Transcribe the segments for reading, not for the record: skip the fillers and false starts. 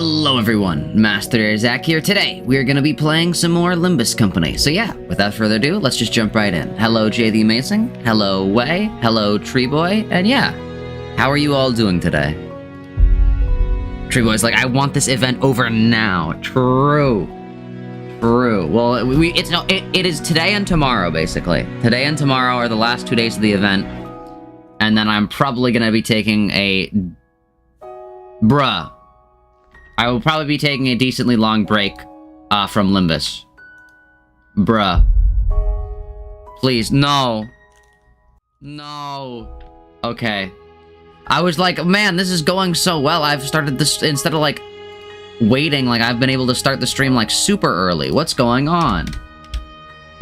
Hello everyone, Master Zach here. Today, we're gonna be playing some more Limbus Company. So yeah, without further ado, let's just jump right in. Hello Jay the Amazing, hello Way, hello Tree Boy, and yeah, how are you all doing today? Tree Boy's like, I want this event over now. True. Well, it is today and tomorrow, basically. Today and tomorrow are the last 2 days of the event, and then I'm probably gonna be taking a... I will probably be taking a decently long break from Limbus. Please, no. No. Okay. I was like, man, this is going so well. I've started this, instead of like waiting, like I've been able to start the stream like super early. What's going on?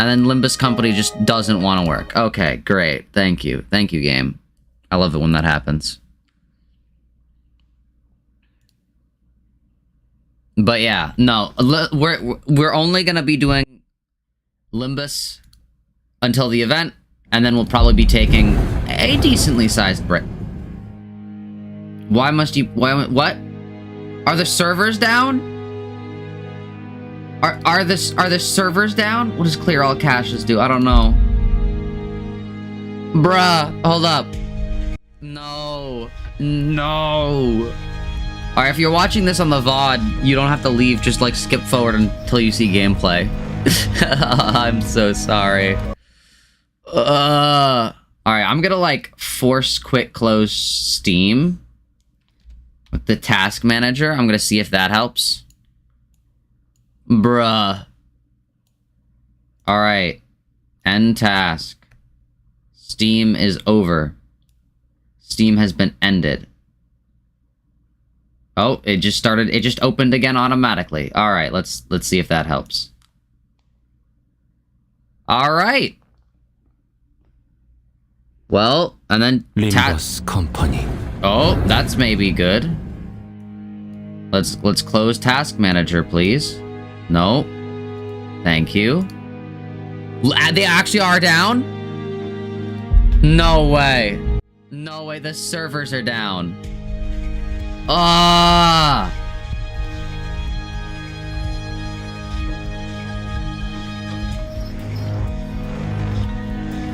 And then Limbus Company just doesn't want to work. Okay, great. Thank you. Thank you, game. I love it when that happens. But yeah, no, we're only gonna be doing Limbus until the event, and then we'll probably be taking a decently sized break. Why must you? What? Are the servers down? Are the servers down? What does clear all caches do? I don't know. Hold up. No. Alright, if you're watching this on the VOD, you don't have to leave, just like skip forward until you see gameplay. I'm so sorry. Alright, I'm gonna like force quit close Steam with the task manager. I'm gonna see if that helps. Alright. End task. Steam is over. Steam has been ended. Oh, it just started, it just opened again automatically. Alright, let's see if that helps. Alright. Well, and then Limbus Company. Oh, that's maybe good. Let's close task manager, please. No. Thank you. They actually are down? No way. No way, the servers are down.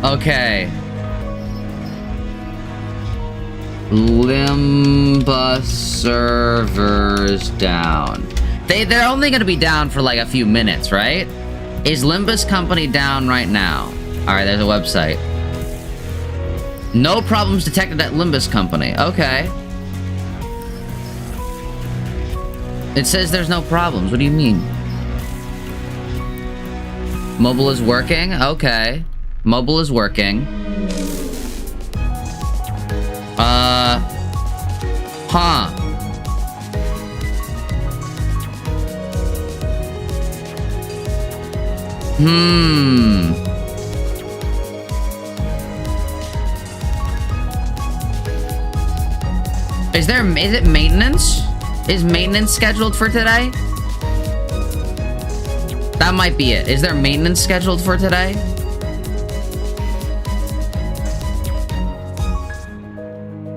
Okay. Limbus servers down. They're only gonna be down for like a few minutes, right? Is Limbus Company down right now? Alright, there's a website. No problems detected at Limbus Company. Okay. It says there's no problems. What do you mean? Mobile is working? Okay. Mobile is working. Is it maintenance? Is maintenance scheduled for today? That might be it. Is there maintenance scheduled for today?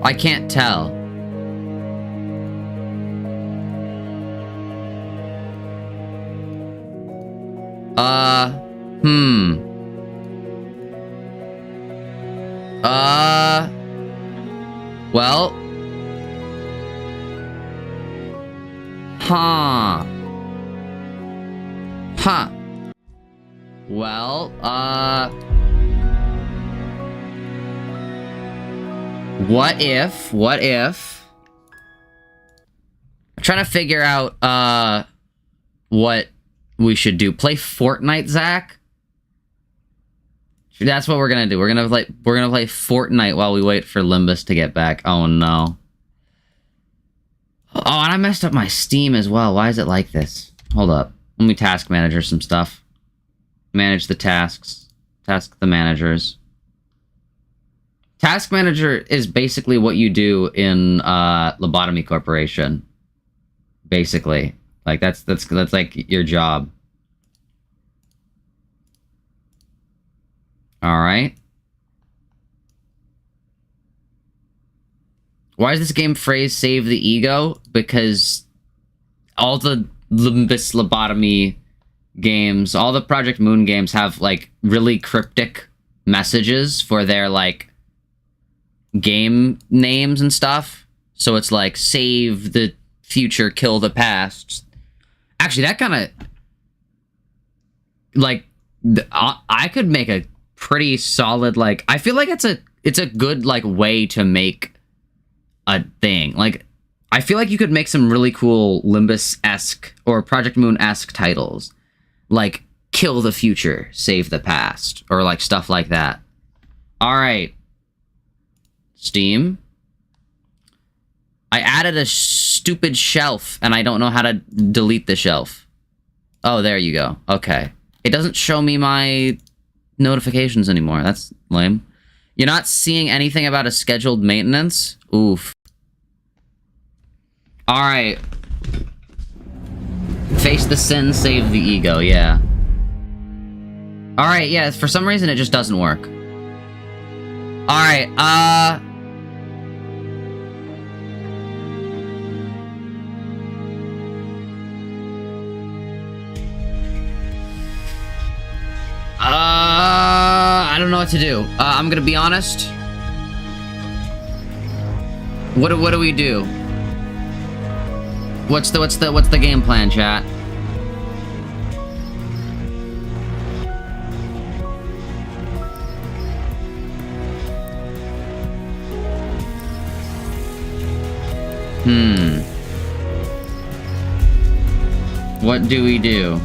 I can't tell. Well. Well, what if... I'm trying to figure out, what we should do. Play Fortnite, Zach? That's what we're gonna do. We're gonna play Fortnite while we wait for Limbus to get back. Oh, no. Oh, and I messed up my Steam as well. Why is it like this? Hold up. Let me task manager some stuff. Manage the tasks. Task the managers. Task manager is basically what you do in Lobotomy Corporation. Basically. Like that's like your job. Alright. Why is this game phrase save the ego? Because all the Limbus lobotomy games, all the Project Moon games have like really cryptic messages for their like game names and stuff. So it's like save the future, kill the past. Actually, that kind of like I could make a pretty solid like I feel like it's a good like way to make a thing. Like I feel like you could make some really cool Limbus-esque or Project Moon-esque titles. Like, kill the future, save the past, or like stuff like that. Alright. Steam. I added a stupid shelf, and I don't know how to delete the shelf. Oh, there you go. Okay. It doesn't show me my notifications anymore. That's lame. You're not seeing anything about a scheduled maintenance? Oof. Alright. Face the sin, save the ego, yeah. Alright, yeah, for some reason it just doesn't work. Alright, I don't know what to do. I'm gonna be honest. What do we do? What's the game plan, chat? What do we do?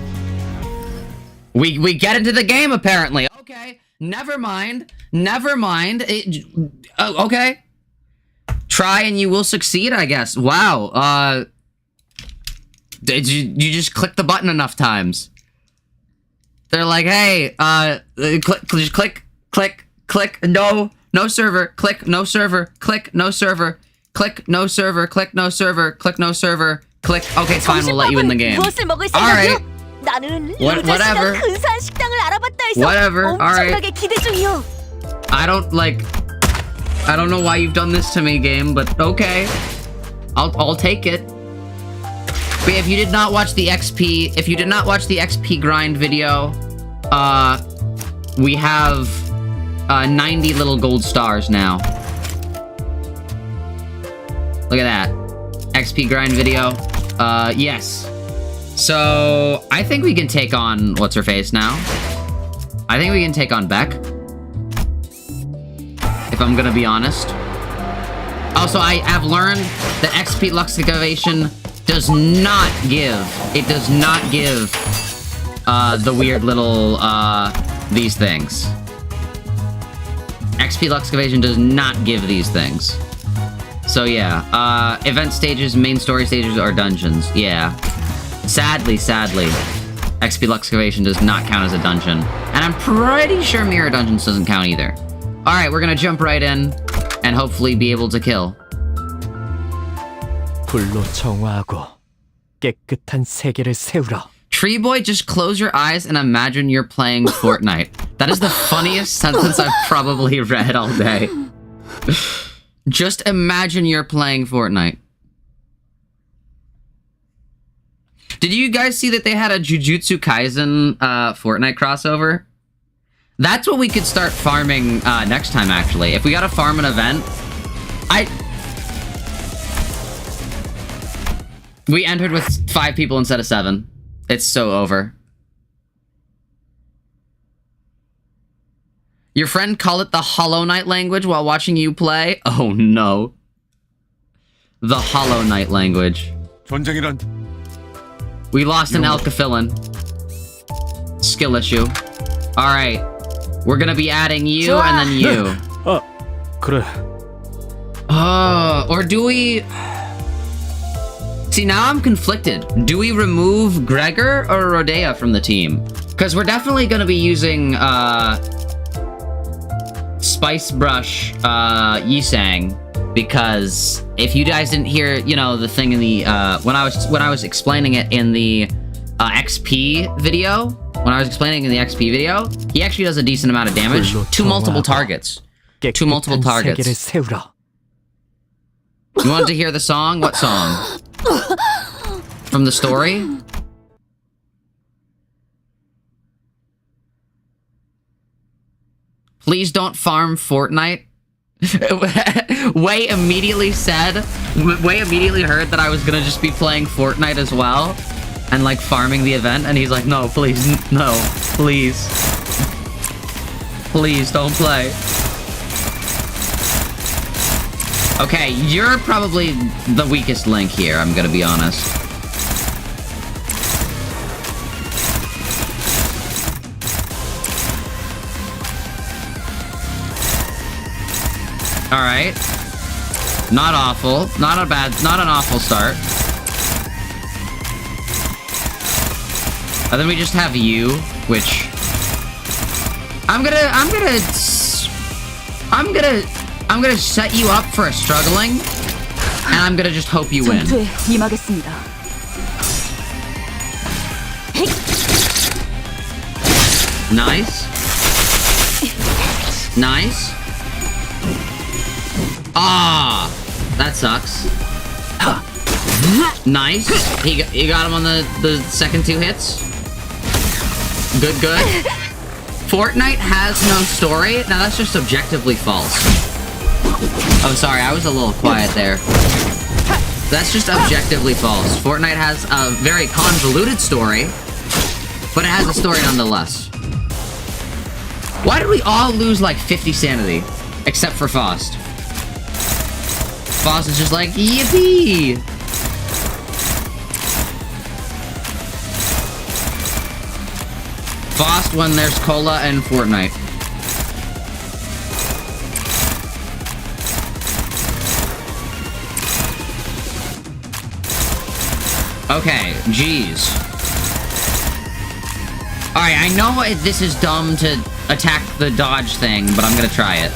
We get into the game apparently. Okay, never mind. Never mind. Okay. Try and you will succeed, I guess. Wow. Did you just click the button enough times? They're like, hey, just click, no server, click, no server, click, no server, click, no server, click, no server, click, no server, click. Okay, fine, we'll let you in the game. Alright. Whatever. Whatever, alright. I don't know why you've done this to me, game, but okay. I'll take it. But if you did not watch the XP grind video, we have 90 little gold stars now. Look at that. XP grind video. Yes. So, I think we can take on what's-her-face now. I think we can take on Beck. If I'm gonna be honest. Also, I have learned that XP Lux Excavation does not give the weird little these things. XP Lux Excavation does not give these things. So yeah, event stages, main story stages, or dungeons. Yeah. Sadly, XP Lux Excavation does not count as a dungeon. And I'm pretty sure Mirror Dungeons doesn't count either. Alright, we're gonna jump right in and hopefully be able to kill. 불로 정화하고 깨끗한 세계를 세우라. Tree Boy, just close your eyes and imagine you're playing Fortnite. That is the funniest sentence I've probably read all day. Just imagine you're playing Fortnite. Did you guys see that they had a Jujutsu Kaisen Fortnite crossover? That's what we could start farming next time, actually. If we gotta farm an event, we entered with 5 people instead of 7. It's so over. Your friend called it the Hollow Knight language while watching you play? Oh no. The Hollow Knight language. We lost an Alkafillin. Skill issue. Alright. We're gonna be adding you and then you. 그래. Or do we... See, now I'm conflicted. Do we remove Gregor or Rodea from the team? Because we're definitely gonna be using, Spice Brush, Yisang. Because if you guys didn't hear, you know, the thing in the, when I was explaining it in the, XP video, he actually does a decent amount of damage to multiple targets. You wanted to hear the song? What song? from the story. Please don't farm Fortnite. Way immediately heard that I was gonna just be playing Fortnite as well. And like farming the event, and he's like, no, please, no, please. Please don't play. Okay, you're probably the weakest link here, I'm gonna be honest. Alright. Not awful. Not an awful start. And then we just have you, which... I'm gonna set you up for a struggling, and I'm gonna just hope you win. Nice. Nice. Ah, that sucks. Nice. He got him on the second 2 hits. Good, good. Fortnite has no story. Now that's just objectively false. Oh, sorry, I was a little quiet there. That's just objectively false. Fortnite has a very convoluted story, but it has a story nonetheless. Why did we all lose like 50 sanity? Except for Faust. Faust is just like, yippee! Faust when there's Cola and Fortnite. Okay, jeez. Alright, I know this is dumb to attack the dodge thing, but I'm gonna try it.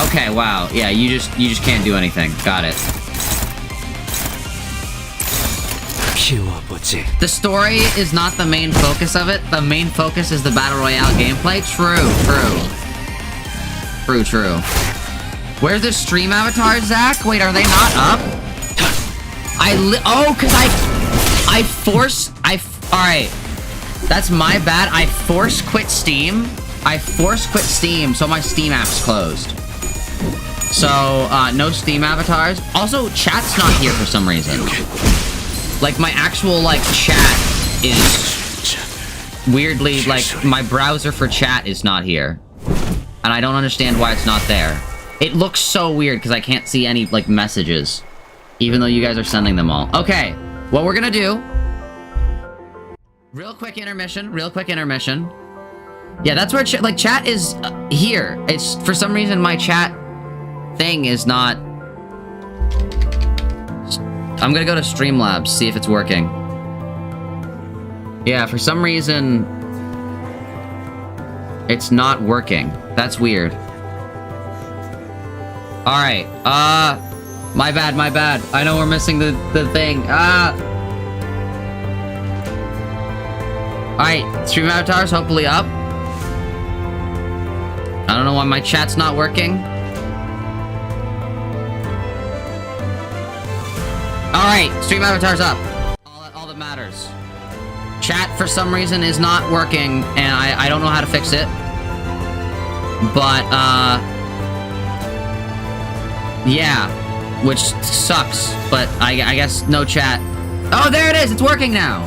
Okay, wow. Yeah, you just can't do anything. Got it. The story is not the main focus of it. The main focus is the Battle Royale gameplay. True. Where's the stream avatar, Zach? Wait, are they not up? Alright. That's my bad. I force quit Steam, so my Steam app's closed. So, no Steam avatars. Also, chat's not here for some reason. Like, my actual, like, chat is weirdly, like, my browser for chat is not here. And I don't understand why it's not there. It looks so weird because I can't see any, like, messages. Even though you guys are sending them all. Okay, what we're gonna do... Real quick intermission. Yeah, that's where, chat is here. It's, for some reason, my chat thing is not... I'm gonna go to Streamlabs, see if it's working. Yeah, for some reason... It's not working. That's weird. Alright, my bad. I know we're missing the thing. Alright, stream avatars hopefully up. I don't know why my chat's not working. Alright, stream avatars up. All that matters. Chat, for some reason, is not working, and I don't know how to fix it. But, yeah. Which sucks, but I guess no chat. Oh, there it is! It's working now!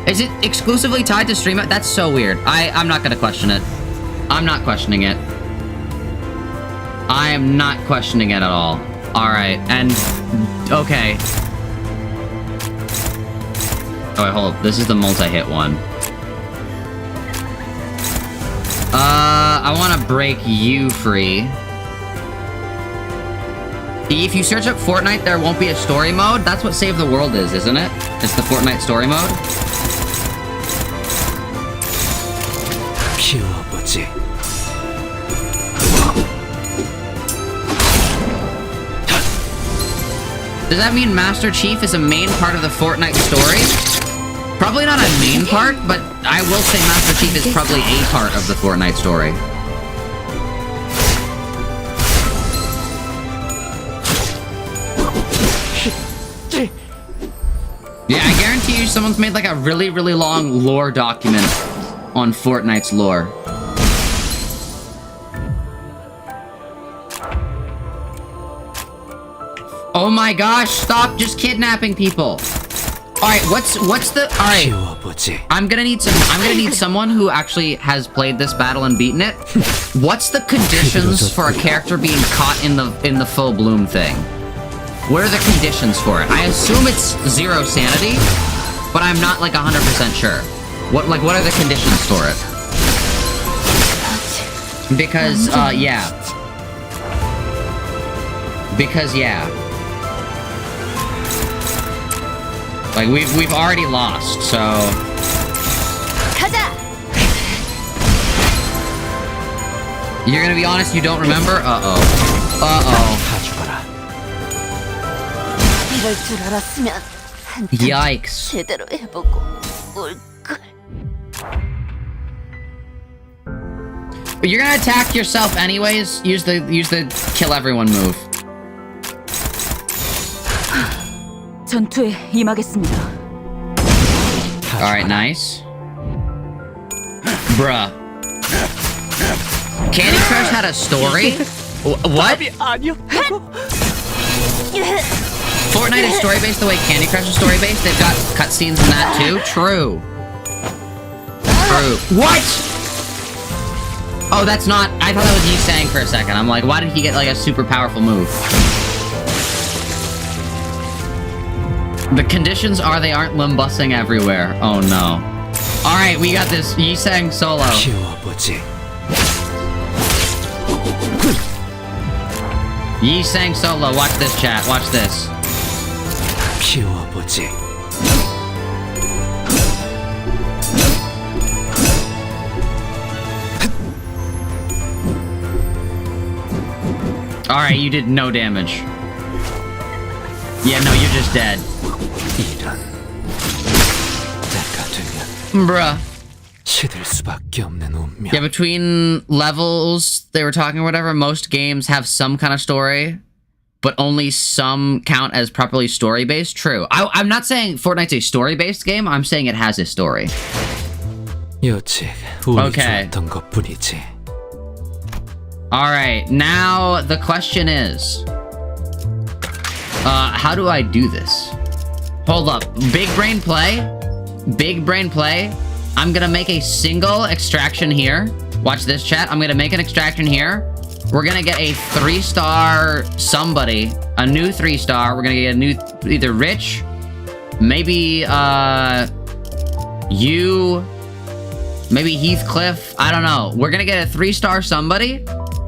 Is it exclusively tied to stream? That's so weird. I'm not gonna question it. I'm not questioning it. I am not questioning it at all. Alright, and... Okay. Oh, wait, hold up. This is the multi-hit one. I want to break you free. If you search up Fortnite, there won't be a story mode. That's what Save the World is, isn't it? It's the Fortnite story mode. Does that mean Master Chief is a main part of the Fortnite story? Probably not a main part, but I will say Master Chief is probably a part of the Fortnite story. Yeah, I guarantee you someone's made like a really, really long lore document on Fortnite's lore. Oh my gosh, stop just kidnapping people. Alright, what's the alright. I'm gonna need someone who actually has played this battle and beaten it. What's the conditions for a character being caught in the full bloom thing? What are the conditions for it? I assume it's 0 sanity, but I'm not like 100% sure. What are the conditions for it? Because yeah. Because yeah. Like we've already lost, so you're gonna be honest, you don't remember? Uh-oh. Yikes. You're gonna attack yourself anyways. Use the kill everyone move. 전투에 임하겠습니다. Alright, nice. Bruh. Candy Crush had a story? What? Fortnite is story-based the way Candy Crush is story-based? They've got cutscenes in that too? True. True. What?! Oh, that's not... I thought that was Yi Sang for a second. I'm like, why did he get like a super powerful move? The conditions are they aren't limbusing everywhere. Oh no. Alright, we got this Yi Sang solo. Yi Sang solo. Watch this, chat. Watch this. Alright, you did no damage. Yeah, no, you're just dead. Bruh. Yeah, between levels they were talking or whatever, most games have some kind of story, but only some count as properly story-based. True. I'm not saying Fortnite's a story-based game, I'm saying it has a story. Okay. Alright, now the question is... how do I do this? Hold up. Big brain play. Big brain play. I'm gonna make a single extraction here. Watch this, chat. I'm gonna make an extraction here. We're gonna get a 3-star somebody. A new 3-star. We're gonna get a new... Either Rich. Maybe, you... Maybe Heathcliff. I don't know. We're gonna get a 3-star somebody.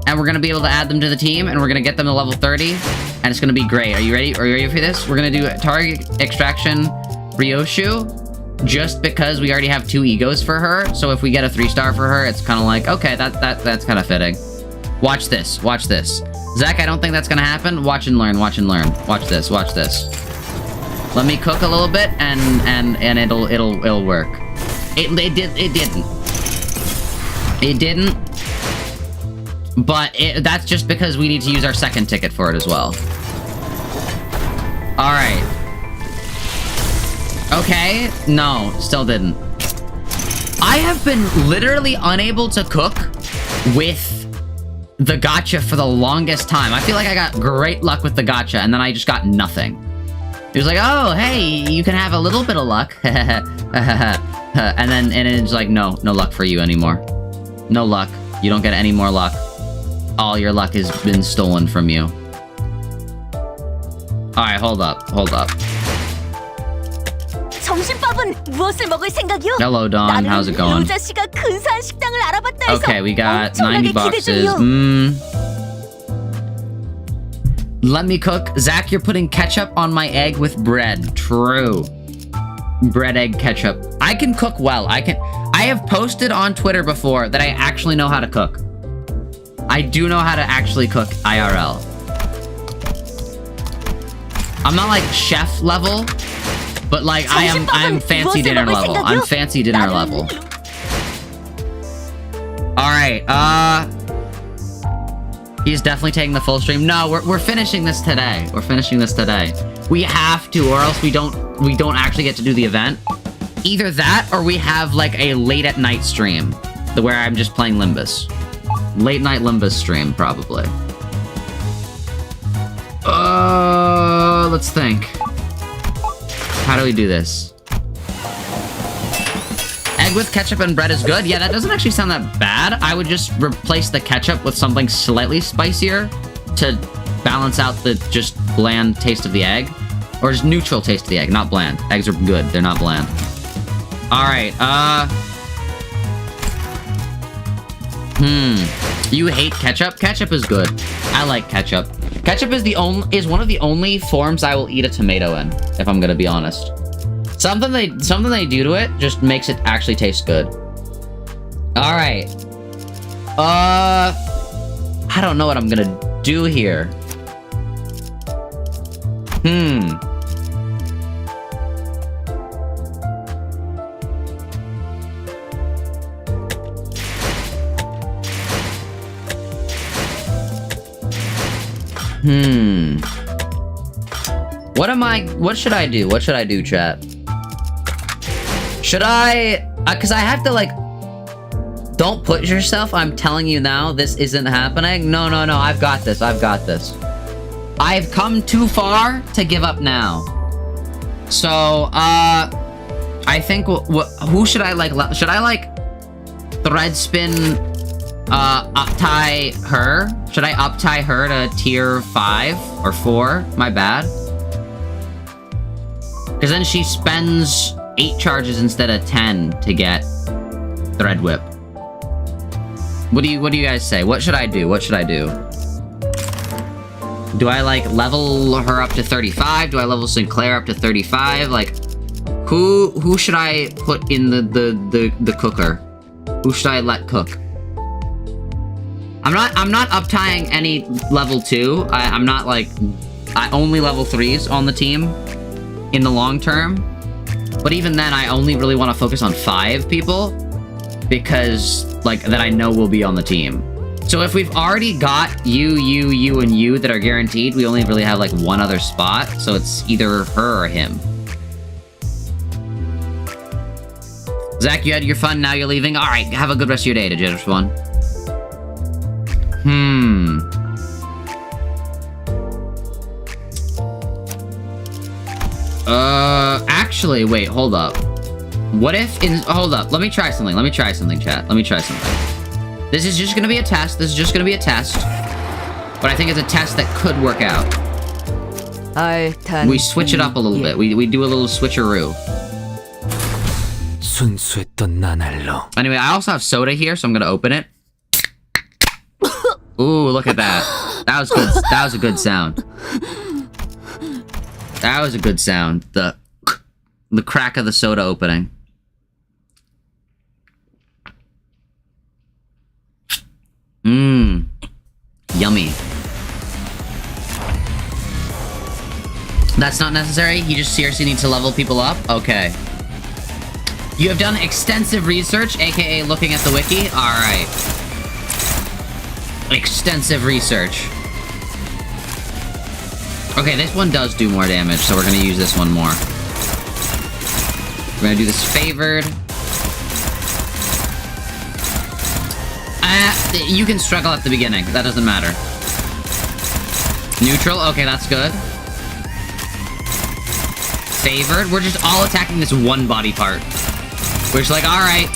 And we're gonna be able to add them to the team. And we're gonna get them to level 30. And it's gonna be great. Are you ready? Are you ready for this? We're gonna do a target extraction Ryoshu. Just because we already have 2 egos for her. So if we get a 3-star for her, it's kind of like, okay, that's kind of fitting. Watch this. Watch this. Zach, I don't think that's gonna happen. Watch and learn. Watch and learn. Watch this. Watch this. Let me cook a little bit, and it'll work. It didn't. It didn't. But that's just because we need to use our second ticket for it as well. Alright. Okay. No, still didn't. I have been literally unable to cook with the gacha for the longest time. I feel like I got great luck with the gacha, and then I just got nothing. It was like, oh, hey, you can have a little bit of luck. and it's like, no luck for you anymore. No luck. You don't get any more luck. All your luck has been stolen from you. Alright, hold up. Hello, Dawn. How's it going? Okay, we got 90 boxes. Let me cook. Zach, you're putting ketchup on my egg with bread. True. Bread, egg, ketchup. I can cook well. I have posted on Twitter before that I actually know how to cook. I do know how to actually cook IRL. I'm not like chef level, but like I'm fancy dinner level. I'm fancy dinner level. Alright, he's definitely taking the full stream. No, we're finishing this today. We're finishing this today. We have to, or else we don't actually get to do the event. Either that, or we have like a late at night stream where I'm just playing Limbus. Late night Limbus stream, probably. Let's think. How do we do this? Egg with ketchup and bread is good. Yeah, that doesn't actually sound that bad. I would just replace the ketchup with something slightly spicier to balance out the just bland taste of the egg. Or just neutral taste of the egg, not bland. Eggs are good, they're not bland. Alright, You hate ketchup? Ketchup is good. I like ketchup. Ketchup is one of the only forms I will eat a tomato in, if I'm gonna be honest. Something they do to it just makes it actually taste good. Alright. I don't know what I'm gonna do here. What should I do? What should I do, chat? Should I... Because I have to, like... Don't push yourself. I'm telling you now, this isn't happening. No, I've got this. I've come too far to give up now. So, I think... who should I, like... Should I, like... Thread spin... up-tie her? Should I up-tie her to tier 5 or 4? My bad. Because then she spends 8 charges instead of 10 to get Thread Whip. What do you guys say? What should I do? What should I do? Do I, like, level her up to 35? Do I level Sinclair up to 35? Like, who should I put in the cooker? Who should I let cook? I'm not up-tying any level 2. I'm not, like... I only level 3s on the team in the long term. But even then, I only really want to focus on 5 people. Because, like, that I know will be on the team. So if we've already got you, and you that are guaranteed, we only really have, like, one other spot. So it's either her or him. Zach, you had your fun, now you're leaving? Alright, have a good rest of your day, Digital One. Actually, wait, hold up. What if hold up, let me try something, chat. Let me try something. This is just gonna be a test, But I think it's a test that could work out. We switch it up a little bit. We do a little switcheroo. Anyway, I also have soda here, so I'm gonna open it. Ooh, look at that. That was good. That was a good sound. That was a good sound. The crack of the soda opening. Yummy. That's not necessary? You just seriously need to level people up? Okay. You have done extensive research, aka looking at the wiki? Alright. Extensive research. Okay, this one does do more damage, so we're gonna use this one more. We're gonna do this favored. You can struggle at the beginning. That doesn't matter. Neutral? Okay, that's good. Favored? We're just all attacking this one body part. We're just like, alright.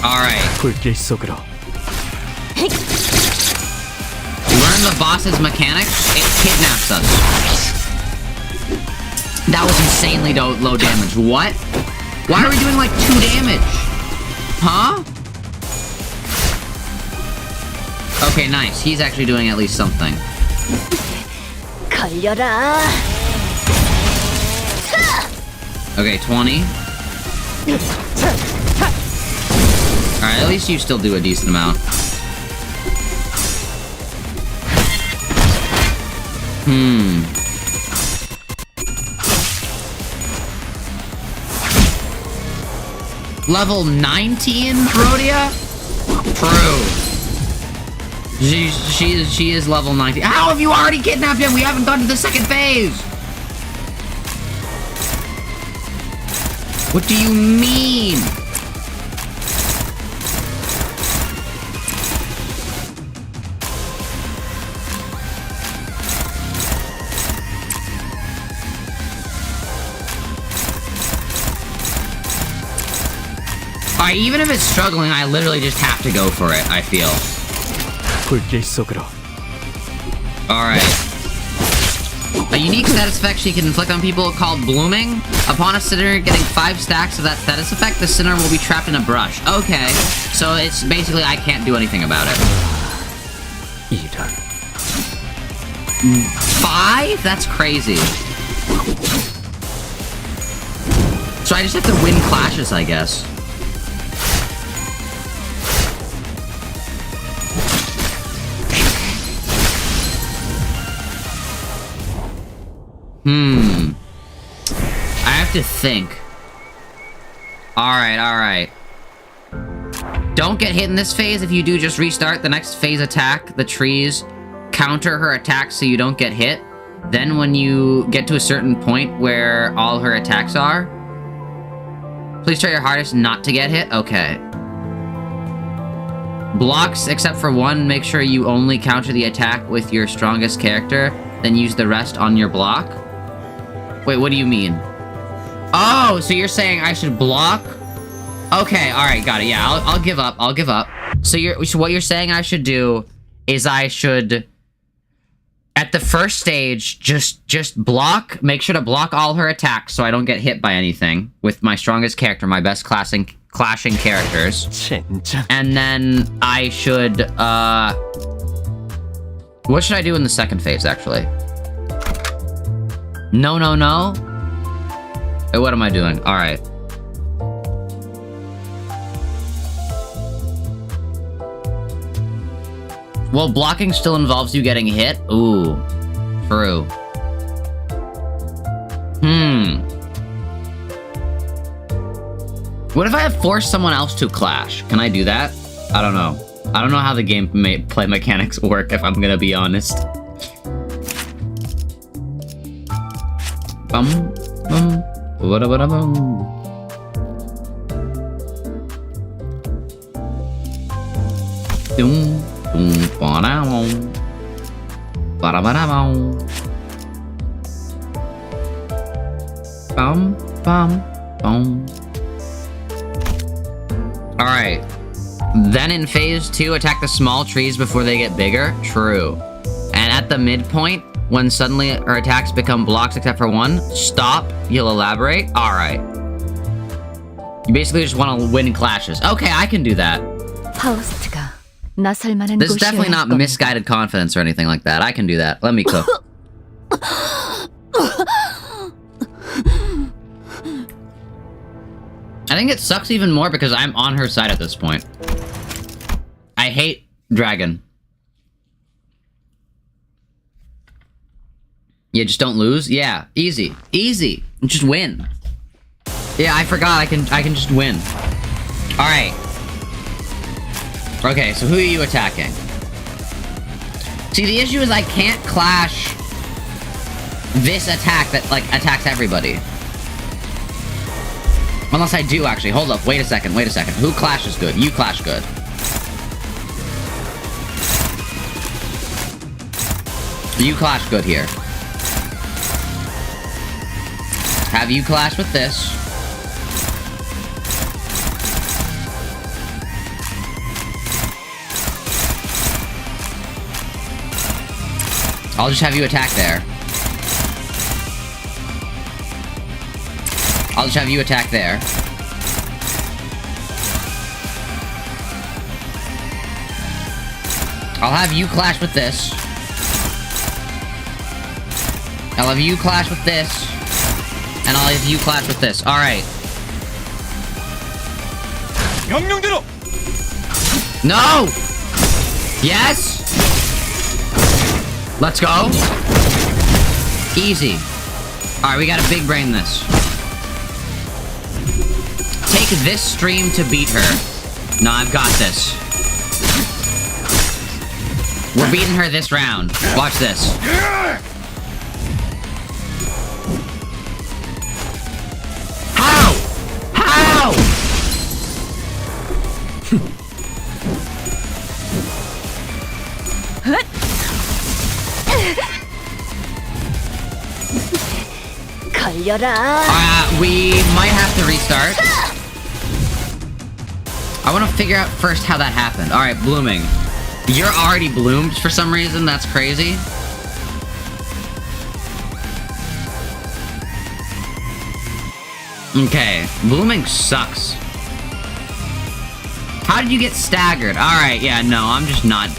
Alright. Learn the boss's mechanics. It kidnaps us. That was insanely low damage. What? Why are we doing like 2 damage? Huh? Okay, nice. He's actually doing at least something. Okay, 20. Alright, at least you still do a decent amount. Level 19, Rhodia? True. She is level 90. How have you already kidnapped him? We haven't gone to the second phase. What do you mean? Alright, even if it's struggling, I literally just have to go for it, I feel. 불길 속으로. Alright. A unique status effect she can inflict on people called Blooming. Upon a sinner getting 5 stacks of that status effect, the sinner will be trapped in a brush. Okay, so it's basically I can't do anything about it. 이런. 5? That's crazy. So I just have to win clashes, I guess. I have to think. Alright. Don't get hit in this phase. If you do, just restart. The next phase attack, the trees, counter her attacks so you don't get hit. Then when you get to a certain point where all her attacks are, please try your hardest not to get hit. Okay. Blocks, except for one, make sure you only counter the attack with your strongest character, then use the rest on your block. Wait, what do you mean? Oh, so you're saying I should block? Okay, alright, got it. Yeah, I'll give up. I'll give up. So what you're saying I should do is I should, at the first stage, just block, make sure to block all her attacks so I don't get hit by anything with my strongest character, my best clashing characters. 젠장. And then I should, what should I do in the second phase, actually? No. Wait, what am I doing? Alright. Well, blocking still involves you getting hit? Ooh. True. What if I have forced someone else to clash? Can I do that? I don't know. I don't know how the gameplay mechanics work, if I'm gonna be honest. Bum. Alright. Then in phase 2, attack the small trees before they get bigger. True. And at the midpoint, when suddenly her attacks become blocks except for one, stop, you'll elaborate. Alright. You basically just want to win clashes. Okay, I can do that. 파우스트가 나설 만한 This is 곳이어야 definitely 할 not 겁니다. misguided confidence or anything like that. I can do that. Let me cook. I think it sucks even more because I'm on her side at this point. I hate dragon. Yeah, just don't lose. Yeah, easy. Easy. Just win. Yeah, I forgot I can just win. Alright. Okay, so who are you attacking? See, the issue is I can't clash this attack that, like, attacks everybody. Unless I do, actually. Hold up. Wait a second. Who clashes good? You clash good. You clash good here. Have you clash with this. I'll just have you attack there. I'll just have you attack there. I'll have you clash with this. I'll have you clash with this. And I'll have you clash with this. Alright. 명령대로. No! Yes! Let's go. Easy. Alright, we gotta big brain this. Take this stream to beat her. No, I've got this. We're beating her this round. Watch this. How? How? 걸려라. We might have to restart. I want to figure out first how that happened. Alright, blooming. You're already bloomed for some reason, that's crazy. Okay, blooming sucks. How did you get staggered? Alright, yeah, no, I'm just not.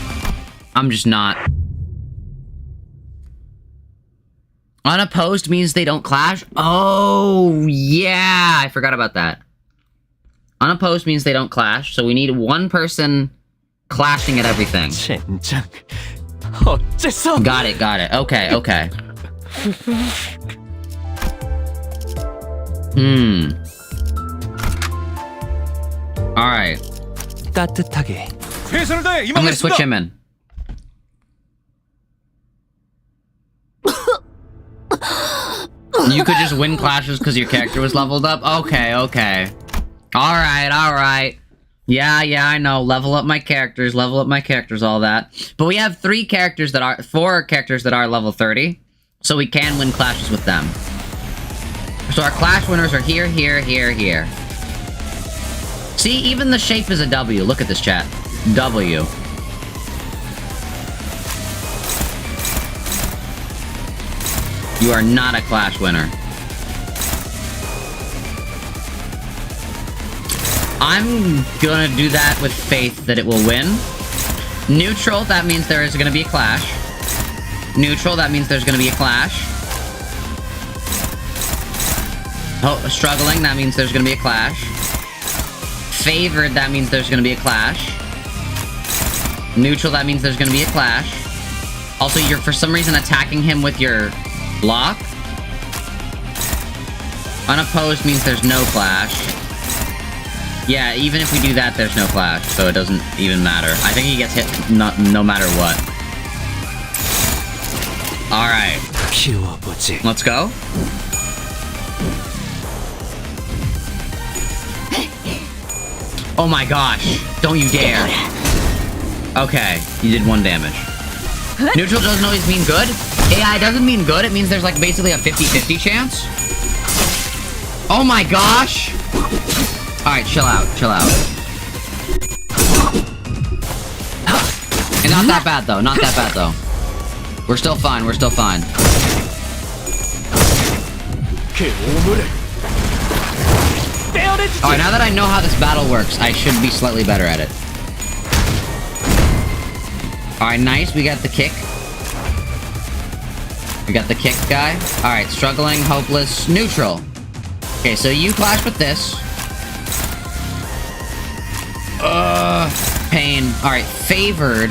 Unopposed means they don't clash? Oh, yeah, I forgot about that. Unopposed means they don't clash, so we need one person clashing at everything. 젠장. 어째서? Got it. Okay. Alright. 따뜻하게. I'm gonna switch him in. You could just win clashes because your character was leveled up? Okay. Alright. Yeah, I know. Level up my characters, all that. But we have 4 characters that are level 30, so we can win clashes with them. So our clash winners are here. See, even the shape is a W. Look at this, chat. W. You are not a clash winner. I'm gonna do that with faith that it will win. Neutral, that means there is gonna be a clash. Neutral, that means there's gonna be a clash. Oh, struggling, that means there's gonna be a clash. Favored, that means there's gonna be a clash. Neutral, that means there's gonna be a clash. Also, you're for some reason attacking him with your block. Unopposed means there's no clash. Yeah, even if we do that, there's no clash, so it doesn't even matter. I think he gets hit no matter what. Alright. Let's go. Oh my gosh. Don't you dare. Okay, you did 1 damage. Neutral doesn't always mean good. AI doesn't mean good, it means there's like basically a 50-50 chance. Oh my gosh! Alright, chill out. And not that bad though. We're still fine. Alright, now that I know how this battle works, I should be slightly better at it. Alright, nice, we got the kick. Guy. Alright, struggling, hopeless, neutral. Okay, so you clash with this. Pain. Alright, favored.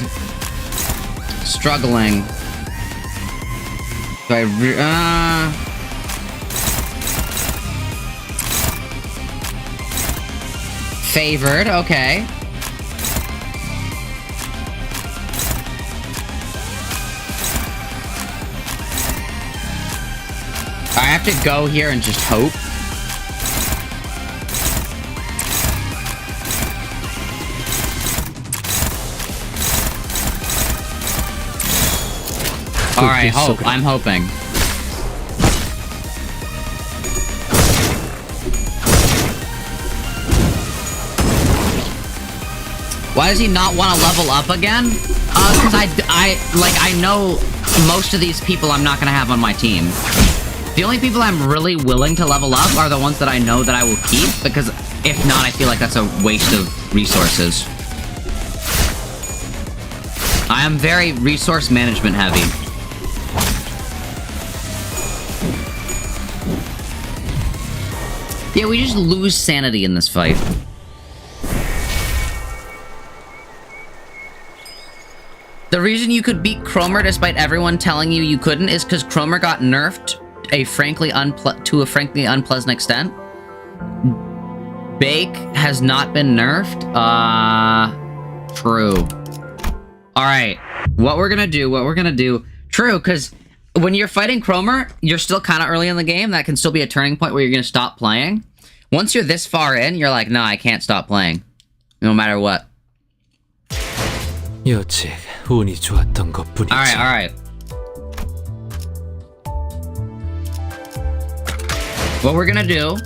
Struggling. Do I favored, okay. I have to go here and just hope. Alright, hope. I'm hoping. Why does he not want to level up again? Because I know most of these people I'm not going to have on my team. The only people I'm really willing to level up are the ones that I know that I will keep, because if not, I feel like that's a waste of resources. I am very resource management heavy. Yeah, we just lose sanity in this fight. The reason you could beat Cromer despite everyone telling you couldn't is because Cromer got nerfed to a frankly unpleasant extent. Bake has not been nerfed. True. Alright. What we're gonna do... True, because when you're fighting Cromer, you're still kind of early in the game. That can still be a turning point where you're gonna stop playing. Once you're this far in, you're like, no, I can't stop playing. No matter what. 여직 운이 좋았던 것뿐이지. Alright. What we're gonna do...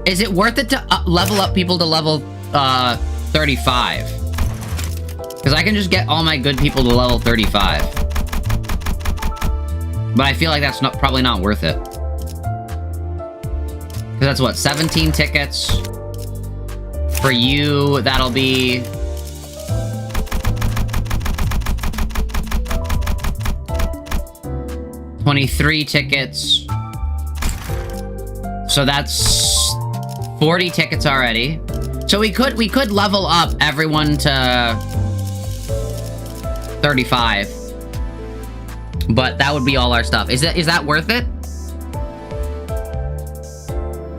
Is it worth it to level up people to level 35? Because I can just get all my good people to level 35. But I feel like that's probably not worth it. Because that's what, 17 tickets? For you, that'll be... $23 tickets. So that's 40 tickets already. So we could level up everyone to 35. But that would be all our stuff. Is that worth it?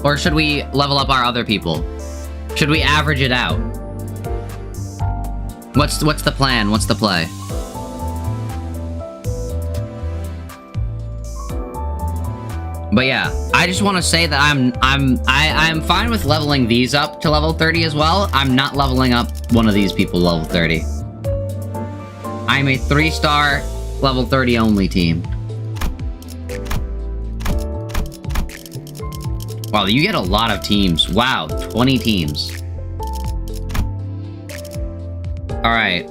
Or should we level up our other people? Should we average it out? What's the plan? What's the play? But yeah, I just want to say that I'm fine with leveling these up to level 30 as well. I'm not leveling up one of these people to level 30. I'm a 3-star level 30 only team. Wow, you get a lot of teams. Wow, 20 teams. Alright,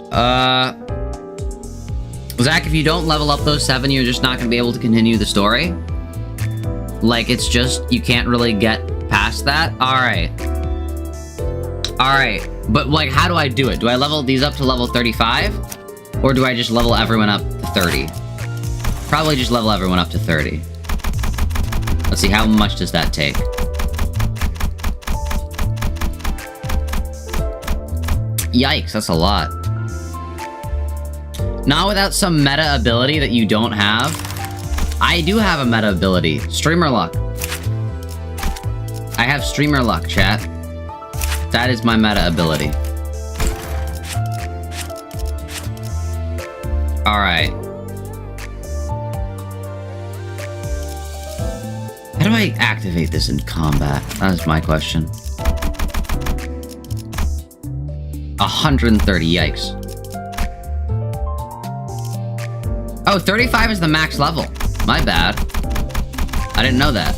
Zach, if you don't level up those 7, you're just not gonna be able to continue the story. Like, it's just, you can't really get past that? Alright. Alright, but like, how do I do it? Do I level these up to level 35? Or do I just level everyone up to 30? Probably just level everyone up to 30. Let's see, how much does that take? Yikes, that's a lot. Not without some meta ability that you don't have. I do have a meta ability. Streamer luck. I have streamer luck, chat. That is my meta ability. Alright. How do I activate this in combat? That is my question. 130, yikes. Oh, 35 is the max level. My bad. I didn't know that.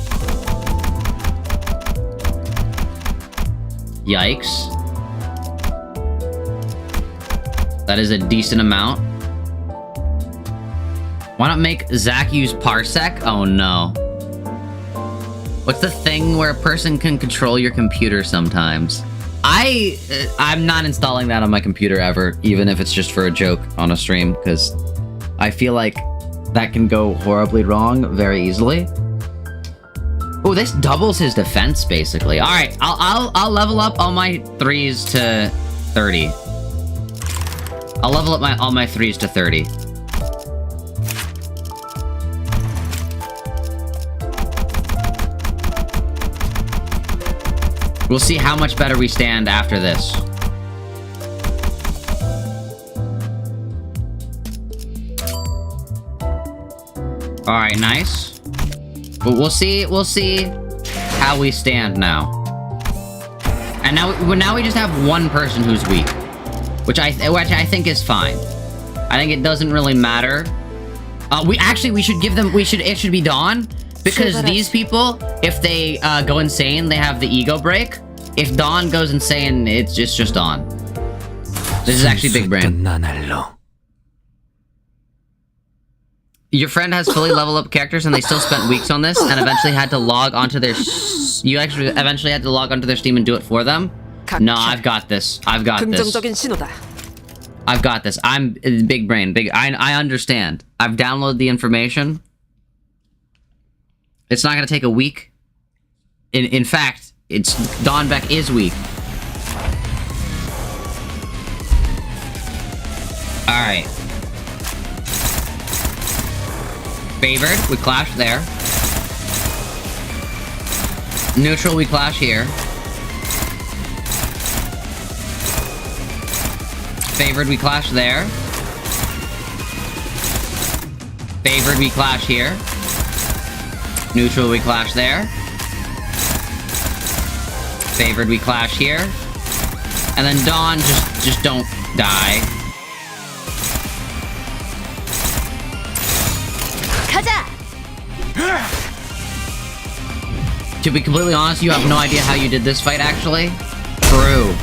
Yikes. That is a decent amount. Why not make Zach use Parsec? Oh no. What's the thing where a person can control your computer sometimes? I'm not installing that on my computer ever, even if it's just for a joke on a stream, because I feel like that can go horribly wrong very easily. Oh, this doubles his defense, basically. All right, I'll level up all my 3s to 30. I'll level up all my 3s to 30. We'll see how much better we stand after this. All right, nice. But we'll see how we stand now. And now we just have one person who's weak, which I think is fine. I think it doesn't really matter. It should be Dawn, because these people, if they go insane, they have the ego break. If Dawn goes insane, it's just Dawn. This is actually big brain. Your friend has fully level up characters and they still spent weeks on this and eventually had to log onto their... You actually eventually had to log onto their Steam and do it for them? No, I've got this. I've got this. I've got this. I'm big brain. I understand. I've downloaded the information. It's not going to take a week. In fact, Dawn Beck is weak. Alright. Favored, we clash there. Neutral, we clash here. Favored, we clash there. Favored, we clash here. Neutral, we clash there. Favored, we clash here. And then Dawn, just don't die. 가자. To be completely honest, you have no idea how you did this fight, actually. True.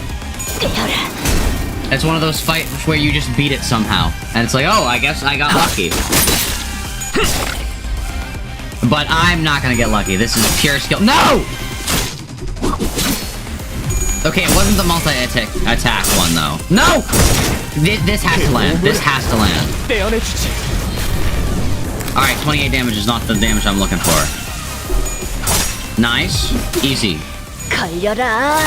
It's one of those fights where you just beat it somehow. And it's like, oh, I guess I got lucky. But I'm not gonna get lucky. This is pure skill. No! Okay, it wasn't the multi-attack one, though. No! This has to land. This has to land. Alright, 28 damage is not the damage I'm looking for. Nice. Easy. 걸려라.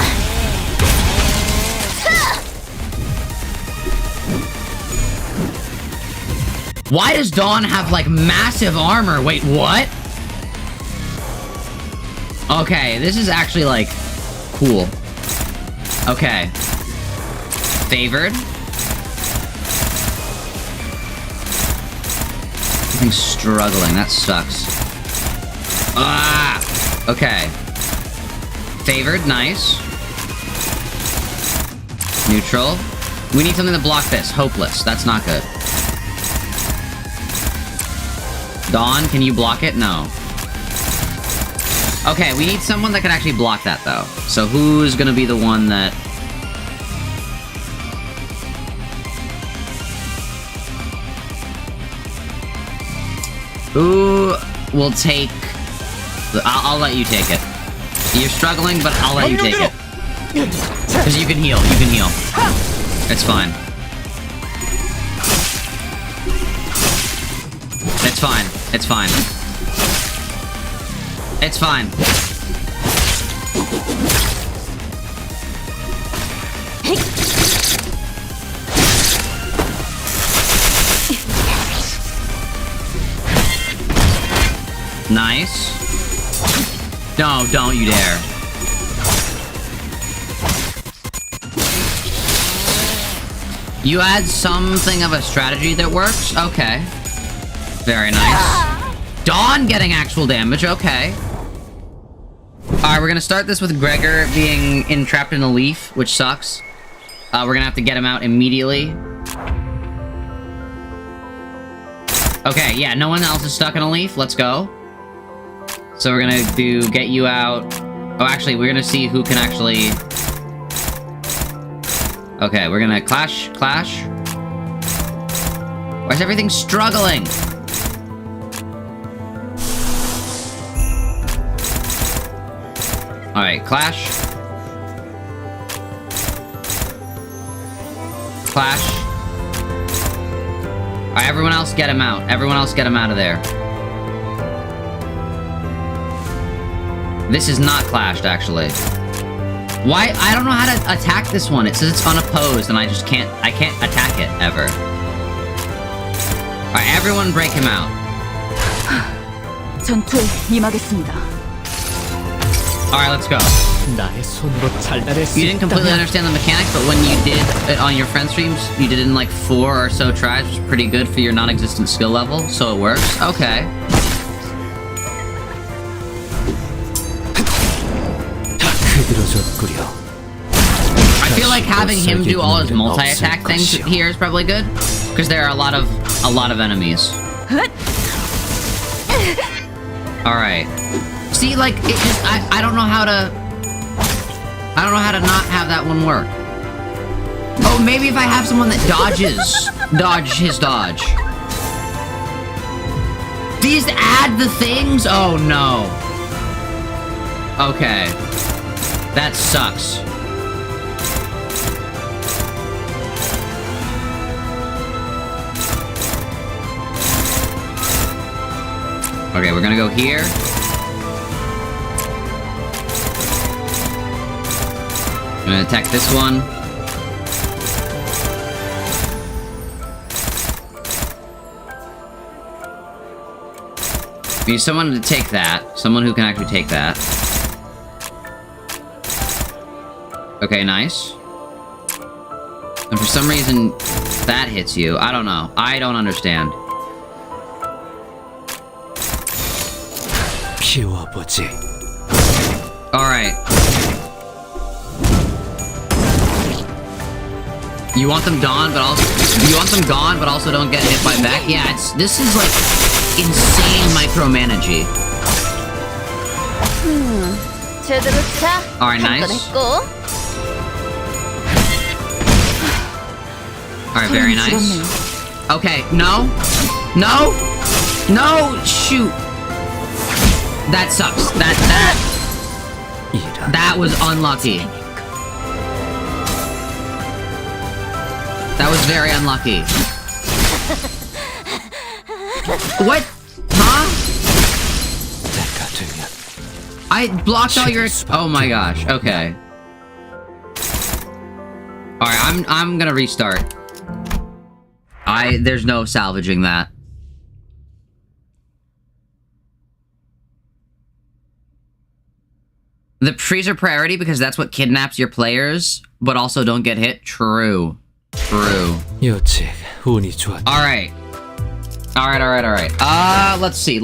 Why does Dawn have, like, massive armor? Wait, what? Okay, this is actually, like, cool. Okay. Favored. Everything's struggling. That sucks. Ah! Okay. Favored. Nice. Neutral. We need something to block this. Hopeless. That's not good. Dawn, can you block it? No. Okay, we need someone that can actually block that, though. So who's gonna be the one that... Who will take... I'll let you take it. You're struggling, but I'll let you take it. Because you can heal, you can heal. It's fine. It's fine. It's fine. It's fine. Nice. No, don't you dare. You had something of a strategy that works? Okay. Very nice. Dawn getting actual damage, okay. Alright, we're gonna start this with Gregor being entrapped in a leaf, which sucks. We're gonna have to get him out immediately. Okay, yeah, no one else is stuck in a leaf. Let's go. So we're gonna get you out. Oh, actually, we're gonna see who can actually... Okay, we're gonna clash. Why is everything struggling? Alright, clash. Alright, everyone else get him out. Everyone else get him out of there. This is not clashed, actually. Why? I don't know how to attack this one. It says it's unopposed, and I can't attack it, ever. Alright, everyone break him out. 전투에 임하겠습니다. Alright, let's go. You didn't completely understand the mechanics, but when you did it on your friend streams, you did it in like 4 or so tries, which is pretty good for your non-existent skill level, so it works. Okay. I feel like having him do all his multi-attack things here is probably good, because there are a lot of enemies. Alright. See, like, it just, I don't know how to not have that one work. Oh, maybe if I have someone that dodge his dodge. These add the things? Oh, no. Okay. That sucks. Okay, we're gonna go here. I'm gonna attack this one. We need someone to take that. Someone who can actually take that. Okay, nice. And for some reason, that hits you. I don't know. I don't understand. 피워보지. Alright. You want them gone, but also don't get hit by back? Yeah, this is like insane micromanaging. 제대로 차. Alright, nice. 했고. Alright, very nice. Okay, no. No! No! Shoot! That sucks. That was unlucky. That was very unlucky. What? Huh? 때가 되면 I blocked all your... Oh my gosh, okay. Alright, I'm gonna restart. There's no salvaging that. The freezer priority because that's what kidnaps your players, but also don't get hit? True. True. 여책 운이 좋았다. Alright. Alright. Let's see.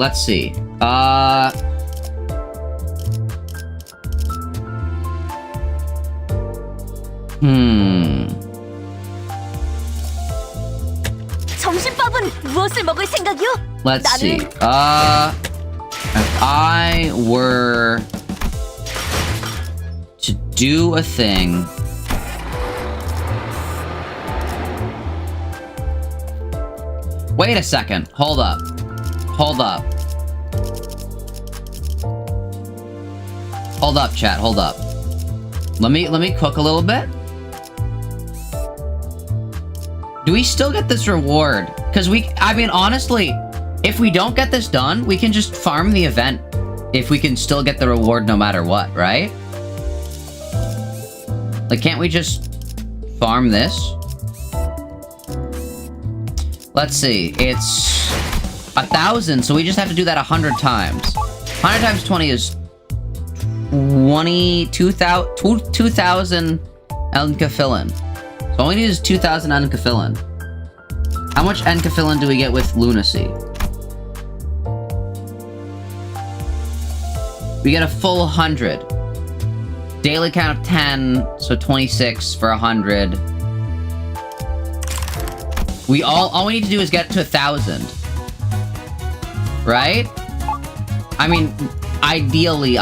점심밥은 무엇을 먹을 생각이요? Let's see. If I were to do a thing... Wait a second. Hold up. Hold up, chat. Hold up. Let me cook a little bit. Do we still get this reward? Because I mean, honestly, if we don't get this done, we can just farm the event. If we can still get the reward no matter what, right? Like, can't we just farm this? Let's see, it's 1,000, so we just have to do that 100 times. 100 times 20 is 2,000 Enkafilin. So all we need is 2,000 Enkafilin. How much Enkafilin do we get with Lunacy? We get a full 100. Daily count of 10, so 26 for 100. All we need to do is get to 1,000. Right? I mean, ideally,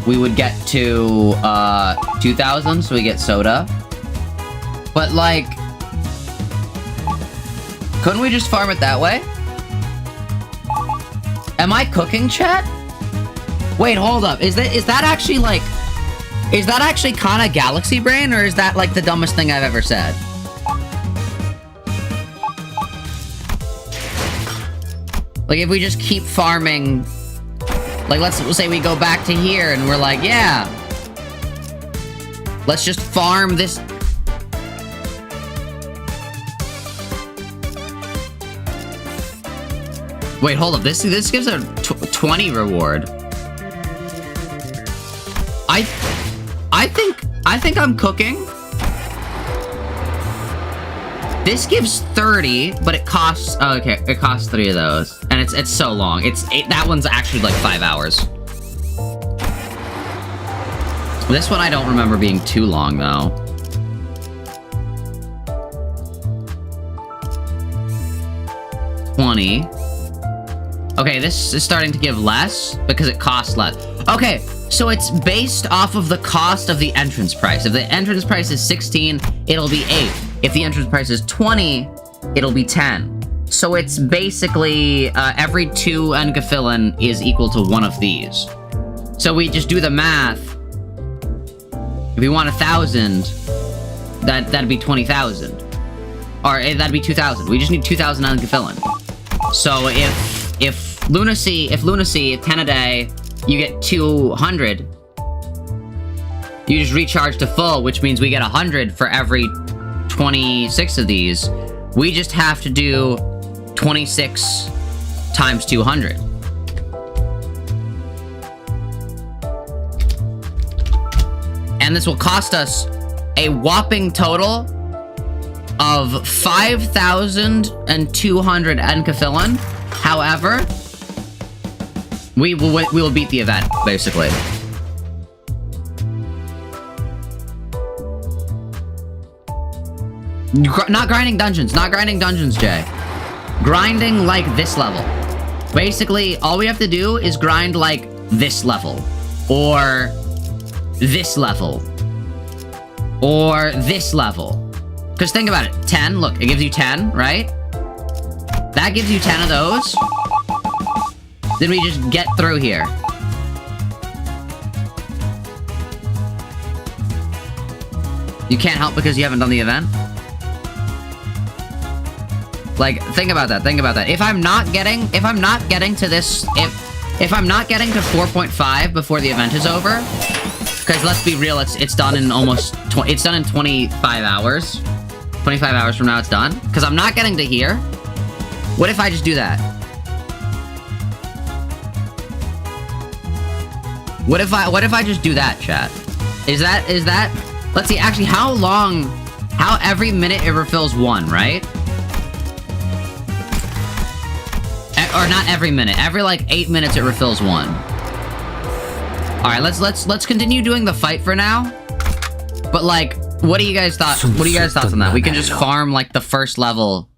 we would get to, 2,000, so we get soda. But, like... Couldn't we just farm it that way? Am I cooking, chat? Wait, hold up. Is that actually, like... Is that actually kinda Galaxy Brain, or is that, like, the dumbest thing I've ever said? Like, if we just keep farming... Like, let's say we go back to here, and we're like, yeah! Let's just farm this... Wait, hold up. This gives a 20 reward. I think I'm cooking. This gives 30, but it costs... Oh, okay, it costs 3 of those. And it's so long. That one's actually like 5 hours. This one I don't remember being too long, though. $20. Okay, this is starting to give less because it costs less. Okay, so it's based off of the cost of the entrance price. If the entrance price is 16, it'll be 8. If the entrance price is 20, it'll be 10. So it's basically every 2 Enkafilin is equal to 1 of these. So we just do the math. If we want 1,000, that'd be 20,000. Or that'd be 2,000. We just need 2,000 Enkafilin. So if Lunacy, 10 a day, you get 200. You just recharge to full, which means we get 100 for every 26 of these. We just have to do 26 times 200. And this will cost us a whopping total of 5,200 enkaphilan. However, we will beat the event, basically. Not grinding dungeons, Jay. Grinding like this level. Basically, all we have to do is grind like this level. Or this level. Or this level. Because think about it. 10, look, it gives you 10, right? That gives you 10 of those. Then we just get through here. You can't help because you haven't done the event? Like, think about that, If I'm not getting to this, if I'm not getting to 4.5 before the event is over, because let's be real, it's done in it's done in 25 hours. 25 hours from now it's done. Because I'm not getting to here. What if I just do that? What if I just do that, chat? Is that, let's see, actually, how every minute it refills 1, right? Or not every minute. Every, like, 8 minutes it refills 1. Alright, let's continue doing the fight for now. But, like, what do you guys thoughts on that? We can just farm, like, the first level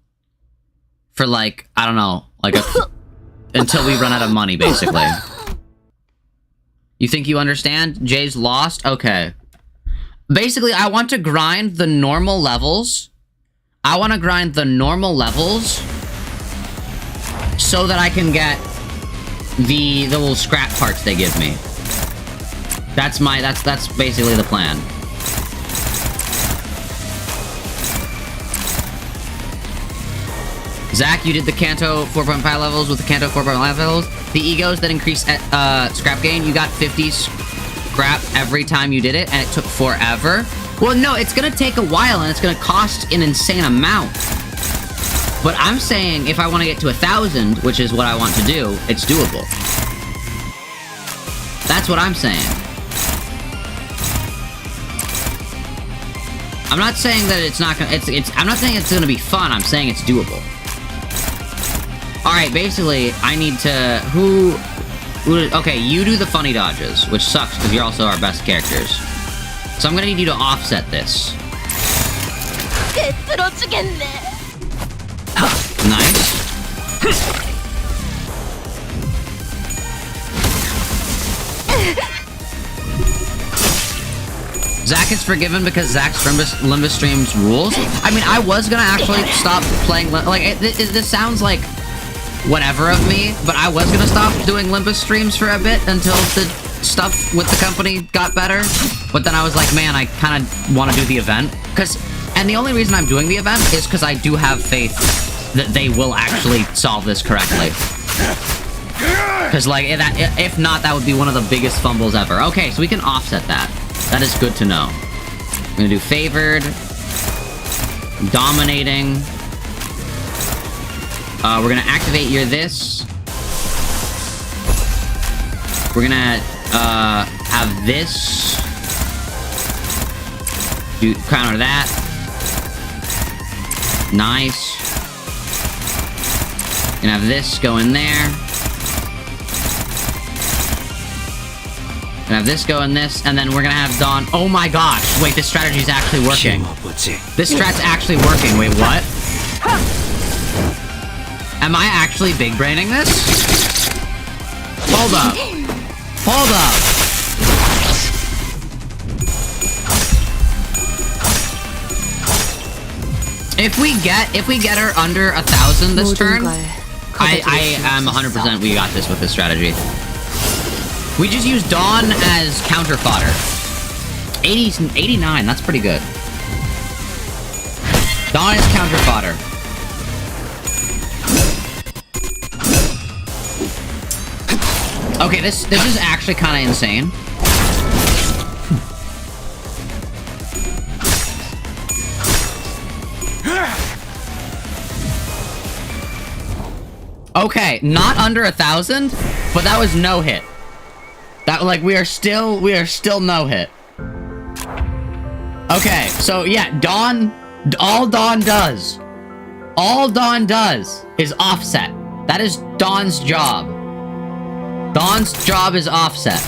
for, like, I don't know, like, until we run out of money, basically. You think you understand? Jay's lost? Okay. Basically, I want to grind the normal levels. So that I can get the little scrap parts they give me. That's basically the plan. Zach, you did the Kanto 4.5 levels with the Kanto 4.5 levels. The egos that increase scrap gain, you got 50 scrap every time you did it, and it took forever. Well, no, it's gonna take a while, and it's gonna cost an insane amount. But I'm saying if I want to get to 1,000, which is what I want to do, it's doable. That's what I'm saying. I'm not saying that it's not gonna, I'm not saying it's gonna be fun, I'm saying it's doable. Alright, basically, I need to, okay, you do the funny dodges, which sucks, because you're also our best characters. So I'm gonna need you to offset this. Nice. Zach is forgiven because Zach's Limbus streams rules. I mean, I was gonna actually stop playing, like, this sounds like whatever of me, but I was gonna stop doing Limbus streams for a bit until the stuff with the company got better. But then I was like, man, I kind of want to do the event. And the only reason I'm doing the event is because I do have faith that they will actually solve this correctly. Because, like, if not, that would be one of the biggest fumbles ever. Okay, so we can offset that. That is good to know. I'm gonna do favored. Dominating. We're gonna activate your this. We're gonna, have this. Do counter that. Nice. Gonna have this go in there. Gonna have this go in this, and then we're gonna have Dawn. Oh my gosh! Wait, this strategy's actually working. This strat's actually working. Wait, what? Am I actually big braining this? Hold up. Hold up. If we get her under 1,000 this turn, I am 100% we got this with this strategy. We just use Dawn as counter fodder. 89, that's pretty good. Dawn is counter fodder. Okay, this is actually kind of insane. Okay, not under 1,000, but that was no hit. That, like, we are still no hit. Okay, so yeah, Dawn, all Dawn does is offset. That is Dawn's job. Dawn's job is offset.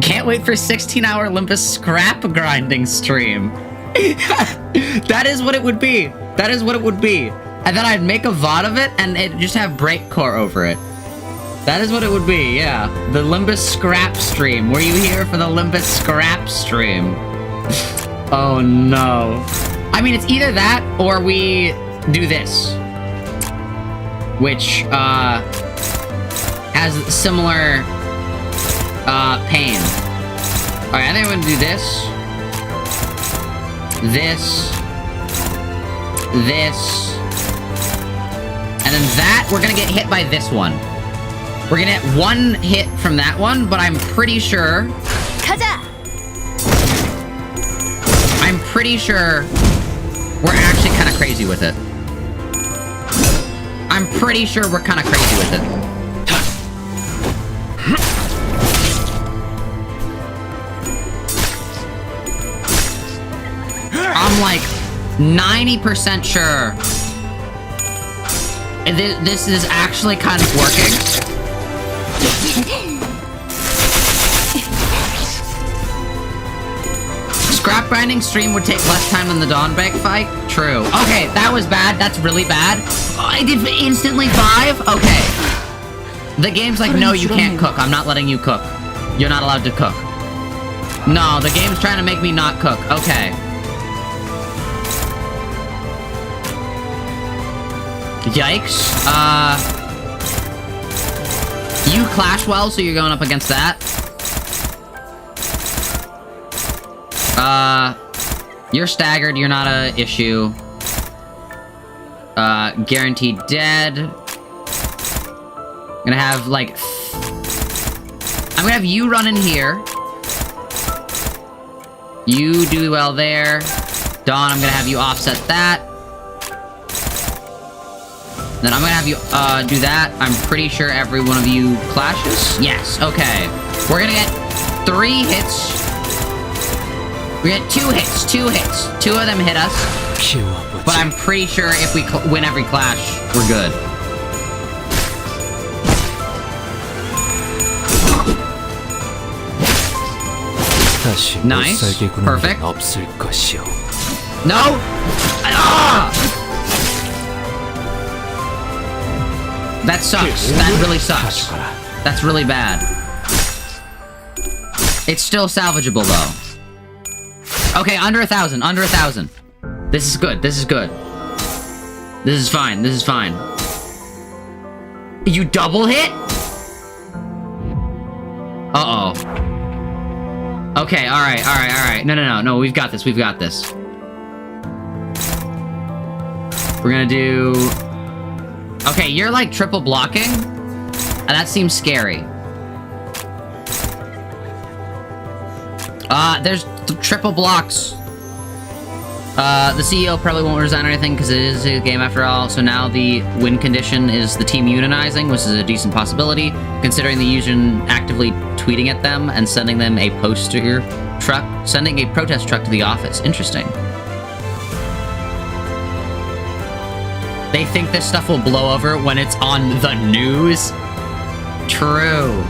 Can't wait for 16-hour Limbus scrap grinding stream. That is what it would be. That is what it would be. And then I'd make a VOD of it and it just have breakcore over it. That is what it would be, yeah. The Limbus scrap stream. Were you here for the Limbus scrap stream? Oh no. I mean, it's either that or we do this. Which, has similar, pain. Alright, I think I'm gonna do this. This. And then that, we're gonna get hit by this one. We're gonna get one hit from that one, but I'm pretty sure... 가자! I'm pretty sure we're actually kind of crazy with it. I'm pretty sure we're kind of crazy with it. I'm like 90% sure this is actually kind of working. Scrap grinding stream would take less time than the Dawnbreak fight? True. Okay, that was bad. That's really bad. I did instantly 5? Okay. The game's like, no, you can't cook. I'm not letting you cook. You're not allowed to cook. No, the game's trying to make me not cook. Okay. Yikes. You clash well, so you're going up against that. You're staggered, you're not a issue. Guaranteed dead. I'm gonna have, like... I'm gonna have you run in here. You do well there. Dawn, I'm gonna have you offset that. Then I'm gonna have you, do that. I'm pretty sure every one of you clashes. Yes, okay. We're gonna get 3 hits. We get 2 hits, 2 hits. 2 of them hit us. But I'm pretty sure if we win every clash, we're good. Nice. Perfect. No! Ah! That sucks. That really sucks. That's really bad. It's still salvageable, though. Okay, under 1,000. Under 1,000. This is good. This is good. This is fine. This is fine. You double hit? Uh-oh. Okay, alright, alright, alright. No, we've got this. We've got this. We're gonna do... Okay, you're like triple blocking, and that seems scary. There's triple blocks. The CEO probably won't resign or anything because it is a game after all, so now the win condition is the team unionizing, which is a decent possibility, considering the union actively tweeting at them and sending them a poster truck, sending a protest truck to the office. Interesting. They think this stuff will blow over when it's on the news? True.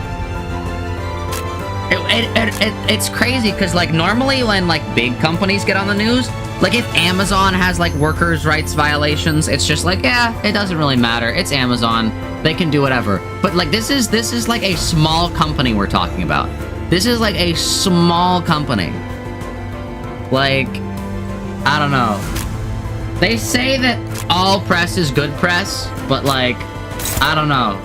It's crazy, because, like, normally when, like, big companies get on the news, like, if Amazon has, like, workers' rights violations, it's just like, yeah, it doesn't really matter. It's Amazon. They can do whatever. But, like, this is, like, a small company we're talking about. This is, like, a small company. Like, I don't know. They say that all press is good press, but, like, I don't know.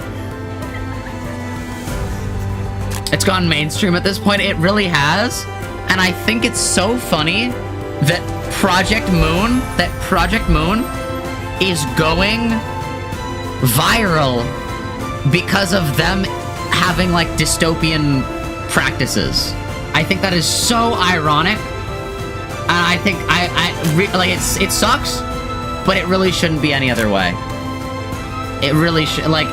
It's gone mainstream at this point. It really has. And I think it's so funny that Project Moon is going viral because of them having, like, dystopian practices. I think that is so ironic. And I think it sucks, but it really shouldn't be any other way. It really should, like,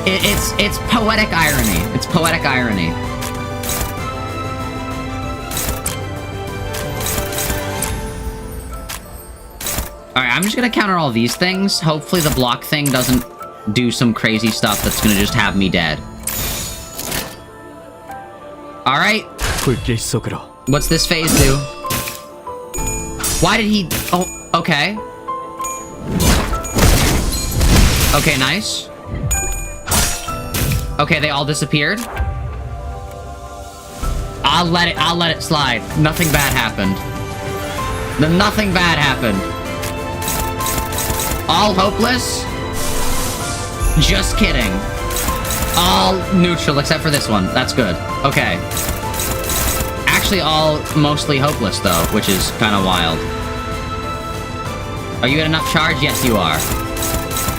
It's poetic irony. It's poetic irony. Alright, I'm just gonna counter all these things. Hopefully the block thing doesn't do some crazy stuff that's gonna just have me dead. Alright. What's this phase do? Why did he... Oh, okay. Okay, nice. Okay, they all disappeared. I'll let it slide. Nothing bad happened. Nothing bad happened. All hopeless? Just kidding. All neutral except for this one. That's good. Okay. Actually all mostly hopeless though, which is kind of wild. Are you at enough charge? Yes, you are.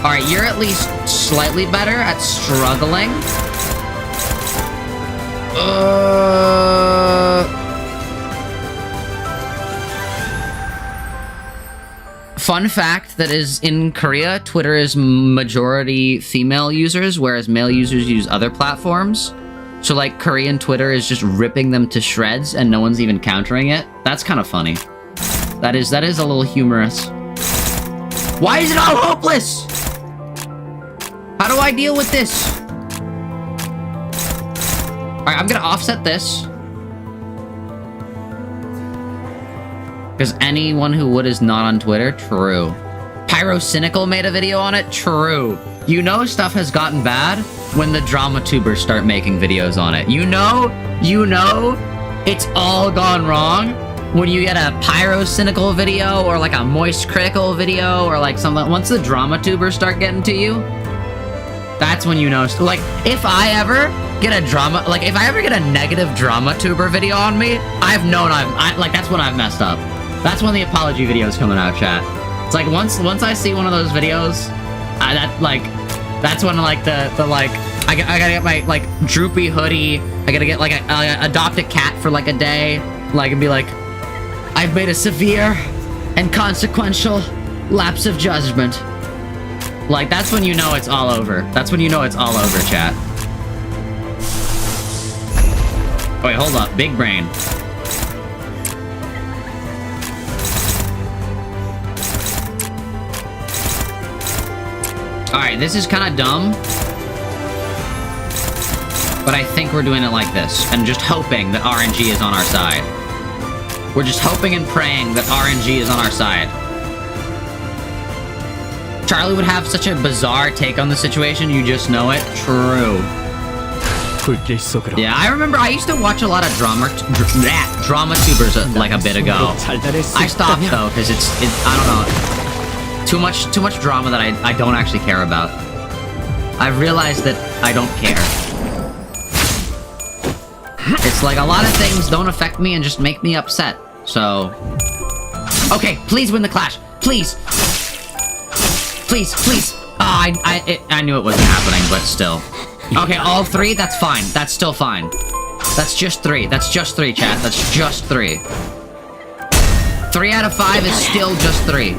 Alright, you're at least slightly better at struggling. Fun fact that is in Korea, Twitter is majority female users, whereas male users use other platforms. So like Korean Twitter is just ripping them to shreds and no one's even countering it. That's kind of funny. That is a little humorous. Why is it all hopeless? How do I deal with this? Alright, I'm gonna offset this. Because anyone who would is not on Twitter? True. Pyrocynical made a video on it? True. You know stuff has gotten bad when the drama tubers start making videos on it. You know, it's all gone wrong when you get a pyrocynical video or like a moist critical video or like something. Once the drama tubers start getting to you, that's when you know. Like, if I ever get a drama, like if I ever get a negative drama tuber video on me, I've known like that's when I've messed up. That's when the apology video is coming out, chat. It's like once I see one of those videos, that's when like the like I gotta get my like droopy hoodie. I gotta get like adopt a cat for like a day, like and be like, I've made a severe and consequential lapse of judgment. Like that's when you know it's all over. That's when you know it's all over, chat. Oh, wait, hold up, big brain. Alright, this is kind of dumb. But I think we're doing it like this. And just hoping that RNG is on our side. We're just hoping and praying that RNG is on our side. Charlie would have such a bizarre take on the situation, you just know it. True. Yeah, I remember I used to watch a lot of drama tubers like a bit ago. I stopped though, because it's I don't know. Too much drama that I don't actually care about. I've realized that I don't care. It's like a lot of things don't affect me and just make me upset. So... Okay, please win the clash. Please. Please, please. I knew it wasn't happening, but still. Okay, all three? That's fine. That's still fine. That's just three. That's just three, chat. That's just three. 3 out of 5 is still just 3.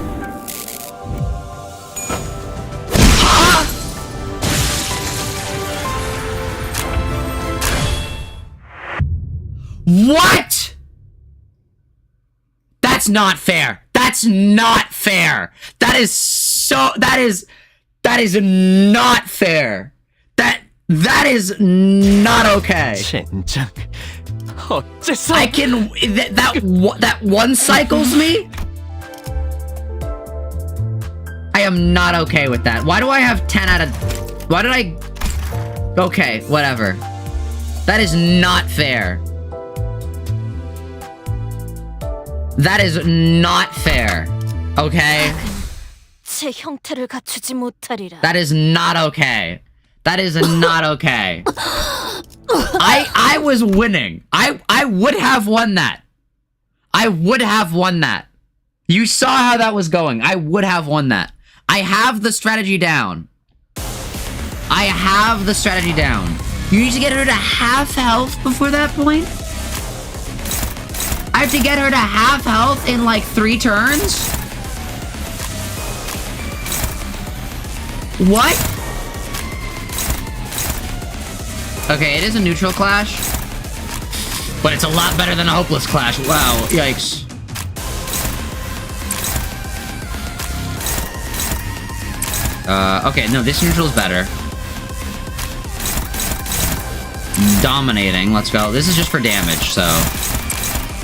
What? That's not fair. That's not fair. That is not fair. That is not okay. I can that one cycles me? I am not okay with that. Why do I have 10 out of... Why did I... Okay, whatever. That is not fair. That is not fair. Okay? That is not okay. That is not okay. I was winning. I would have won that. I would have won that. You saw how that was going. I would have won that. I have the strategy down. I have the strategy down. You need to get her to half health before that point? I have to get her to half health in like 3 turns? What? Okay, it is a neutral clash. But it's a lot better than a hopeless clash. Wow, yikes. Okay, no, this neutral is better. Dominating, let's go. This is just for damage, so...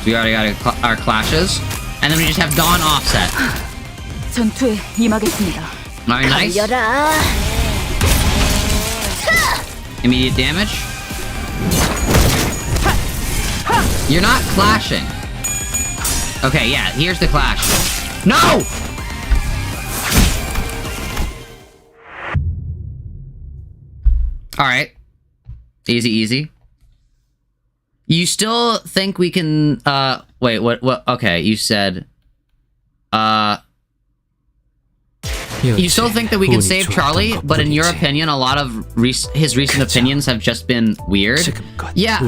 We already got our clashes. And then we just have Dawn offset. 전투에 임하겠습니다. Alright, nice. 달려라. Immediate damage. You're not clashing. Okay, yeah, here's the clash. No! Alright. Easy, easy. You still think we can, wait, what, okay, you said, you still think that we can save Charlie, but in your opinion, a lot of his recent opinions have just been weird. Yeah,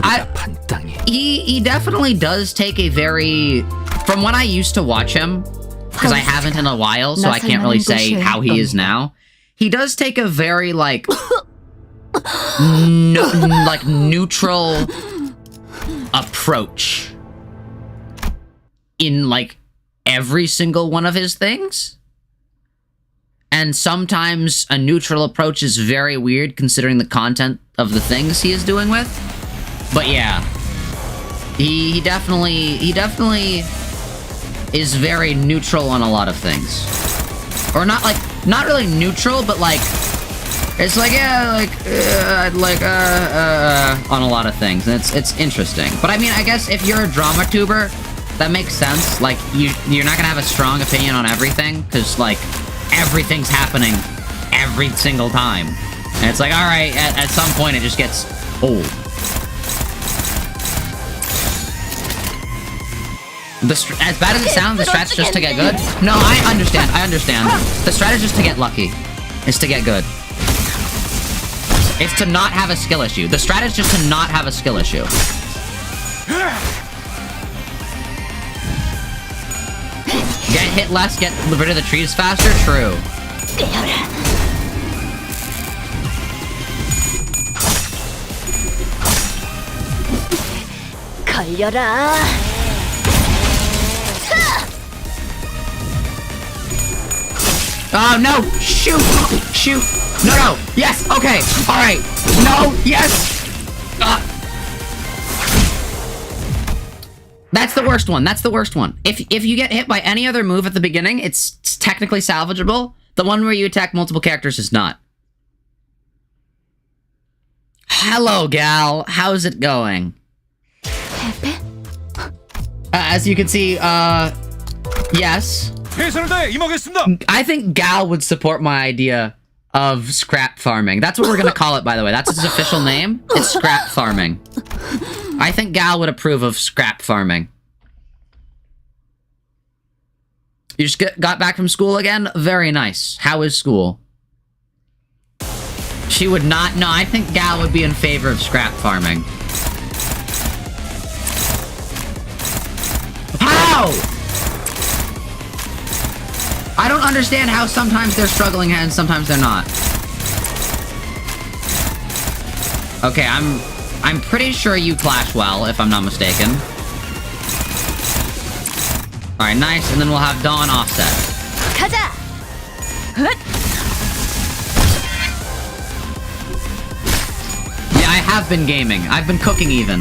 he definitely does take a very, from when I used to watch him, because I haven't in a while, so I can't really say how he is now. He does take a very, like, neutral approach in, like, every single one of his things. And sometimes a neutral approach is very weird considering the content of the things he is doing with. But yeah, he definitely is very neutral on a lot of things. Or not really neutral, but like, it's like, yeah, on a lot of things, and it's interesting. But I mean, I guess if you're a drama tuber, that makes sense. Like, you're not gonna have a strong opinion on everything, because, like, everything's happening every single time. And it's like, alright, at some point it just gets old. As bad as it sounds, the strat's just to get good. No, I understand. The strat is just to get lucky. It's to get good. It's to not have a skill issue. The strat is just to not have a skill issue. Get hit less, get rid of the trees faster? True. 걸려라. Oh, no! Shoot! Shoot! No! Yes! Okay! Alright! No! Yes! That's the worst one. That's the worst one. If you get hit by any other move at the beginning, it's technically salvageable. The one where you attack multiple characters is not. Hello, gal. How's it going? As you can see, yes. I think Gal would support my idea of scrap farming. That's what we're gonna call it, by the way. That's its official name. It's scrap farming. I think Gal would approve of scrap farming. You just got back from school again? Very nice. How is school? She would not... No, I think Gal would be in favor of scrap farming. How? I don't understand how sometimes they're struggling and sometimes they're not. Okay, I'm pretty sure you clash well, if I'm not mistaken. Alright, nice, and then we'll have Dawn offset. 가자. Yeah, I have been gaming. I've been cooking even.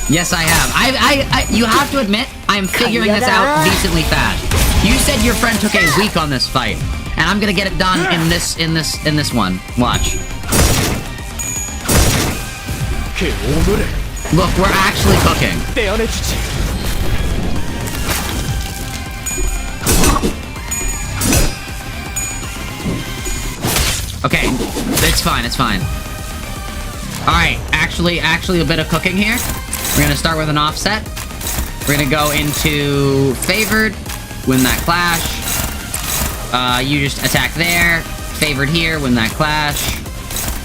Yes, I have. You have to admit, I'm figuring this out decently fast. You said your friend took a week on this fight, and I'm gonna get it done in this one. Watch. Look, we're actually cooking. Okay, it's fine, it's fine. Alright, actually a bit of cooking here. We're gonna start with an offset. We're gonna go into favored, win that clash. You just attack there. Favored here, win that clash.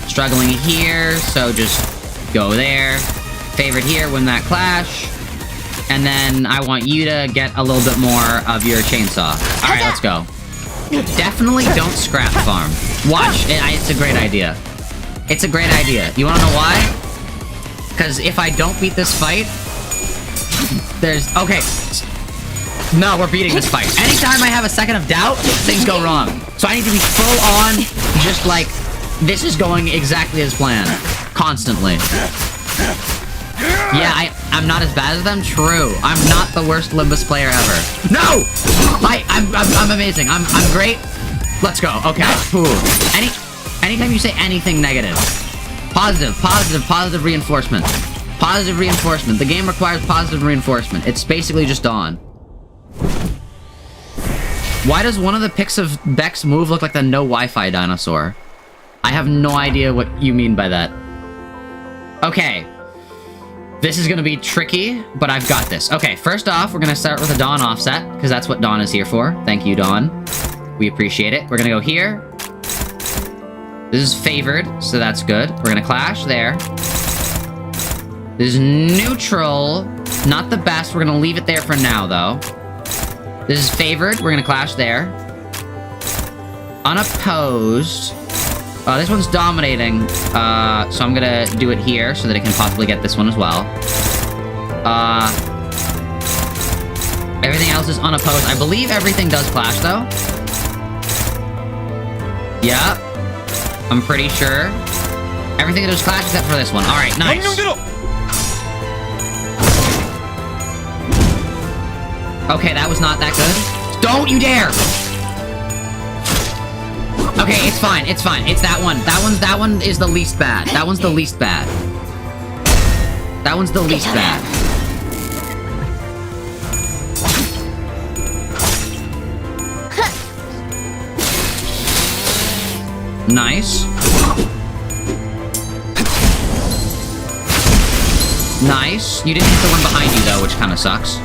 Struggling here, so just go there. Favored here, win that clash. And then I want you to get a little bit more of your chainsaw. Alright, let's go. Definitely don't scrap farm. Watch, it's a great idea. It's a great idea. You wanna know why? Because if I don't beat this fight, there's... Okay. No, we're beating this fight. Anytime I have a second of doubt, things go wrong. So I need to be full on, just like, this is going exactly as planned. Constantly. Yeah, I'm not as bad as them? True. I'm not the worst Limbus player ever. No! I'm amazing. I'm great. Let's go. Okay. Ooh. Anytime you say anything negative. Positive reinforcement. Positive reinforcement. The game requires positive reinforcement. It's basically just Dawn. Why does one of the pics of Beck's move look like the no Wi-Fi dinosaur? I have no idea what you mean by that. Okay. This is gonna be tricky, but I've got this. Okay, first off, we're gonna start with a Dawn offset, because that's what Dawn is here for. Thank you, Dawn. We appreciate it. We're gonna go here. This is favored, so that's good. We're gonna clash there. This is neutral. Not the best. We're gonna leave it there for now, though. This is favored. We're gonna clash there. Unopposed. This one's dominating. So I'm gonna do it here so that it can possibly get this one as well. Everything else is unopposed. I believe everything does clash, though. Yeah. I'm pretty sure. Everything does clash except for this one. Alright, nice. Okay, that was not that good. Don't you dare! Okay, it's fine, it's fine. It's that one. That one is the least bad. That one's the least bad. That one's the least bad. Nice. Nice. You didn't hit the one behind you, though, which kind of sucks.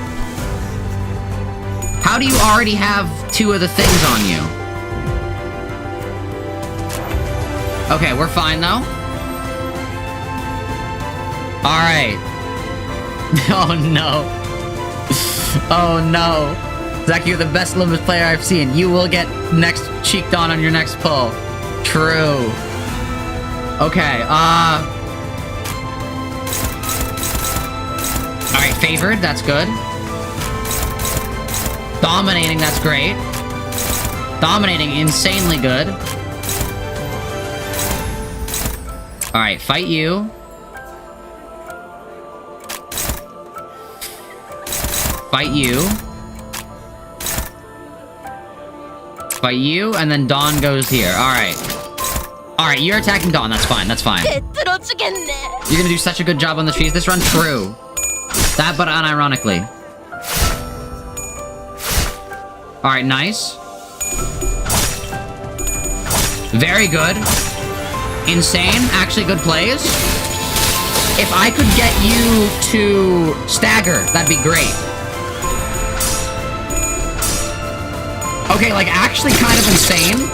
How do you already have two of the things on you? Okay, we're fine, though. Alright. Oh, no. Oh, no. Zach, you're the best Limbus player I've seen. You will get next cheeked on your next pull. True. Okay, Alright, favored, that's good. Dominating, that's great. Dominating, insanely good. Alright, fight you. Fight you. Fight you, and then Dawn goes here. Alright. Alright, you're attacking Dawn, that's fine, that's fine. You're gonna do such a good job on the trees this run, true. That, but unironically. Alright, nice. Very good. Insane. Actually, good plays. If I could get you to stagger, that'd be great. Okay, like, actually kind of insane.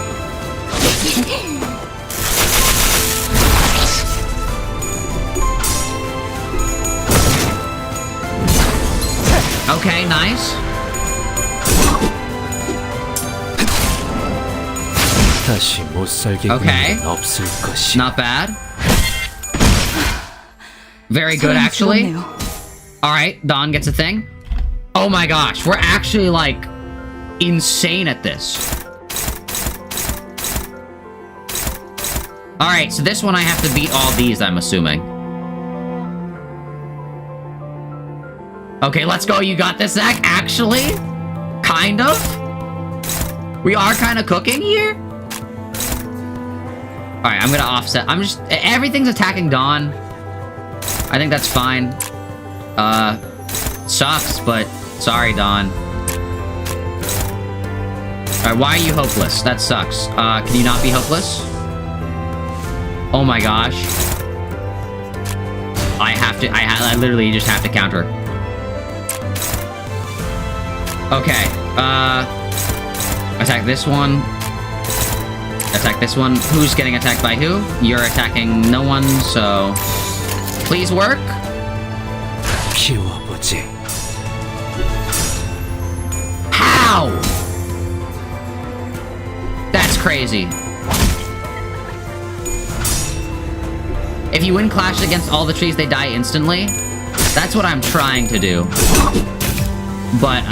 Okay, nice. Okay. Not bad. Very good, actually. Alright, Dawn gets a thing. Oh my gosh, we're actually, like, insane at this. Alright, so this one I have to beat all these, I'm assuming. Okay, let's go. You got this, Zach? Actually? Kind of? We are kind of cooking here? Alright, I'm gonna offset. Everything's attacking Dawn. I think that's fine. Sucks, but sorry, Dawn. Alright, why are you hopeless? That sucks. Can you not be hopeless? Oh my gosh. I literally just have to counter. Okay, attack this one. Attack this one. Who's getting attacked by who? You're attacking no one, so... Please work. How? That's crazy. If you win clashes against all the trees, they die instantly. That's what I'm trying to do. But,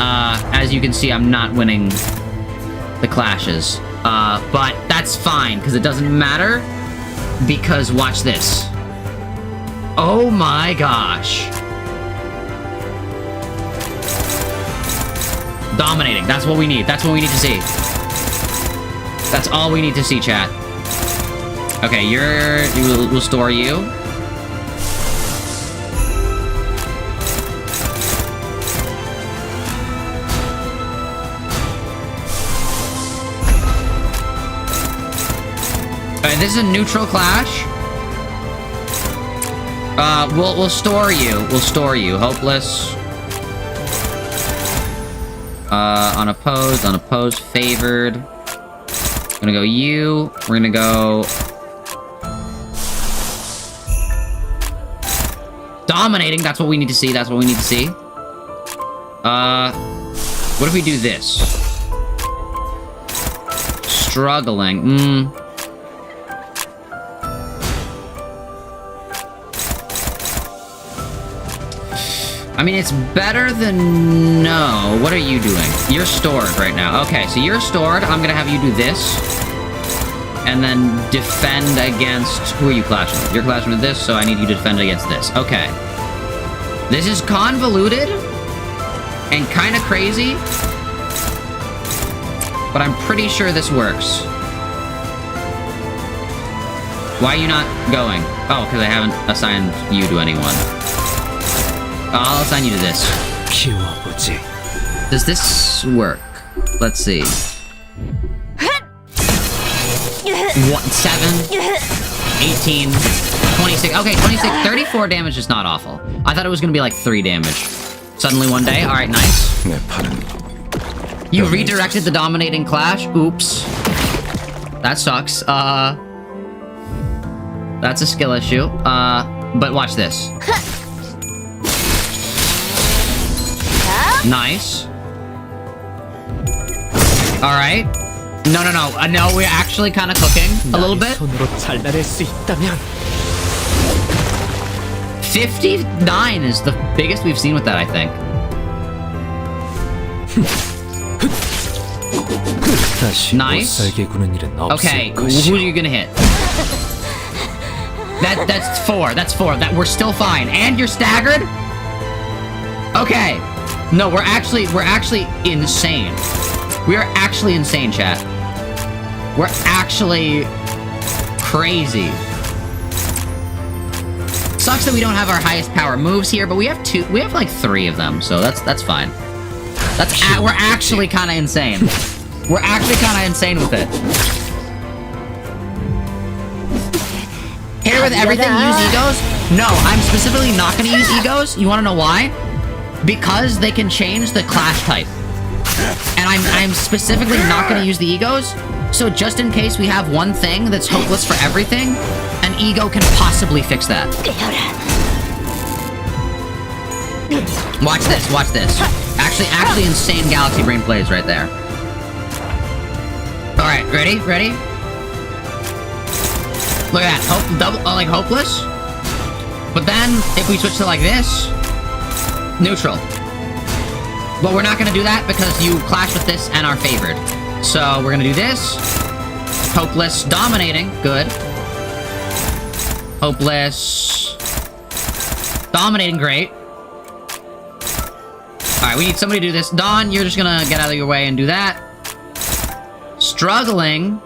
as you can see, I'm not winning the clashes. But that's fine, because it doesn't matter. Because, watch this. Oh my gosh. Dominating. That's what we need. That's what we need to see. That's all we need to see, chat. Okay, we'll store you. Alright, this is a neutral clash. We'll store you. We'll store you. Hopeless. Unopposed, favored. We're gonna go you. We're gonna go... Dominating, that's what we need to see, that's what we need to see. What if we do this? Struggling, I mean, it's better than no. What are you doing? You're stored right now. Okay, so you're stored. I'm gonna have you do this. And then defend against... Who are you clashing with? You're clashing with this, so I need you to defend against this. Okay. This is convoluted. And kind of crazy. But I'm pretty sure this works. Why are you not going? Oh, because I haven't assigned you to anyone. I'll assign you to this. Does this work? Let's see. 7, 18, 26. Okay, 26, 34 damage is not awful. I thought it was gonna be like 3 damage. Suddenly one day. Alright, nice. You redirected the dominating clash. Oops. That sucks. That's a skill issue. But watch this. Nice. Alright. No, we're actually kind of cooking a little bit. 59 is the biggest we've seen with that, I think. Nice. Okay, who are you gonna hit? That's 4. That's 4. We're still fine. And you're staggered? Okay. No, we're actually insane. We are actually insane, chat. We're actually crazy. Sucks that we don't have our highest power moves here, but we have like 3 of them, so that's fine. We're actually kind of insane. We're actually kind of insane with it. Here with everything, use egos? No, I'm specifically not going to use egos. You want to know why? Because they can change the clash type. And I'm specifically not going to use the egos. So just in case we have one thing that's hopeless for everything, an ego can possibly fix that. Watch this, watch this. Actually insane Galaxy Brain plays right there. Alright, ready? Look at that, like hopeless. But then, if we switch to like this, neutral. But we're not gonna do that because you clash with this and are favored. So we're gonna do this. Hopeless, dominating, good. Hopeless, dominating, great. Alright, we need somebody to do this. Dawn, you're just gonna get out of your way and do that. Struggling.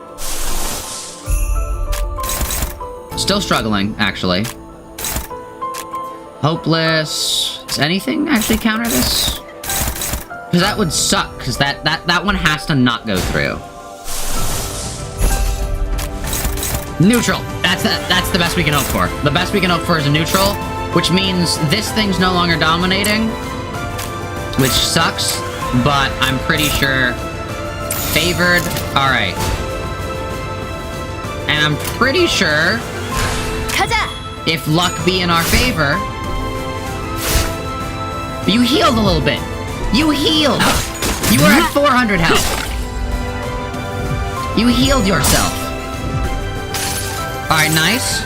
Still struggling, actually. Hopeless. Does anything actually counter this? Because that would suck, because that one has to not go through. Neutral. That's the best we can hope for. The best we can hope for is a neutral, which means this thing's no longer dominating, which sucks, but I'm pretty sure favored. Alright. And I'm pretty sure if luck be in our favor... You healed a little bit. You healed. You were at 400 health. You healed yourself. Alright, nice.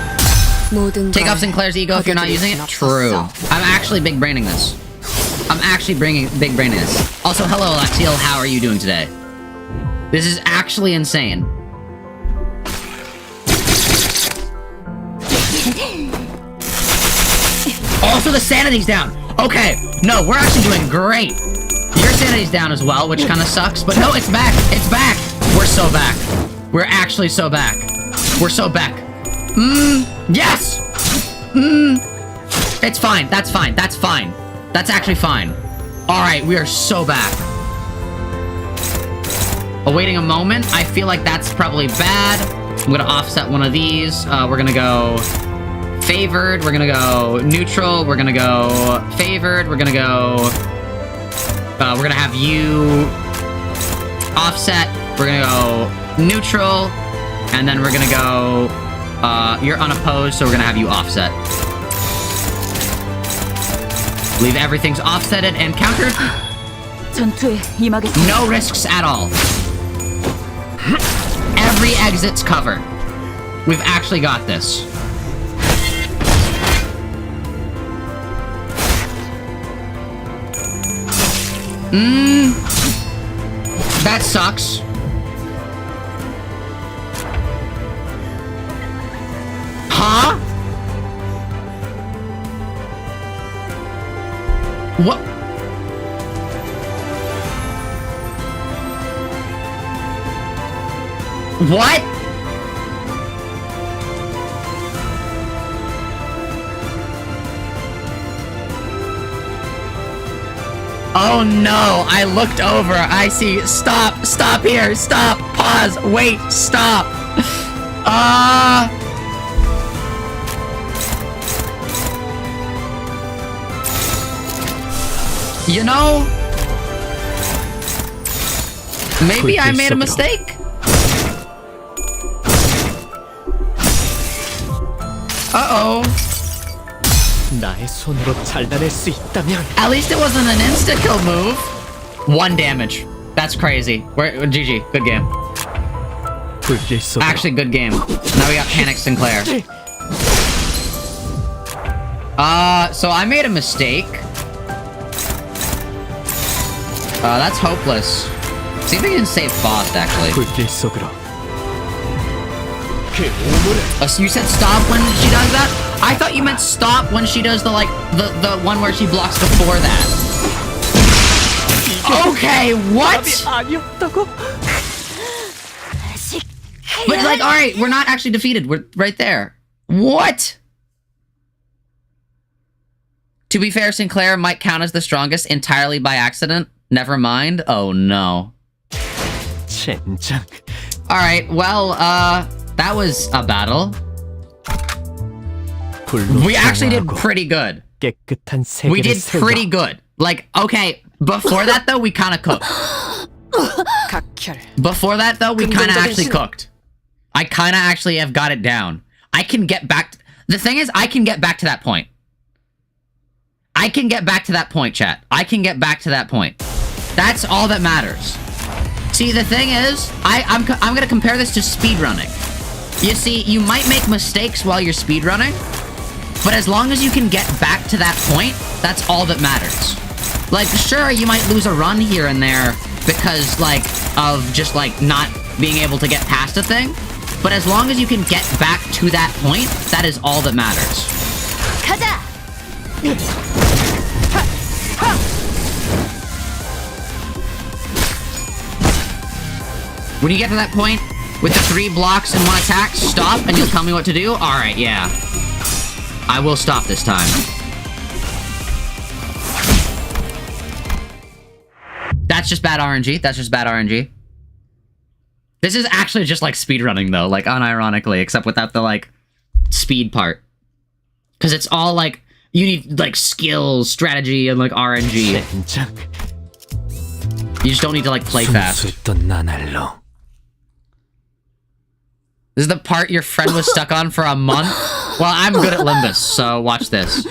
Take off Sinclair's ego if you're not using it? True. I'm actually big braining this. I'm actually big braining this. Also, hello, Alexiel. How are you doing today? This is actually insane. Also, the sanity's down. Okay, no, we're actually doing great. Your sanity's down as well, which kind of sucks. But no, it's back. It's back. We're so back. We're actually so back. We're so back. Yes! It's fine. That's fine. That's fine. That's actually fine. Alright, we are so back. Awaiting a moment. I feel like that's probably bad. I'm gonna offset one of these. We're gonna go favored. We're gonna go neutral. We're gonna go favored. We're gonna go... we're gonna have you offset. We're gonna go neutral. And then we're gonna go... you're unopposed, so we're gonna have you offset. Leave everything's offsetted and countered. No risks at all. Every exit's covered. We've actually got this. That sucks. Huh? What? What? Oh no, I looked over. I see. Stop. Stop here. Stop. Pause. Wait. Stop. You know, maybe I made a mistake. Uh-oh. At least it wasn't an insta-kill move. 1 damage. That's crazy. GG. Good game. Actually, good game. Now we got Panic Sinclair. So I made a mistake. That's hopeless. See if we can save Faust, actually. You said stop when she does that? I thought you meant stop when she does the, like, the one where she blocks before that. Okay, what? But, like, alright, we're not actually defeated. We're right there. What? To be fair, Sinclair might count as the strongest entirely by accident. Never mind. Oh, no. Alright, well, that was a battle. We actually did pretty good. We did pretty good. Like, okay, before that, though, we kind of cooked. Before that, though, we kind of actually cooked. I kind of actually have got it down. I can get back... The thing is, I can get back to that point. I can get back to that point, chat. I can get back to that point. That's all that matters. See, the thing is, I'm gonna compare this to speedrunning. You see, you might make mistakes while you're speedrunning, but as long as you can get back to that point, that's all that matters. Like, sure, you might lose a run here and there because, like, of just, like, not being able to get past a thing, but as long as you can get back to that point, that is all that matters. 가자! When you get to that point, with the 3 blocks and 1 attack, stop, and you'll tell me what to do? Alright, yeah. I will stop this time. That's just bad RNG. That's just bad RNG. This is actually just like speedrunning, though, like, unironically, except without the, like, speed part. Because it's all, like, you need, like, skills, strategy, and, like, RNG. You just don't need to, like, play fast. This is the part your friend was stuck on for a month? Well, I'm good at Limbus, so watch this.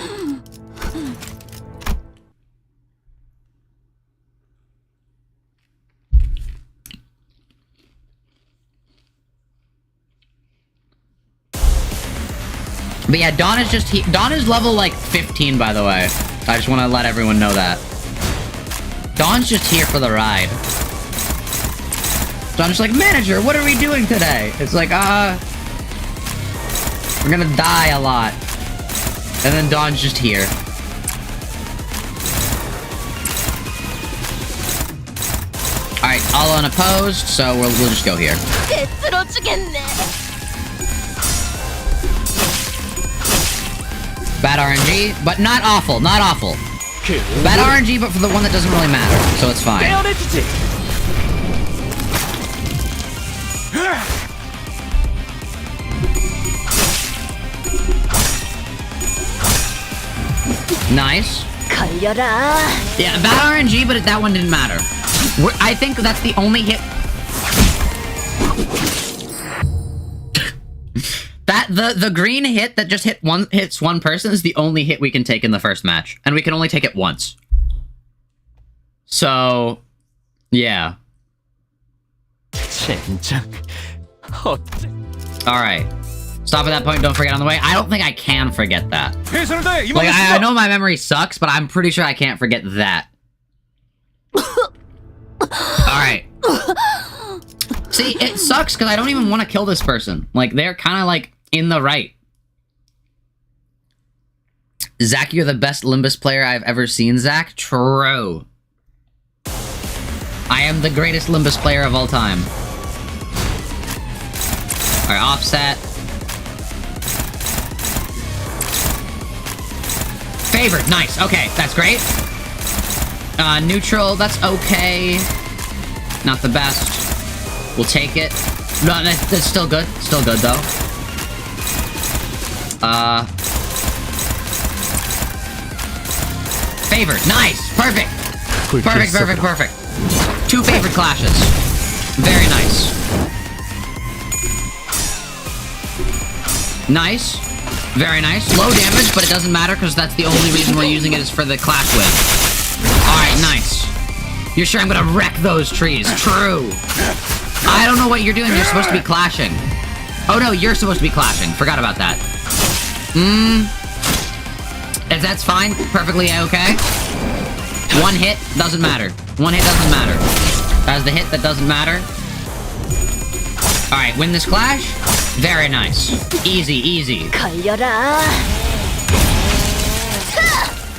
But yeah, Dawn is just Dawn is level like 15, by the way. I just want to let everyone know that. Dawn's just here for the ride. So I'm just like, manager, what are we doing today? It's like, we're gonna die a lot. And then Dawn's just here. Alright, all unopposed, so we'll just go here. Bad RNG, but not awful, not awful. Bad RNG, but for the one that doesn't really matter, so it's fine. Nice. Yeah, bad RNG, but that one didn't matter. I think that's the only hit... The green hit that just hits one person is the only hit we can take in the first match. And we can only take it once. So... yeah. Alright. Stop at that point, don't forget on the way. I don't think I can forget that. Like, I know my memory sucks, but I'm pretty sure I can't forget that. Alright. See, it sucks because I don't even want to kill this person. Like, they're kind of, like, in the right. Zach, you're the best Limbus player I've ever seen, Zach. True. I am the greatest Limbus player of all time. Alright, offset. Favored, nice. Okay, that's great. Neutral, that's okay. Not the best. We'll take it. No, that's still good. Still good, though. Favored, nice. Perfect. Perfect, perfect, perfect. 2 favored clashes. Very nice. Nice. Very nice. Low damage, but it doesn't matter because that's the only reason we're using it is for the clash win. Alright, nice. You're sure I'm gonna wreck those trees? True. I don't know what you're doing. You're supposed to be clashing. Oh no, you're supposed to be clashing. Forgot about that. If that's fine, perfectly okay. 1 hit doesn't matter. 1 hit doesn't matter. That's the hit that doesn't matter. Alright, win this clash. Very nice. Easy, easy.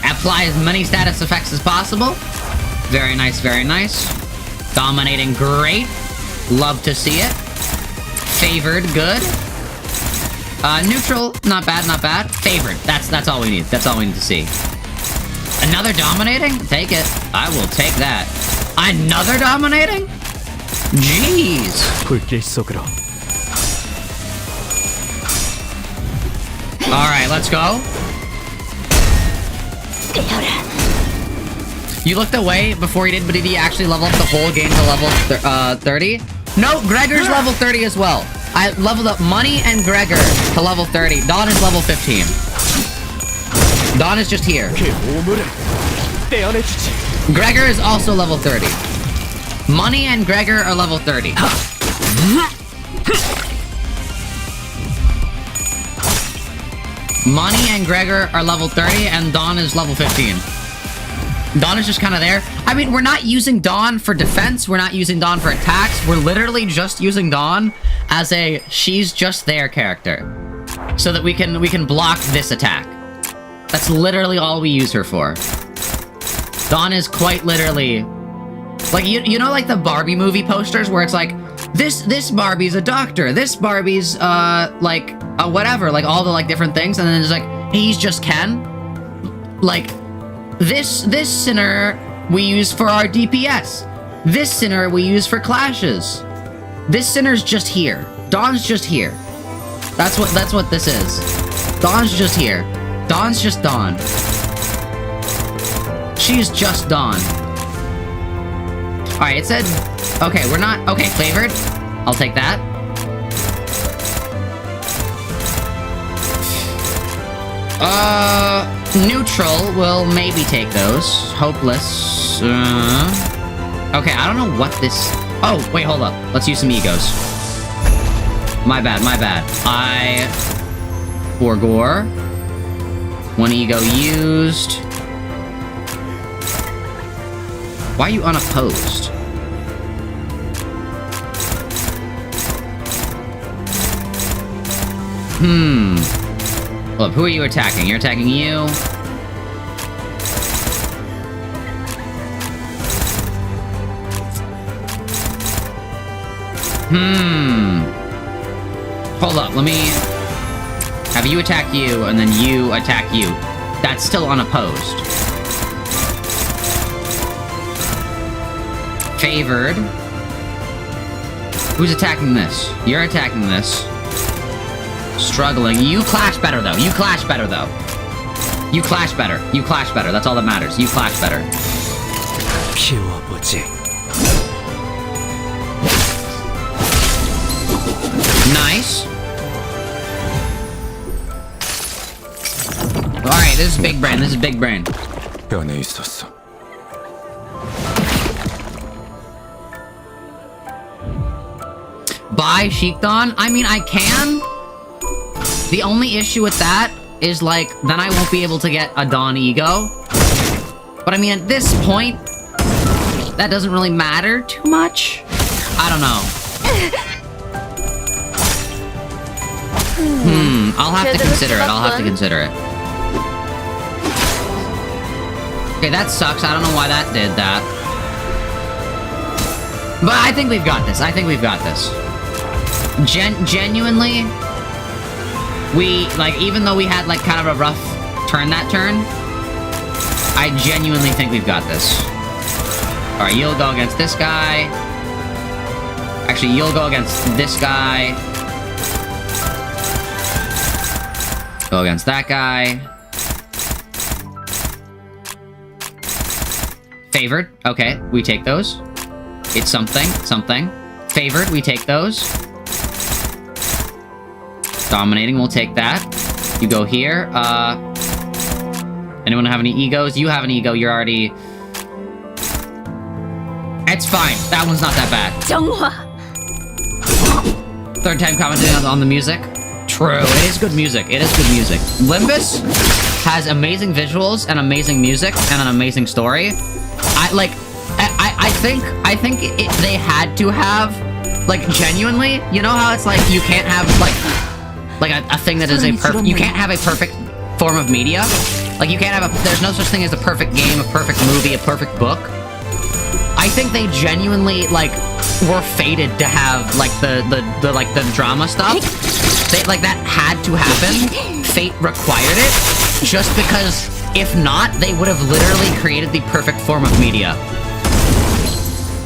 Apply as many status effects as possible. Very nice, very nice. Dominating, great. Love to see it. Favored, good. Neutral, not bad, not bad. Favored, that's all we need. That's all we need to see. Another dominating? Take it. I will take that. Another dominating? Jeez. Alright, let's go. You looked away before he did, but did he actually level up the whole game to level 30? No, Gregor's level 30 as well. I leveled up Money and Gregor to level 30. Dawn is level 15. Dawn is just here. Gregor is also level 30. Money and Gregor are level 30. Money and Gregor are level 30, and Dawn is level 15. Dawn is just kind of there. I mean, we're not using Dawn for defense. We're not using Dawn for attacks. We're literally just using Dawn as a she's just there character, so that we can block this attack. That's literally all we use her for. Dawn is quite literally like you know like the Barbie movie posters where it's like this Barbie's a doctor, this Barbie's like whatever, like all the like different things, and then it's like he's just Ken. Like this sinner we use for our DPS. This sinner we use for clashes. This sinner's just here. Dawn's just here. That's what this is. Dawn's just here. Dawn's just Dawn. She's just Dawn. Alright, it said... Okay, we're not... Okay, favored. I'll take that. Neutral will maybe take those. Hopeless. Okay, I don't know what this... Oh, wait, hold up. Let's use some egos. My bad, my bad. 4 gore. 1 ego used. Why are you unopposed? Look, who are you attacking? You're attacking you. Hold up, let me have you attack you, and then you attack you. That's still unopposed. Favored. Who's attacking this? You're attacking this. Struggling. You clash better, though. You clash better, though. You clash better. You clash better. That's all that matters. You clash better. 피워보지. Nice. Alright, this is big brain. This is big brain. 변해 있었어. Buy Sheikdon? I mean, I can. The only issue with that is, like, then I won't be able to get a Dawn Ego. But I mean, at this point, that doesn't really matter too much. I don't know. I'll have to consider it. I'll have to consider it. Okay, that sucks. I don't know why that did that. But I think we've got this. I think we've got this. Genuinely, we, like, even though we had, like, kind of a rough turn that turn, I genuinely think we've got this. Alright, you'll go against this guy. Actually, you'll go against this guy. Go against that guy. Favored. Okay, we take those. It's something. Something. Favored. We take those. Dominating. We'll take that. You go here. Anyone have any egos? You have an ego. You're already... It's fine. That one's not that bad. 정화. Third time commenting on the music. True. It is good music. It is good music. Limbus has amazing visuals and amazing music and an amazing story. I think they had to have, like, genuinely, you know how it's like you can't have like a thing that is you can't have a perfect form of media. Like, you can't have there's no such thing as a perfect game, a perfect movie, a perfect book. I think they genuinely, like, were fated to have, like, the drama stuff. Like, that had to happen. Fate required it, just because, if not, they would have literally created the perfect form of media.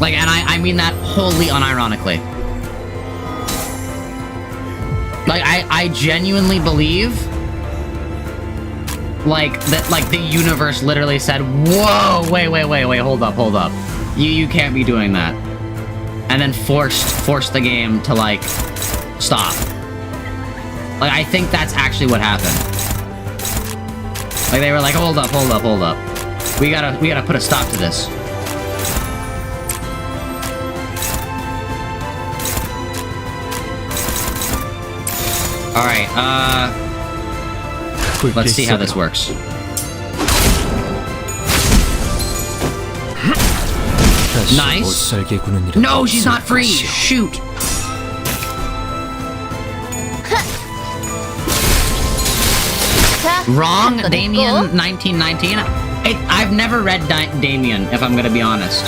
Like, and I mean that wholly unironically. Like, I genuinely believe, like, that, like, the universe literally said, whoa, wait, hold up. You can't be doing that. And then forced the game to, like, stop. Like, I think that's actually what happened. Like, they were like, hold up. We gotta put a stop to this. Alright, let's see how this works. Nice. No, she's not free! Shoot! Wrong, Damien 1919. I've never read Damien, if I'm gonna be honest.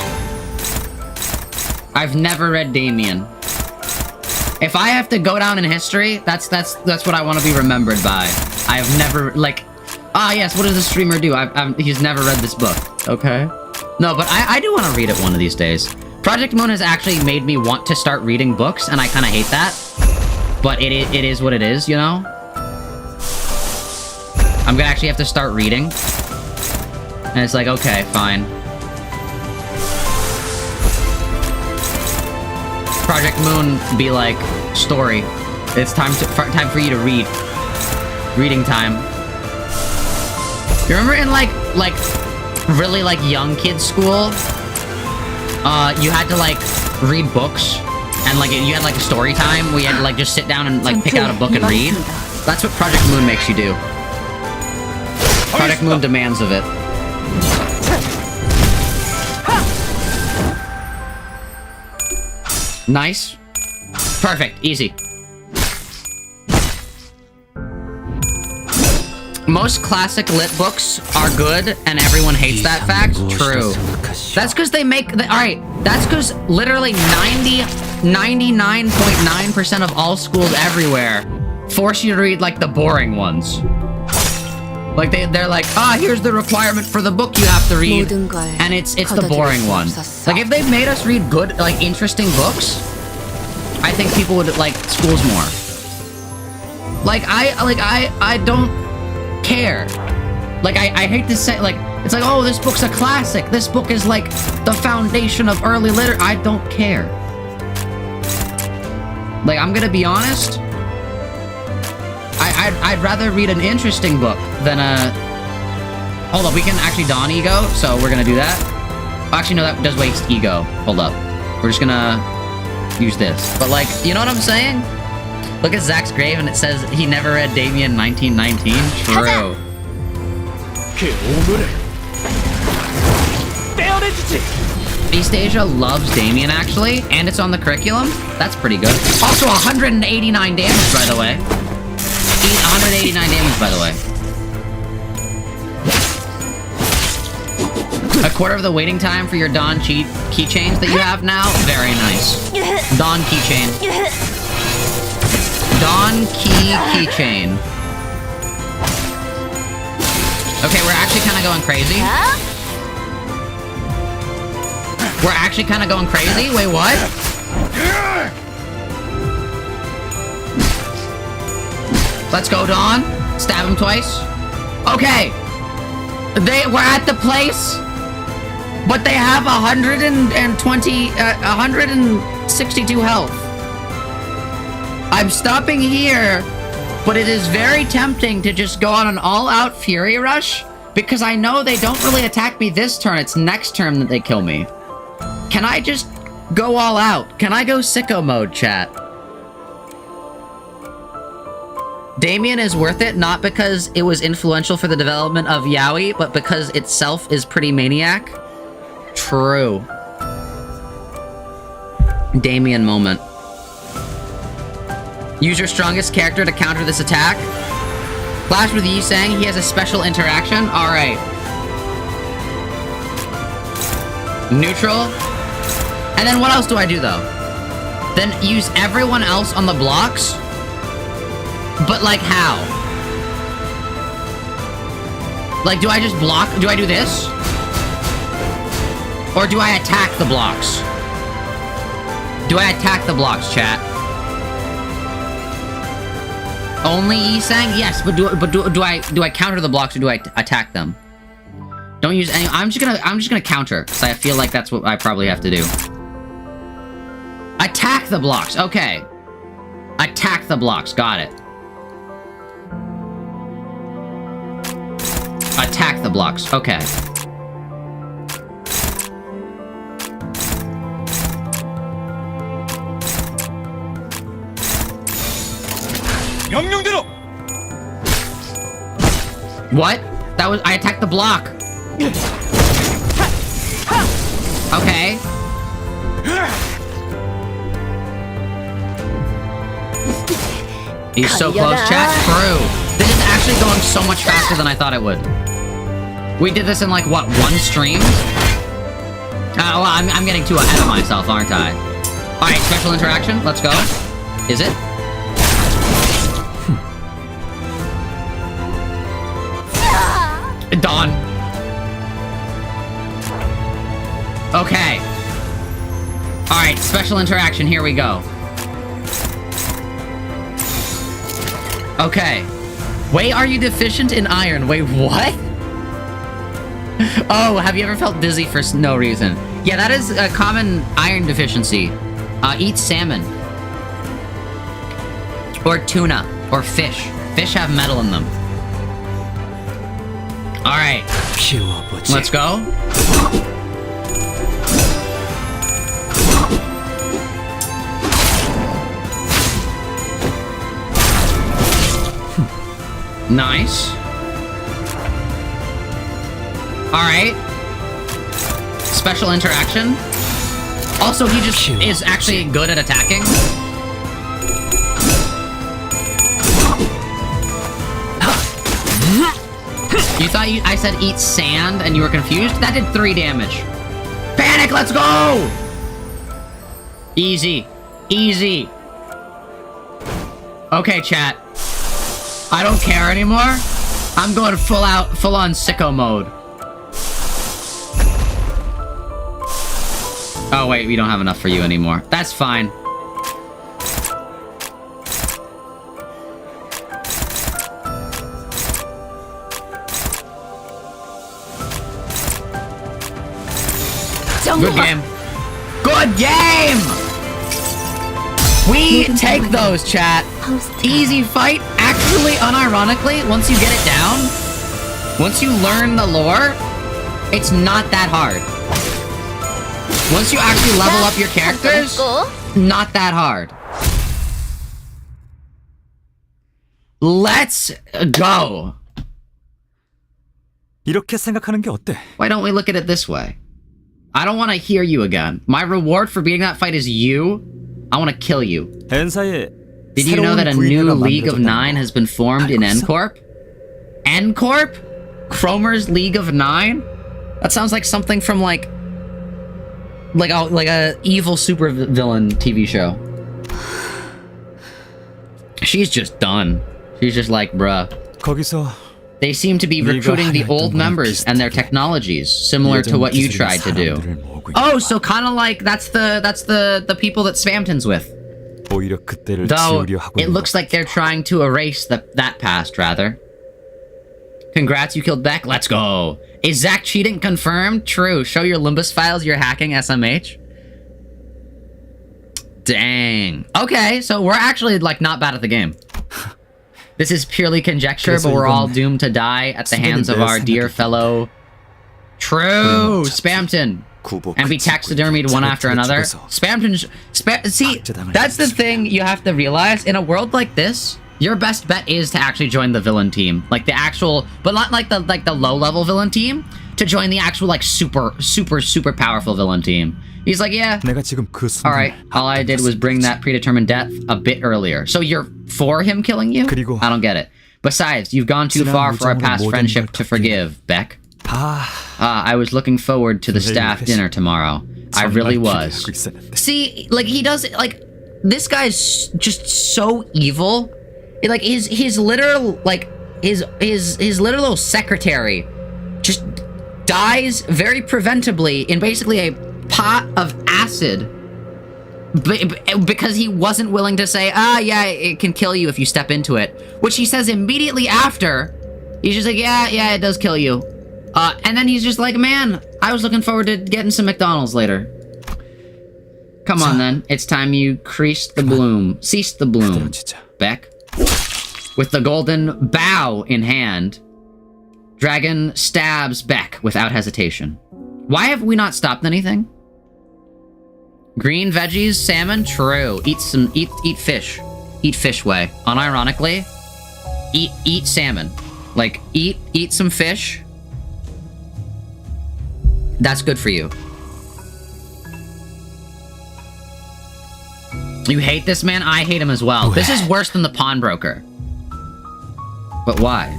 I've never read Damien. If I have to go down in history, that's what I want to be remembered by. I have never, like... Ah, yes, what does the streamer do? He's never read this book. Okay. No, but I do want to read it one of these days. Project Moon has actually made me want to start reading books, and I kind of hate that. But it is what it is, you know? I'm gonna actually have to start reading. And it's like, okay, fine. Project Moon be like, story. It's time for you to read. Reading time. You remember in like really like young kids school? You had to like read books and like you had like a story time where you had to like just sit down and like pick out a book and read. That's what Project Moon makes you do. Project Moon demands of it. Nice. Perfect. Easy. Most classic lit books are good, and everyone hates that fact. True. That's because they make... Alright, that's because literally 99.9% of all schools everywhere force you to read, like, the boring ones. Like, they're like, here's the requirement for the book you have to read, and it's the boring one. Like, if they made us read good, like, interesting books, I think people would like schools more. Like, I don't care. Like, I hate to say, like, it's like, oh, this book's a classic. This book is, like, the foundation of early literature. I don't care. Like, I'm gonna be honest. I'd rather read an interesting book than a... Hold up, we can actually don ego, so we're gonna do that. Actually, no, that does waste ego. Hold up. We're just gonna use this. But, like, you know what I'm saying? Look at Zach's grave and it says he never read Damien 1919. True. East Asia loves Damien, actually, and it's on the curriculum. That's pretty good. Also, 189 damage, by the way. 189 damage, by the way. A quarter of the waiting time for your Dawn keychains that you have now. Very nice. Dawn keychain. Dawn keychain. Okay, we're actually kind of going crazy. We're actually kind of going crazy? Wait, what? Let's go, Dawn. Stab him twice. Okay. We're at the place, but they have 162 health. I'm stopping here, but it is very tempting to just go on an all-out Fury Rush, because I know they don't really attack me this turn, it's next turn that they kill me. Can I just go all out? Can I go sicko mode, chat? Damien is worth it, not because it was influential for the development of Yaoi, but because itself is pretty maniac. True. Damien moment. Use your strongest character to counter this attack. Flash with Yi saying he has a special interaction. Alright. Neutral. And then what else do I do, though? Then use everyone else on the blocks? But, like, how? Like, do I just block? Do I do this? Or do I attack the blocks? Do I attack the blocks, chat? Only Yi-sang? Yes, but do I counter the blocks or do I attack them? Don't use any. I'm just gonna counter, because I feel like that's what I probably have to do. Attack the blocks. Okay. Attack the blocks. Got it. Attack the blocks. Okay. What? That was... I attacked the block. Okay. He's so close, chat. True. This is actually going so much faster than I thought it would. We did this in, like, what, one stream? Well, I'm getting too ahead of myself, aren't I? Alright, special interaction. Let's go. Is it? Dawn. Okay. Alright, special interaction, here we go. Okay. Wait, are you deficient in iron? Wait, what? Oh, have you ever felt dizzy for no reason? Yeah, that is a common iron deficiency. Eat salmon. Or tuna. Or fish. Fish have metal in them. Alright. Let's go. Nice. Alright. Special interaction. Also, he just is actually good at attacking. You thought I said eat sand and you were confused? That did 3 damage. Panic, let's go! Easy. Easy. Okay, chat. I don't care anymore. I'm going full on sicko mode. Oh wait, we don't have enough for you anymore. That's fine. Good game. Good game! We take those, chat. Easy fight. Actually, unironically, once you get it down, once you learn the lore, it's not that hard. Once you actually level up your characters, not that hard. Let's go. 이렇게 생각하는 게 어때? Why don't we look at it this way? I don't want to hear you again. My reward for beating that fight is you. I want to kill you. 엔사에 Did you know that a new League of 9 has been formed in N-Corp? N-Corp? Cromer's League of 9? That sounds like something from like a evil supervillain TV show. She's just done. She's just like, bruh. 거기서 They seem to be recruiting the old members and their technologies, similar to what you tried to do. Oh, so kind of like that's the people that Spamton's with. 오히려 그때를 Though 지우려 하고 it looks like they're trying to erase that past, rather. Congrats, you killed Beck. Let's go. Is Zach cheating confirmed? True. Show your Limbus files. You're hacking SMH. Dang. Okay, so we're actually like not bad at the game. This is purely conjecture, but we're all doomed to die at the hands of our dear fellow... True! Spamton! And be taxidermied one after another. Spamton... See, that's the thing you have to realize. In a world like this, your best bet is to actually join the villain team. Like the actual... But not like the low-level villain team. To join the actual, like, super powerful villain team. He's like, yeah. Alright, all I did was bring that predetermined death a bit earlier. So you're for him killing you? I don't get it. Besides, you've gone too far for our past friendship to forgive, Beck. I was looking forward to the staff dinner tomorrow. I really was. See, like, he does, like, this guy's just so evil. Like, his literal, like, his literal secretary just dies very preventably in basically a pot of acid because he wasn't willing to say, yeah, it can kill you if you step into it, which he says immediately after. He's just like, yeah, it does kill you. And then he's just like, man, I was looking forward to getting some McDonald's later. Come on then, it's time you cease the bloom, Beck. With the golden bow in hand, Dragon stabs Beck without hesitation. Why have we not stopped anything? Green veggies, salmon, true. Eat fish. Eat fish way. Unironically, eat salmon. Like, eat some fish. That's good for you. You hate this man? I hate him as well. This is worse than the pawnbroker. But why? ...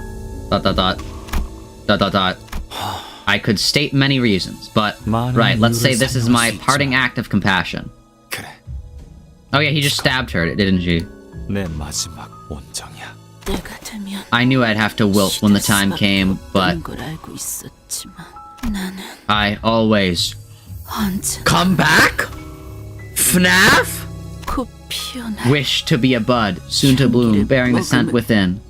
I could state many reasons, but... Right, let's say this is my parting act of compassion. Oh yeah, he just stabbed her, didn't she? I knew I'd have to wilt when the time came, but... I always... Come back? FNAF? Wish to be a bud, soon to bloom, bearing the scent within.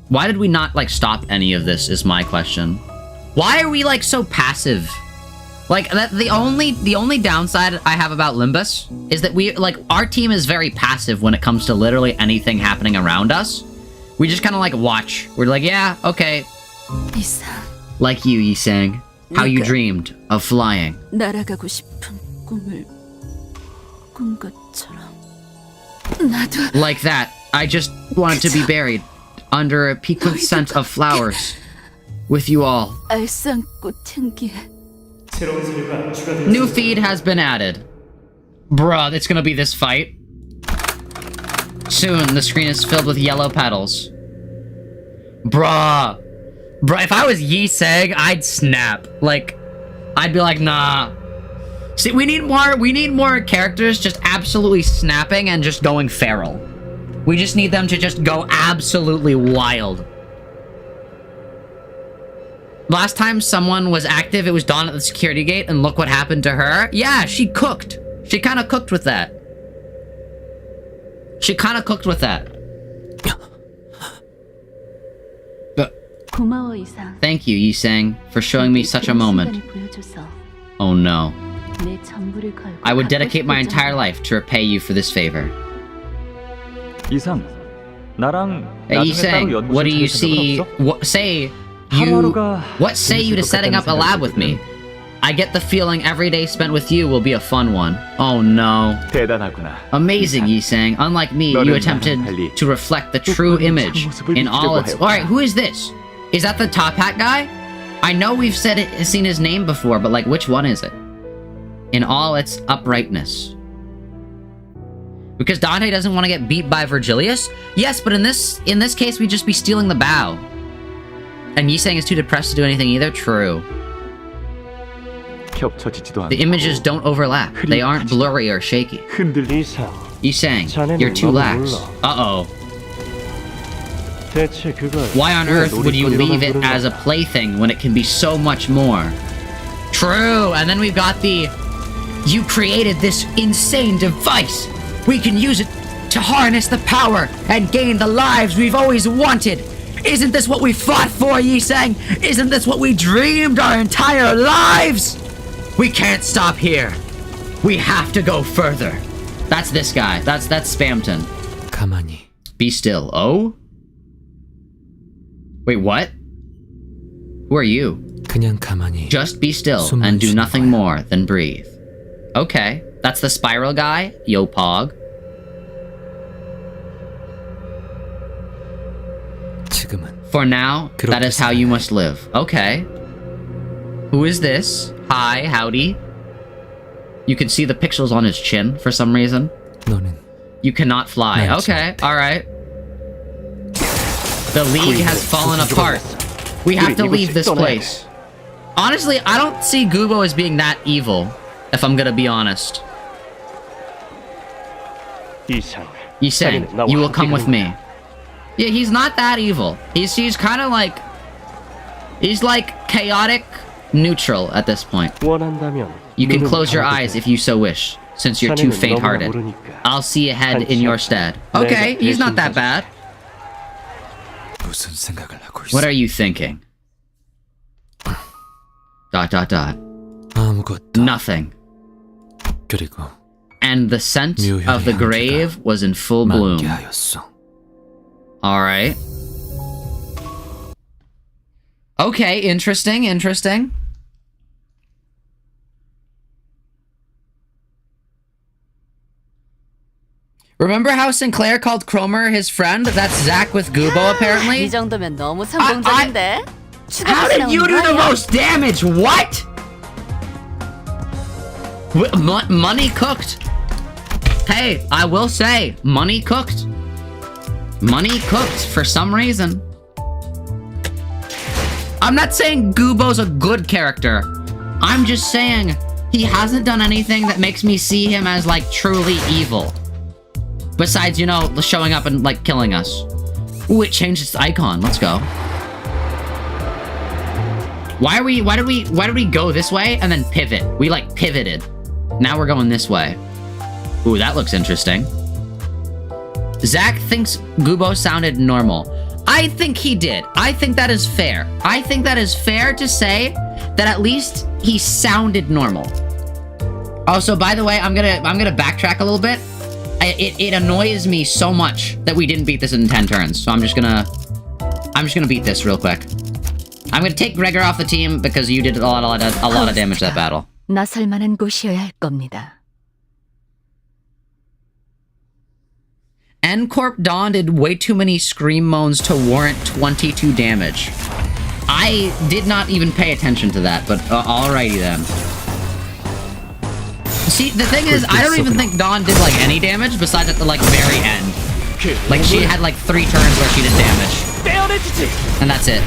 Why did we not, like, stop any of this, is my question. Why are we, like, so passive? Like, the only downside I have about Limbus is that our team is very passive when it comes to literally anything happening around us. We just kind of, like, watch. We're like, yeah, okay. Like you, Yisang. How you dreamed of flying. Like that. I just wanted to be buried under a piquant scent of flowers with you all. 알싸안꽃 향기에 New feed has been added. Bruh, it's gonna be this fight. Soon, the screen is filled with yellow petals. Bruh. Bruh, if I was Yi Sang, I'd snap. Like, I'd be like, nah. See, we need more characters just absolutely snapping and just going feral. We just need them to just go absolutely wild. Last time someone was active, it was Dawn at the security gate, and look what happened to her. Yeah, she cooked. She kind of cooked with that. She kind of cooked with that. 고마워 이상. Thank you, Yi Sang, for showing me such a moment. Oh no. 내 전부를 걸고 I would 갚고 dedicate my 싶었잖아. entire life to repay you for this favor. 이상, 나랑 Hey, Yi 나중에 따로 Sang, 연구실 what do you 차릴 see? 생각 없어? What say you to setting up a lab with me? I get the feeling every day spent with you will be a fun one. Oh no. 대단하구나. Amazing, Yi Sang. Unlike me, you attempted to reflect the true image in all its... Alright, who is this? Is that the top hat guy? I know we've seen his name before, but like, which one is it? In all its uprightness. Because Dante doesn't want to get beat by Virgilius? Yes, but in this case, we'd just be stealing the bow. And Yi Sang is too depressed to do anything either? True. 겹쳐지지도 The 않고 images don't overlap. They aren't blurry or shaky. 흔들리지. Yi Sang, you're too lax. Uh-oh. Why on earth would you leave it as a plaything when it can be so much more? True, and then we've got the... You created this insane device! We can use it to harness the power and gain the lives we've always wanted! Isn't this what we fought for, Yi Sang? Isn't this what we dreamed our entire lives? We can't stop here. We have to go further. That's this guy. That's Spamton. 가만히. Be still. Oh? Wait, what? Who are you? 그냥 가만히. Just be still and do nothing more than breathe. Okay. That's the spiral guy? Yo, Pog. 지금은. For now, that is how you must live. Okay. Who is this? Hi, howdy. You can see the pixels on his chin for some reason. 너는. You cannot fly. Okay, alright. The League has fallen apart. We have to leave this place. Honestly, I don't see Gubo as being that evil, if I'm gonna be honest. Yi Sang, you will come with me. Yeah, he's not that evil. He's kind of like... He's like chaotic neutral at this point. You can close your eyes if you so wish, since you're too faint-hearted. I'll see ahead in your stead. Okay, he's not that bad. 무슨 생각을 하고 있어? What are you thinking? ... 아무것도. Nothing. 그리고 And the scent of the grave was in full bloom. 만개하였어. Alright. Okay, interesting, interesting. Remember how Sinclair called Cromer his friend? That's Zach with Gubo, apparently? 이 정도면 너무 성공적인데. How did you do the most damage? What? Money cooked. Hey, I will say, money cooked. Money cooked for some reason. I'm not saying Gubo's a good character. I'm just saying he hasn't done anything that makes me see him as, like, truly evil. Besides, you know, showing up and, like, killing us. Ooh, it changed its icon. Let's go. Why did we go this way and then pivot? We, like, pivoted. Now we're going this way. Ooh, that looks interesting. Zach thinks Gubo sounded normal. I think he did. I think that is fair. I think that is fair to say that at least he sounded normal. Also, by the way, I'm gonna backtrack a little bit. It annoys me so much that we didn't beat this in 10 turns. So I'm just gonna beat this real quick. I'm gonna take Gregor off the team because you did a lot of damage to that battle. 나설 만한 곳이어야 할 겁니다. N-Corp Dawn did way too many scream moans to warrant 22 damage. I did not even pay attention to that, but alrighty then. See, the thing is, I don't even think Dawn did, like, any damage besides at the, like, very end. Like, she had, like, 3 turns where she did damage. And that's it.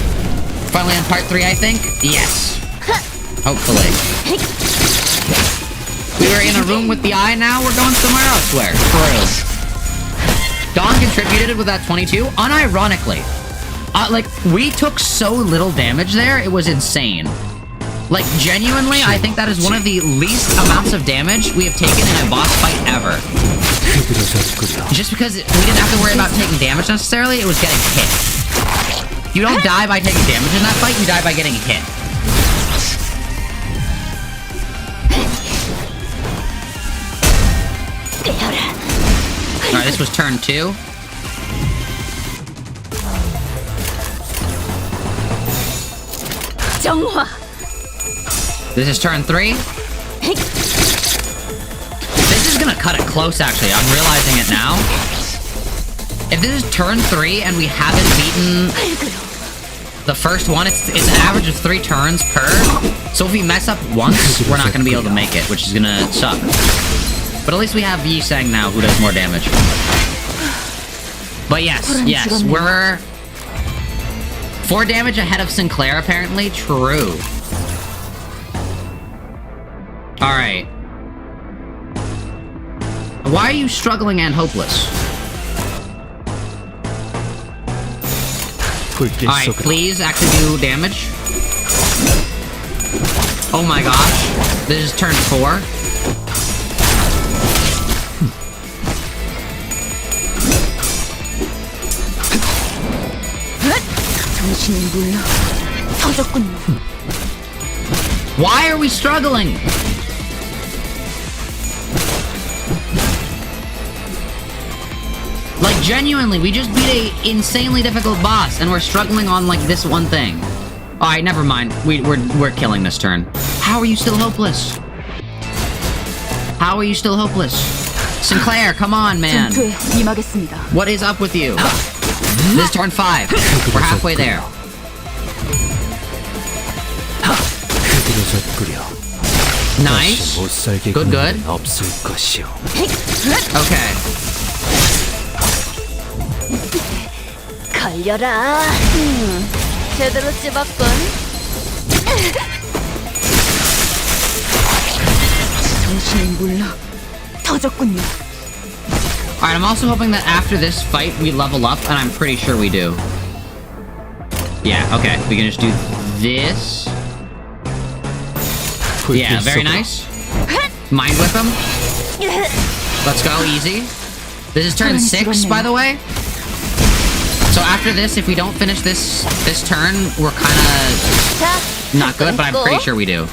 Finally on part 3, I think? Yes. Hopefully. We were in a room with the eye, now we're going somewhere elsewhere. True. Dawn contributed with that 22, unironically. Like, we took so little damage there, it was insane. Like, genuinely, I think that is one of the least amounts of damage we have taken in a boss fight ever. Just because we didn't have to worry about taking damage necessarily, it was getting hit. You don't die by taking damage in that fight, you die by getting hit. Alright, this was turn 2. This is turn 3. This is gonna cut it close, actually. I'm realizing it now. If this is turn 3 and we haven't beaten the first one, it's an average of 3 turns per. So if we mess up once, we're not gonna be able to make it, which is gonna suck. But at least we have Yiseng now, who does more damage. But yes, we're 4 damage ahead of Sinclair, apparently. True. Alright. Why are you struggling and hopeless? Alright, please actually do damage. Oh my gosh. This is turn 4. Why are we struggling? Like, genuinely, we just beat a insanely difficult boss, and we're struggling on, like, this one thing. Alright, never mind. We're killing this turn. How are you still hopeless? How are you still hopeless? Sinclair, come on, man. What is up with you? This is turn 5. We're halfway there. Nice. Good, good. Okay. 제대로 찝었군. 정신이 몰라. 터졌군요. Alright, I'm also hoping that after this fight we level up, and I'm pretty sure we do. Yeah, okay. We can just do this. Yeah, very nice. Mind whip him. Let's go, easy. This is turn 6, by the way. So after this, if we don't finish this turn, we're kinda not good, but I'm pretty sure we do.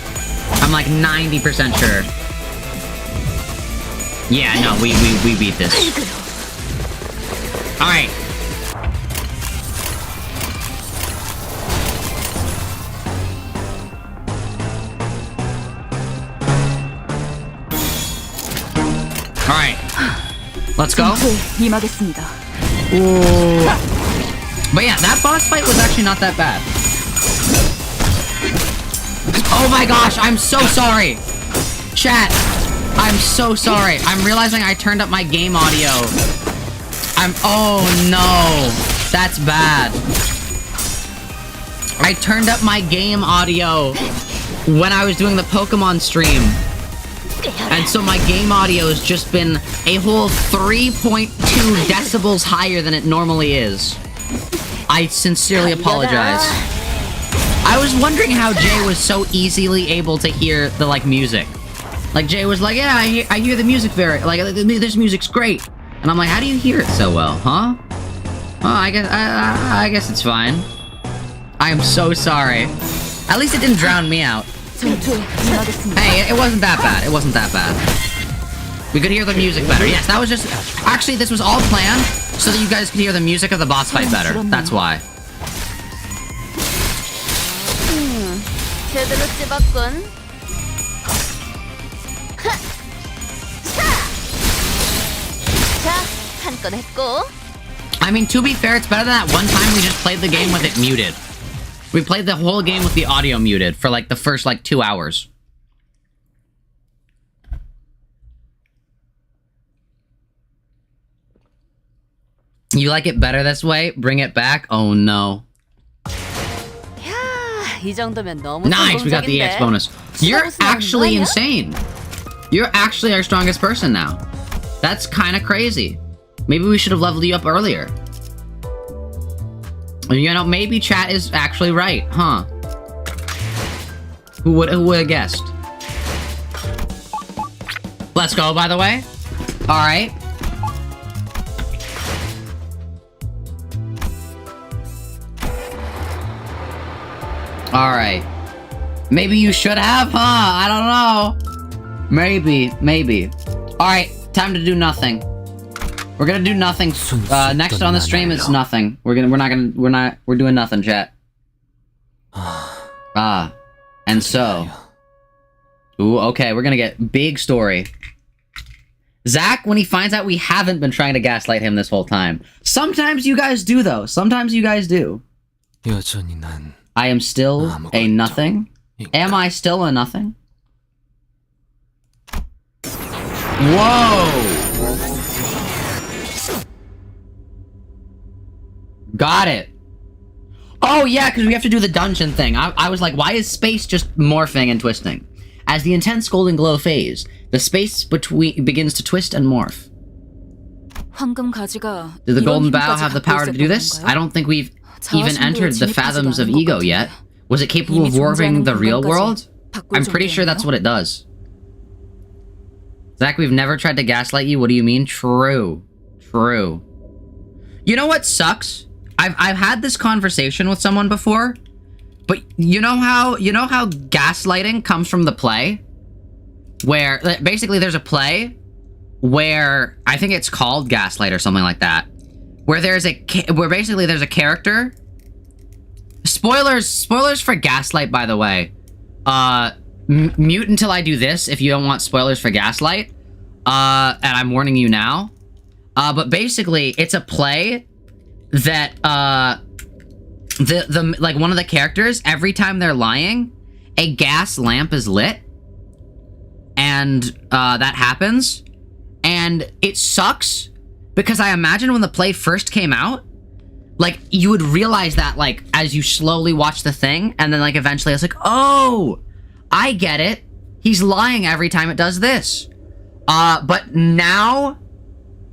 I'm like 90% sure. Yeah, no, we beat this. Alright. Alright. Let's go. Ooh. But yeah, that boss fight was actually not that bad. Oh my gosh, I'm so sorry. Chat, I'm so sorry. I'm realizing I turned up my game audio. Oh no, that's bad. I turned up my game audio when I was doing the Pokemon stream. And so my game audio has just been a whole 3.2 decibels higher than it normally is. I sincerely apologize. I was wondering how Jay was so easily able to hear the, like, music. Like, Jay was like, yeah, I hear the music very, like, this music's great. And I'm like, how do you hear it so well, huh? Oh, I guess it's fine. I am so sorry. At least it didn't drown me out. Hey, it wasn't that bad. It wasn't that bad. We could hear the music better. Yes, that was just... Actually, this was all planned so that you guys could hear the music of the boss fight better. That's why. 제대로 찝었군. 자, 한 건 했고. I mean, to be fair, it's better than that one time we just played the game with it muted. We played the whole game with the audio muted for like the first like 2 hours. You like it better this way? Bring it back? Oh no. 야, 이 정도면 너무 Nice, we got the EX bonus. You're actually insane. You're actually our strongest person now. That's kind of crazy. Maybe we should have leveled you up earlier. You know, maybe chat is actually right, huh? Who would have guessed? Let's go, by the way. Alright. Alright. Maybe you should have, huh? I don't know. Maybe. Alright, time to do nothing. We're gonna do nothing. Next on the stream is nothing. We're doing nothing, chat. And so. Ooh, okay, we're gonna get big story. Zach, when he finds out we haven't been trying to gaslight him this whole time. Sometimes you guys do, though. Sometimes you guys do. 여전히 난 I am still a nothing. Am I still a nothing? Whoa! Got it. Oh yeah, because we have to do the dungeon thing. I was like, why is space just morphing and twisting? As the intense golden glow phase, the space between begins to twist and morph. Did the golden bow have the power to do this? I don't think we've even entered the fathoms of ego yet. Was it capable of warping the real world? I'm pretty sure that's what it does. Zach, we've never tried to gaslight you. What do you mean? True. You know what sucks? I've had this conversation with someone before, but you know how gaslighting comes from the play? Where basically there's a play where I think it's called Gaslight or something like that. Where basically there's a character. Spoilers for Gaslight, by the way. Mute until I do this if you don't want spoilers for Gaslight. And I'm warning you now. But basically, it's a play that like one of the characters, every time they're lying, a gas lamp is lit, and that happens, and it sucks because I imagine when the play first came out, like you would realize that like as you slowly watch the thing, and then like eventually it's like, oh, I get it. He's lying every time it does this. But now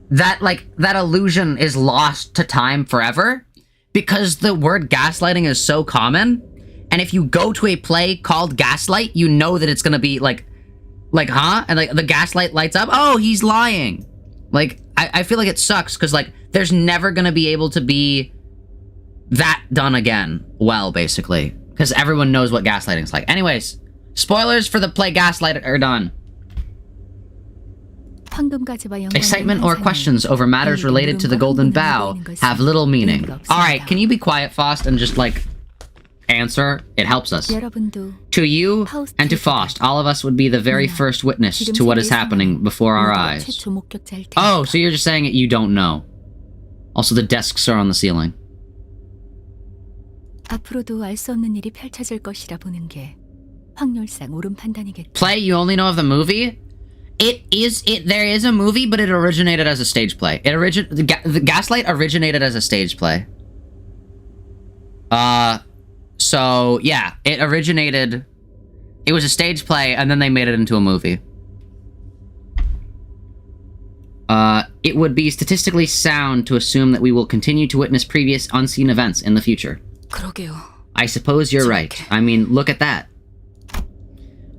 that illusion is lost to time forever because the word gaslighting is so common. And if you go to a play called Gaslight, you know that it's gonna be like, huh? And like the gaslight lights up. Oh, he's lying. Like, I feel like it sucks because like there's never gonna be able to be that done again. Well, basically, because everyone knows what gaslighting's like. Anyways, spoilers for the play Gaslight are done. Excitement or questions over matters related to the Golden Bow have little meaning. Alright, can you be quiet, Faust, and just, like, answer? It helps us. To you and to Faust, all of us would be the very first witness to what is happening before our eyes. Oh, so you're just saying it you don't know. Also, the desks are on the ceiling. Play, you only know of the movie? There is a movie, but it originated as a stage play. The Gaslight originated as a stage play. So, yeah, it was a stage play, and then they made it into a movie. It would be statistically sound to assume that we will continue to witness previous unseen events in the future. I suppose you're right. I mean, look at that.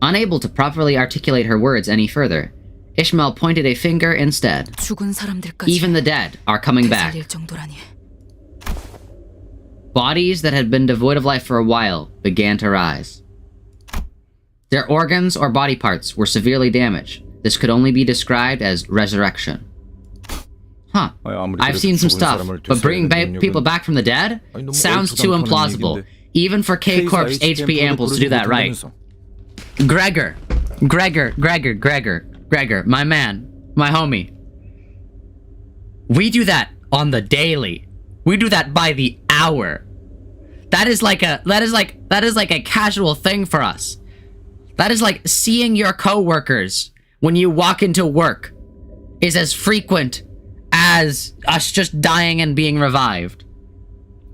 Unable to properly articulate her words any further, Ishmael pointed a finger instead. Even the dead are coming back. Bodies that had been devoid of life for a while began to rise. Their organs or body parts were severely damaged. This could only be described as resurrection. Huh. I've seen some stuff, but bringing people back from the dead? Sounds too implausible. Even for K-Corp's HP amples to do that right. Gregor, my man, my homie. We do that on the daily. We do that by the hour. That is like a casual thing for us. That is like seeing your coworkers when you walk into work is as frequent as us just dying and being revived.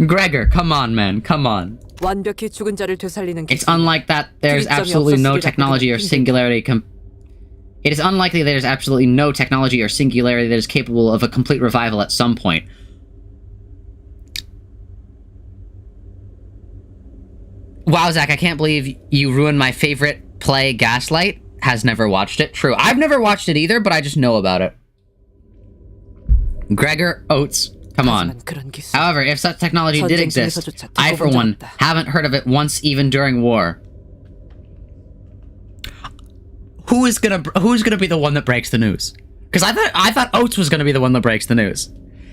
Gregor, come on, man, come on. 완벽히 죽은 자를 되살리는 It's unlike that there's absolutely no technology or singularity It is unlikely there's absolutely no technology or singularity that is capable of a complete revival at some point. Wow, Zach, I can't believe you ruined my favorite play, Gaslight. Has never watched it. True. I've never watched it either, but I just know about it. Gregor Oates. Come on. However, if such technology did exist, I, for one, haven't heard of it once even during war. Who's gonna be the one that breaks the news? Because I thought Oates was gonna be the one that breaks the news.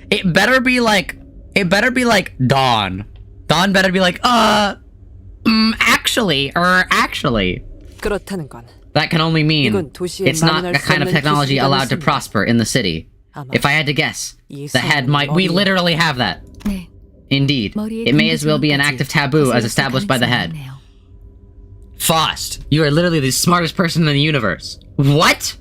It better be like Dawn. Dawn better be like, actually. 그렇다는 건 That can only mean it's not a kind of technology allowed to prosper in the city. If I had to guess, the head might... We literally have that. 네. Indeed. It may as well be an active taboo as established by the head. Faust, you are literally the smartest person in the universe. What?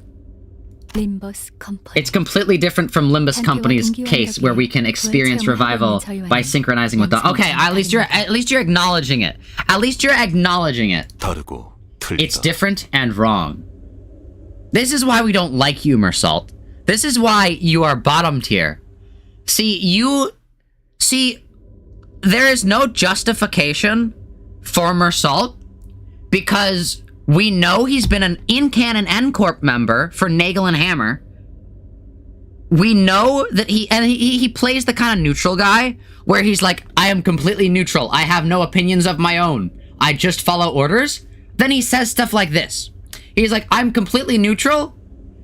Limbus Company. It's completely different from Limbus Company's case, where we can experience revival by synchronizing with the... Okay, at least you're acknowledging it. At least you're acknowledging it. 다르고 It's 틀리다. different and wrong. This is why we don't like you, Mersalt. This is why you are bottom tier. See, there is no justification for Mersalt because we know he's been an in-canon N-Corp member for Nagel and Hammer. We know that he plays the kind of neutral guy where he's like, I am completely neutral. I have no opinions of my own. I just follow orders. Then he says stuff like this. He's like, I'm completely neutral.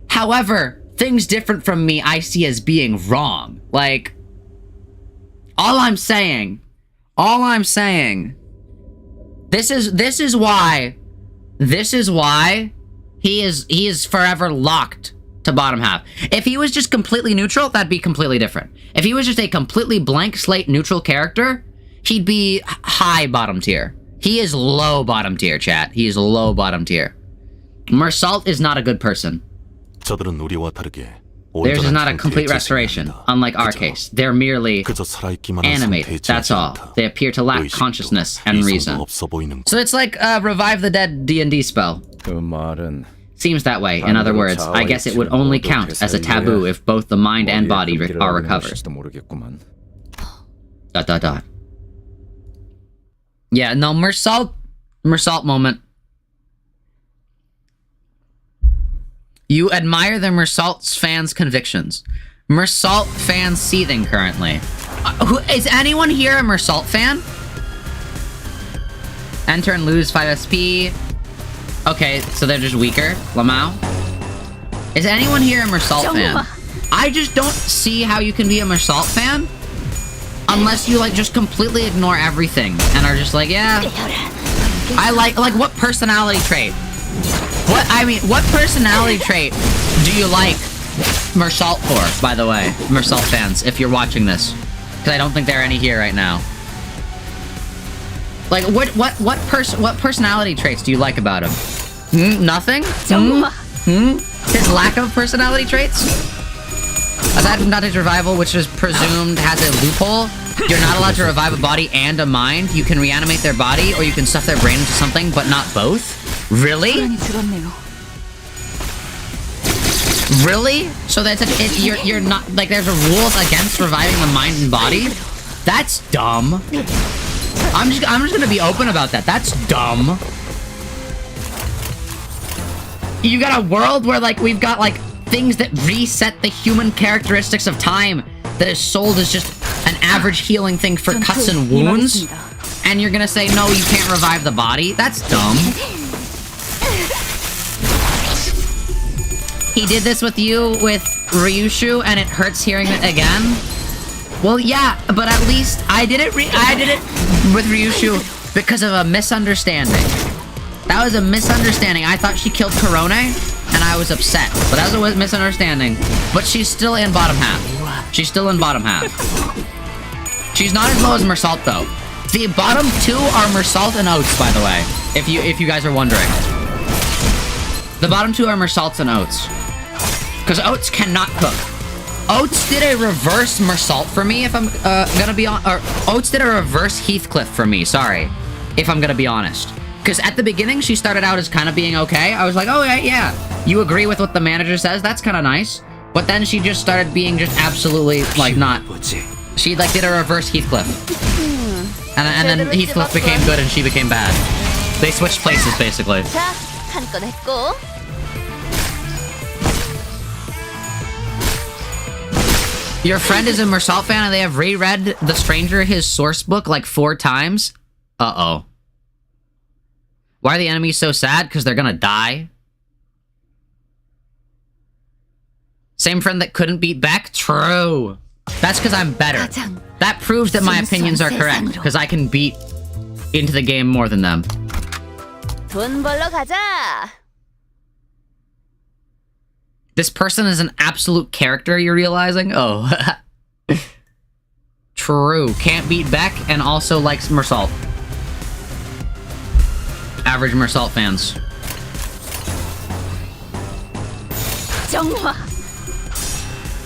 However, things different from me I see as being wrong. Like, all I'm saying, this is why he is forever locked to bottom half. If he was just completely neutral, that'd be completely different. If he was just a completely blank slate neutral character, he'd be high bottom tier. He is low bottom tier, chat. He is low bottom tier. Mersalt is not a good person. 저들은 우리와 다르게 Theirs is not a complete restoration, unlike our case. They're merely animated, that's all. They appear to lack consciousness and reason. So it's like a Revive the Dead D&D spell. 그 말은 Seems that way. In other words, I guess it would only count as a taboo if both the mind and body are recovered. 모르겠구만. ... Yeah, no, Mersalt moment. You admire the Mersalt's fans' convictions. Mersalt fans seething currently. Is anyone here a Mersalt fan? Enter and lose 5 SP. Okay, so they're just weaker. Lamau. Is anyone here a Mersalt fan? I just don't see how you can be a Mersalt fan unless you like just completely ignore everything and are just like, yeah. I like what personality trait? What personality trait do you like Mersalt for, by the way? Mersalt fans, if you're watching this. Because I don't think there are any here right now. Like, what personality traits do you like about him? Nothing? His lack of personality traits? Aside from Dante's revival, which is presumed has a loophole, you're not allowed to revive a body and a mind. You can reanimate their body, or you can stuff their brain into something, but not both? Really? Really? So that's you're not like there's rules against reviving the mind and body? That's dumb. I'm just gonna be open about that. That's dumb. You got a world where like we've got like things that reset the human characteristics of time that is sold as just an average healing thing for cuts and wounds, and you're gonna say no, you can't revive the body? That's dumb. He did this with you with Ryushu, and it hurts hearing it again. Well, yeah, but at least I did it with Ryushu because of a misunderstanding. That was a misunderstanding. I thought she killed Korone, and I was upset. But that was a misunderstanding. But she's still in bottom half. She's still in bottom half. She's not as low as Mersault, though. The bottom 2 are Mersault and Oats, by the way. If you guys are wondering. The bottom 2 are Mersaults and Oats. Because Oats cannot cook. Oats did a reverse Mersault for me, if I'm gonna be on... Or, Oats did a reverse Heathcliff for me, sorry. If I'm gonna be honest. Because at the beginning, she started out as kind of being okay. I was like, oh, yeah. You agree with what the manager says? That's kind of nice. But then she just started being just absolutely, like, not... She, like, did a reverse Heathcliff. And then Heathcliff became good and she became bad. They switched places, basically. 자, 한 건 했고. Your friend is a Mersault fan and they have reread The Stranger, his source book, like 4 times? Uh-oh. Why are the enemies so sad? Because they're gonna die? Same friend that couldn't beat Beck? True. That's because I'm better. That proves that my opinions are correct, because I can beat into the game more than them. 돈 벌러 가자. This person is an absolute character, you're realizing? Oh. True. Can't beat Beck and also likes Mersault. Average Mersault fans. 정화.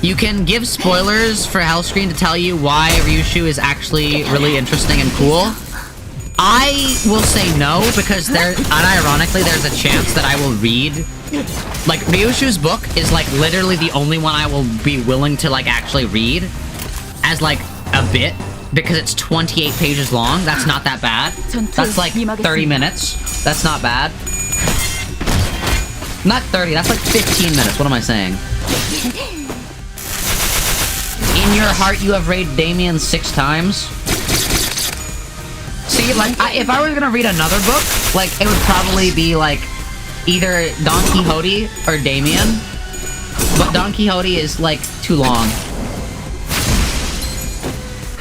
You can give spoilers for Hellscreen to tell you why Ryushu is actually really interesting and cool. I will say no, because unironically, there's a chance that I will read... Like, Ryushu's book is, like, literally the only one I will be willing to, like, actually read as, like, a bit, because it's 28 pages long. That's not that bad. That's, like, 30 minutes. That's not bad. Not 30, that's, like, 15 minutes. What am I saying? In your heart, you have raided Damien 6 times. See, like, if I was gonna read another book, like, it would probably be, like, either Don Quixote or Damien. But Don Quixote is, like, too long.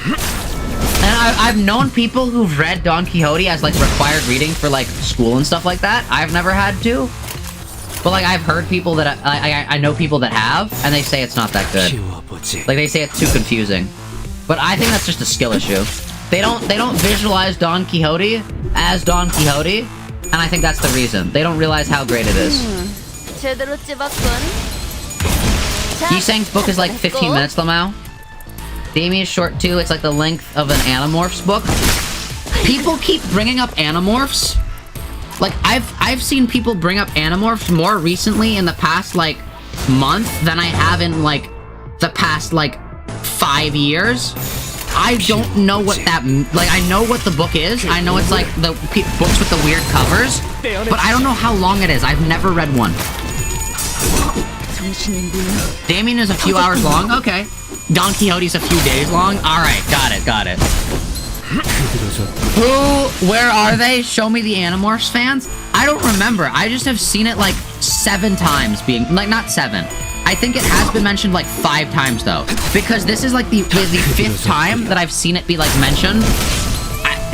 And I've known people who've read Don Quixote as, like, required reading for, like, school and stuff like that. I've never had to. But, like, I've heard people that... I know people that have, and they say it's not that good. Like, they say it's too confusing. But I think that's just a skill issue. They don't visualize Don Quixote as Don Quixote, and I think that's the reason. They don't realize how great it is. 제대로 찝었군. Yisang's book is like 15 minutes, Lamau. Damien's short too, it's like the length of an Animorphs book. People keep bringing up Animorphs. Like, I've seen people bring up Animorphs more recently in the past, like, month than I have in, like, the past, like, 5 years. I don't know what that... Like, I know what the book is. I know it's, like, the books with the weird covers. But I don't know how long it is. I've never read one. Damien is a few hours long? Okay. Don Quixote's a few days long? Alright, got it. Where are they? Show me the Animorphs fans? I don't remember. I just have seen it, like, 7 times being... Like, not 7. I think it has been mentioned, like, 5 times, though. Because this is, like, the 5th time that I've seen it be, like, mentioned.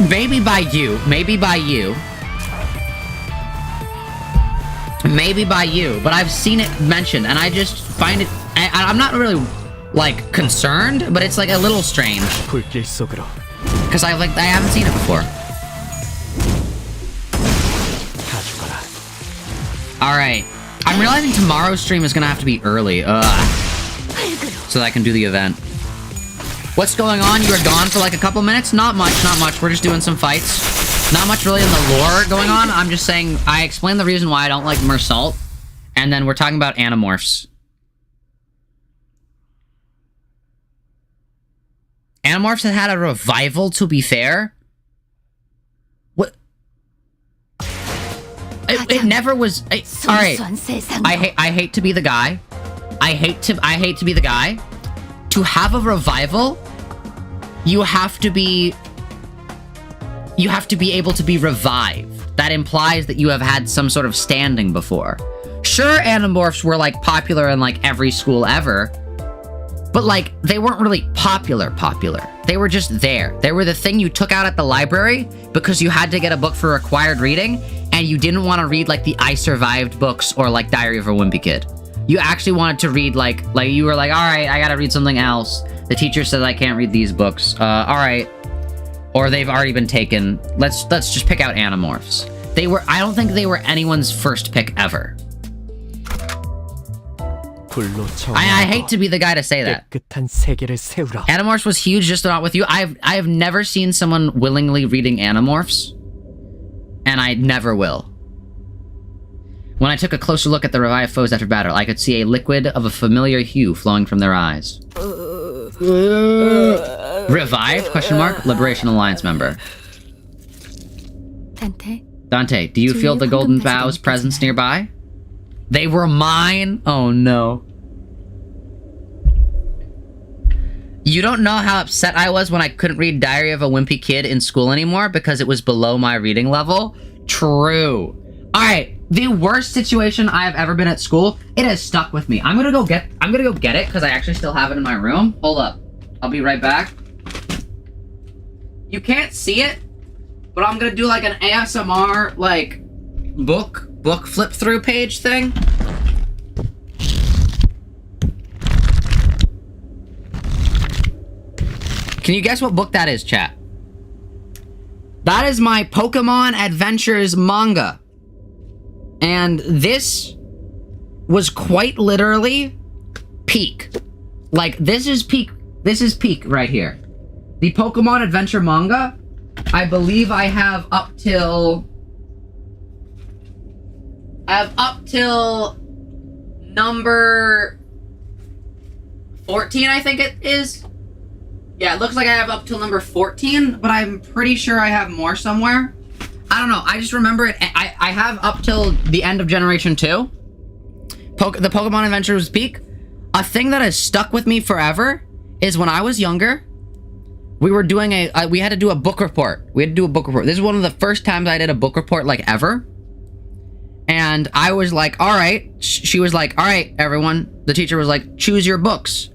Maybe by you. Maybe by you. Maybe by you. But I've seen it mentioned, and I just find it... I'm not really, like, concerned, but it's, like, a little strange. Because I haven't seen it before. Alright. I'm realizing tomorrow's stream is gonna have to be early. So that I can do the event. What's going on? You were gone for like a couple minutes? Not much. We're just doing some fights. Not much really in the lore going on. I'm just saying, I explained the reason why I don't like Mersault. And then we're talking about Animorphs. Animorphs had a revival, to be fair. What? It never was... Alright. I hate to be the guy. I hate to be the guy. To have a revival, you have to be able to be revived. That implies that you have had some sort of standing before. Sure, Animorphs were, like, popular in, like, every school ever. But, like, they weren't really popular. They were just there. They were the thing you took out at the library because you had to get a book for required reading, and you didn't want to read, like, the I Survived books or, like, Diary of a Wimpy Kid. you actually wanted to read, like you were like, all right, I gotta read something else. The teacher said I can't read these books. All right. Or they've already been taken. Let's just pick out Animorphs. I don't think they were anyone's first pick ever. I hate to be the guy to say that. Animorphs was huge, just not with you. I have never seen someone willingly reading Animorphs. And I never will. When I took a closer look at the revived foes after battle, I could see a liquid of a familiar hue flowing from their eyes. Revived? Question mark? Liberation Alliance member. Dante, do you feel the Golden Bow's presence nearby? They were mine? Oh no. You don't know how upset I was when I couldn't read Diary of a Wimpy Kid in school anymore because it was below my reading level? True. Alright, the worst situation I have ever been at school, it has stuck with me. I'm gonna go get it because I actually still have it in my room. Hold up. I'll be right back. You can't see it, but I'm gonna do like an ASMR like book flip through page thing. Can you guess what book that is, chat? That is my Pokemon Adventures manga. And this was quite literally peak. Like, this is peak right here. The Pokemon Adventure manga, I believe I have up till number 14, I think it is. Yeah, it looks like I have up till number 14, but I'm pretty sure I have more somewhere. I don't know, I just remember it. I have up till the end of Generation 2. The Pokemon Adventures peak. A thing that has stuck with me forever is when I was younger, we were doing we had to do a book report. We had to do a book report. This is one of the first times I did a book report, like, ever. And I was like, all right. She was like, all right, everyone. The teacher was like, choose your books.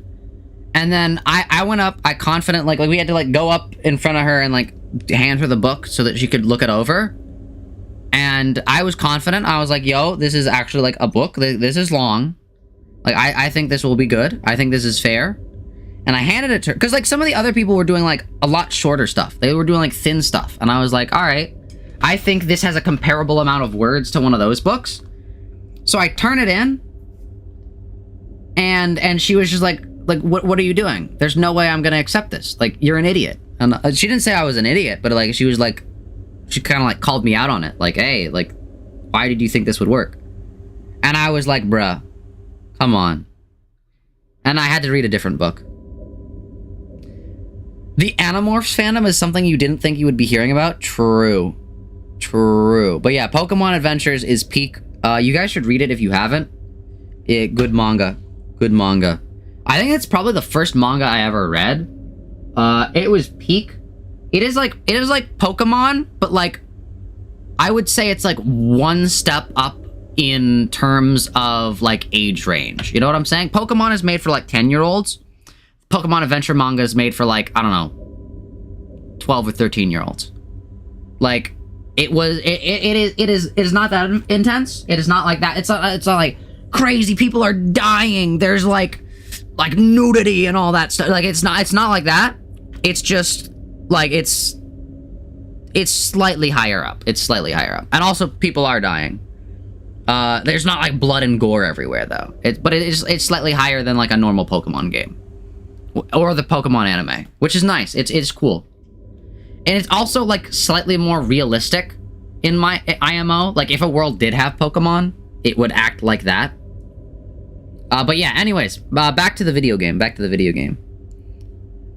And then I went up, I confident, like we had to like go up in front of her and like hand her the book so that she could look it over. And I was confident. I was like, yo, this is actually like a book. This is long. Like, I think this will be good. I think this is fair. And I handed it to her. Because like some of the other people were doing like a lot shorter stuff. They were doing like thin stuff. And I was like, all right, I think this has a comparable amount of words to one of those books. So I turn it in. And she was just like, what are you doing? There's no way I'm gonna accept this. Like, you're an idiot. And she didn't say I was an idiot, but like she was like, she kind of like called me out on it. Like, hey, like, why did you think this would work? And I was like, bruh, come on. And I had to read a different book. The Animorphs fandom is something you didn't think you would be hearing about. True. But yeah, Pokemon Adventures is peak. You guys should read it if you haven't. Good manga. I think it's probably the first manga I ever read. It was peak. It is like Pokemon, but like, I would say it's like one step up in terms of like age range. You know what I'm saying? Pokemon is made for like 10-year-olds. Pokemon Adventure manga is made for like, I don't know, 12 or 13-year-olds. Like, it is not that intense. It is not like that. It's not like crazy people are dying. There's like nudity and all that stuff. Like, it's not like that. It's just like, it's slightly higher up. And also people are dying. There's not like blood and gore everywhere though. But it's slightly higher than like a normal Pokemon game or the Pokemon anime, which is nice. It's cool. And it's also like slightly more realistic in my IMO. Like, if a world did have Pokemon, it would act like that. But yeah, anyways, back to the video game.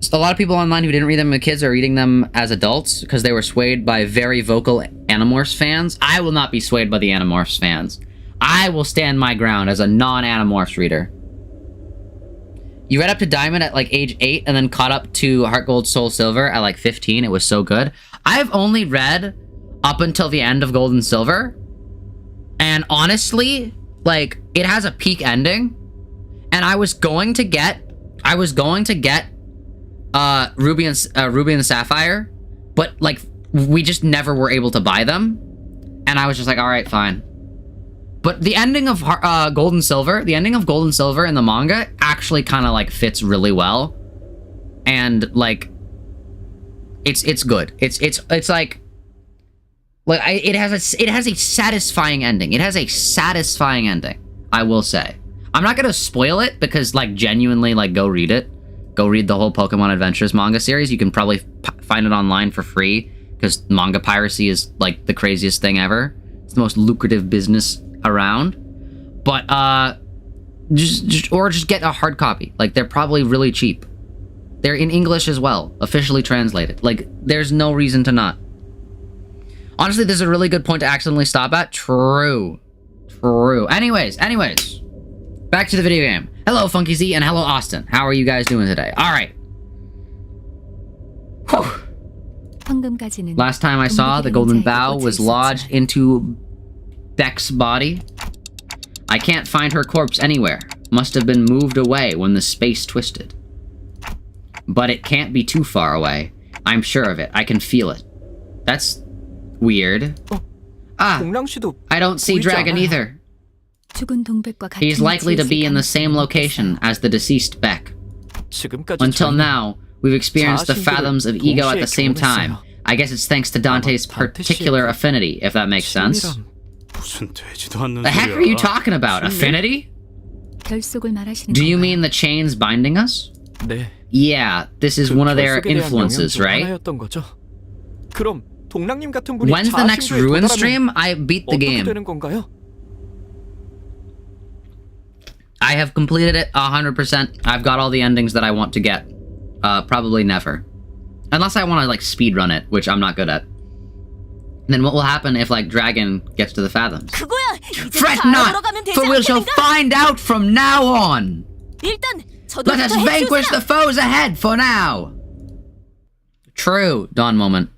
So a lot of people online who didn't read them as kids are reading them as adults because they were swayed by very vocal Animorphs fans. I will not be swayed by the Animorphs fans. I will stand my ground as a non-Animorphs reader. You read up to Diamond at like age 8 and then caught up to Heart Gold Soul Silver at like 15. It was so good. I've only read up until the end of Gold and Silver. And honestly, like, it has a peak ending. And I was going to get Ruby and Sapphire, but like we just never were able to buy them. And I was just like, all right, fine. But the ending of Gold and Silver, the ending of Gold and Silver in the manga actually kind of like fits really well, and like it's good. It's like it has a satisfying ending. It has a satisfying ending. I will say. I'm not gonna spoil it because like genuinely like go read it. Go read the whole Pokemon Adventures manga series. You can probably find it online for free because manga piracy is like the craziest thing ever. It's the most lucrative business around. But just get a hard copy. Like they're probably really cheap. They're in English as well, officially translated. Like there's no reason to not. Honestly, this is a really good point to accidentally stop at. True. Anyways. Back to the video game. Hello, Funky Z, and hello, Austin. How are you guys doing today? Alright. Last time I saw, the golden bow was lodged into Beck's body. I can't find her corpse anywhere. Must have been moved away when the space twisted. But it can't be too far away. I'm sure of it. I can feel it. That's weird. I don't see Dragon either. He's likely to be in the same location as the deceased Beck. Until now, we've experienced the fathoms of ego at the same time. I guess it's thanks to Dante's particular affinity, if that makes sense. The heck are you talking about? Affinity? Do you mean the chains binding us? Yeah, this is one of their influences, right? When's the next Ruin stream? I beat the game. I have completed it 100%. I've got all the endings that I want to get. Probably never. Unless I want to, like, speedrun it, which I'm not good at. And then what will happen if, like, Dragon gets to the fathoms? Fret not, for we shall find out from now on! Let us vanquish the foes ahead for now! True, Dawn moment.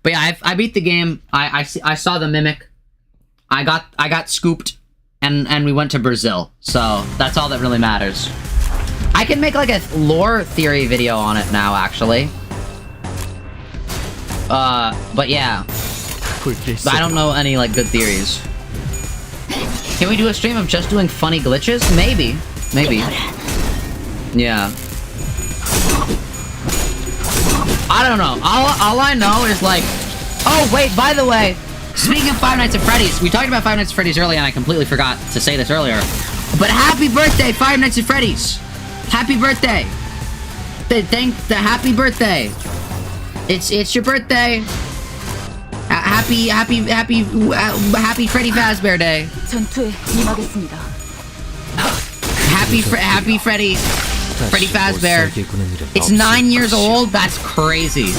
But yeah, I beat the game. I saw the Mimic. I got scooped. And we went to Brazil, so that's all that really matters. I can make like a lore theory video on it now, actually. But yeah. I don't know any like good theories. Can we do a stream of just doing funny glitches? Maybe. Yeah. I don't know. All I know is like... Oh, wait, by the way... Speaking of Five Nights at Freddy's, we talked about Five Nights at Freddy's earlier, and I completely forgot to say this earlier. But happy birthday, Five Nights at Freddy's! Happy birthday! Happy birthday! It's your birthday! Happy Freddy Fazbear Day! Happy Freddy Fazbear! It's 9 years old. That's crazy.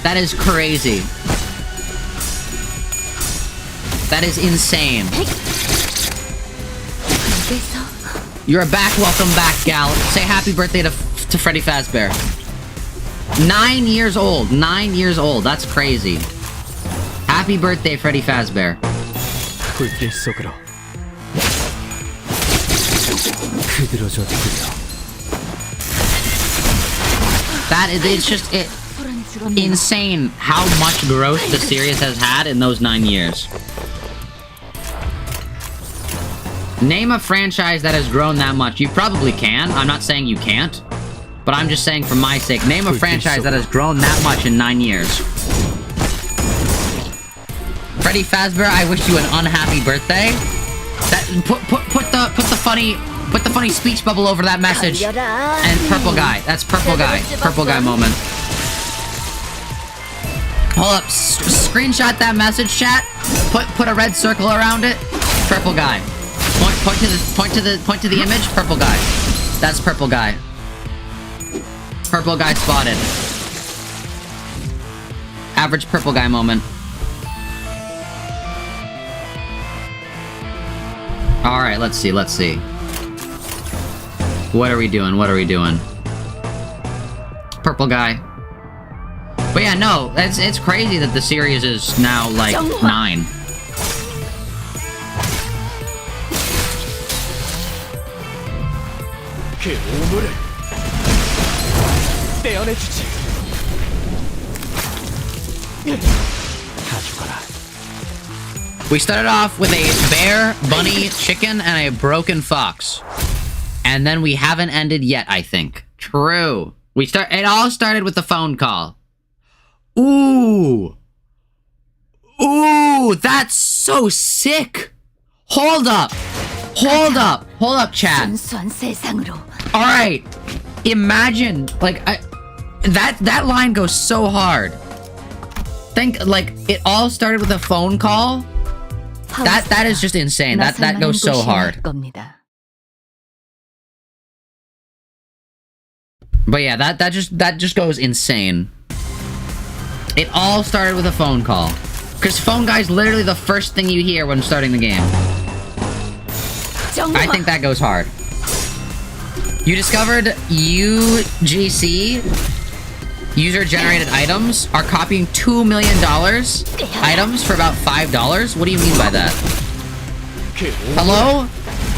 That is crazy. That is insane. You're back. Welcome back, gal. Say happy birthday to Freddy Fazbear. 9 years old. 9 years old. That's crazy. Happy birthday, Freddy Fazbear. That is, it's just insane how much growth the series has had in those 9 years. Name a franchise that has grown that much. You probably can. I'm not saying you can't. But I'm just saying for my sake, name a franchise that has grown that much in 9 years. Freddy Fazbear, I wish you an unhappy birthday. That put the funny speech bubble over that message. And purple guy. That's purple guy. Purple guy moment. Hold up. Screenshot that message, chat. Put a red circle around it. Purple guy. Point to the image. Purple guy. That's purple guy. Purple guy spotted. Average purple guy moment. Alright, let's see. What are we doing? Purple guy. But yeah, no, it's crazy that the series is now, like, 9. We started off with a bear, bunny, chicken, and a broken fox. And then we haven't ended yet, I think. True. It all started with the phone call. Ooh. Ooh, that's so sick. Hold up. Hold up. Hold up, chat. 순수한 세상으로. All right. Imagine, like, that line goes so hard. Think, like, it all started with a phone call. That is just insane. That goes so hard. But yeah, that just goes insane. It all started with a phone call. Because phone guy's literally the first thing you hear when starting the game. I think that goes hard. You discovered UGC, user-generated items, are copying $2 million items for about $5? What do you mean by that? Hello?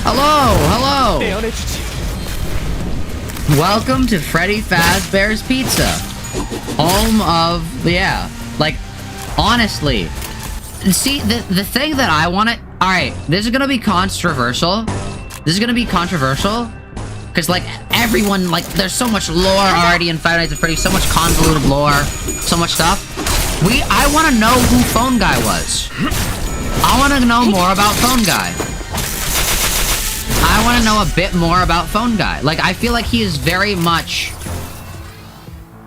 Hello? Hello? Welcome to Freddy Fazbear's Pizza. Home of... yeah. Like, honestly. See, the thing that I want to... Alright, this is gonna be controversial. This is gonna be controversial. Because, like, everyone, like, there's so much lore already in Five Nights at Freddy's, so much convoluted lore, so much stuff. I want to know who Phone Guy was. I want to know more about Phone Guy. I want to know a bit more about Phone Guy. Like, I feel like he is very much,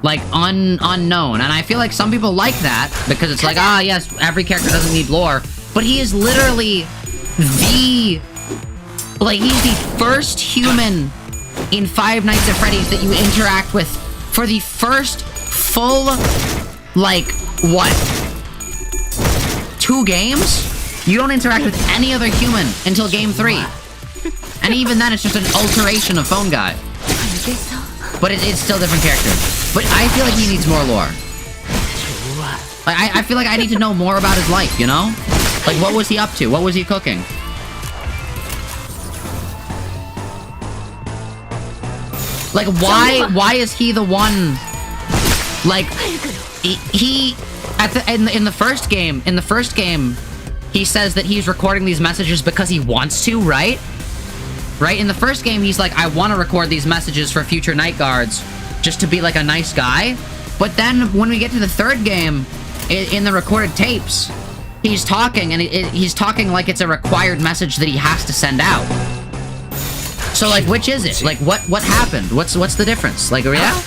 like, unknown. And I feel like some people like that, because it's like, ah, yes, every character doesn't need lore. But he is literally he's the first human in Five Nights at Freddy's that you interact with for the first full, like, what? 2 games? You don't interact with any other human until game 3. And even then, it's just an alteration of Phone Guy. But it's still a different character. But I feel like he needs more lore. Like, I feel like I need to know more about his life, you know? Like, what was he up to? What was he cooking? Like, why is he the one? Like, in the first game, he says that he's recording these messages because he wants to, right? Right? In the first game, he's like, I want to record these messages for future night guards, just to be like a nice guy. But then when we get to the third game, in the recorded tapes, he's talking, and he's talking like it's a required message that he has to send out. So, like, which is it? Like, what happened? What's the difference? Like, yeah?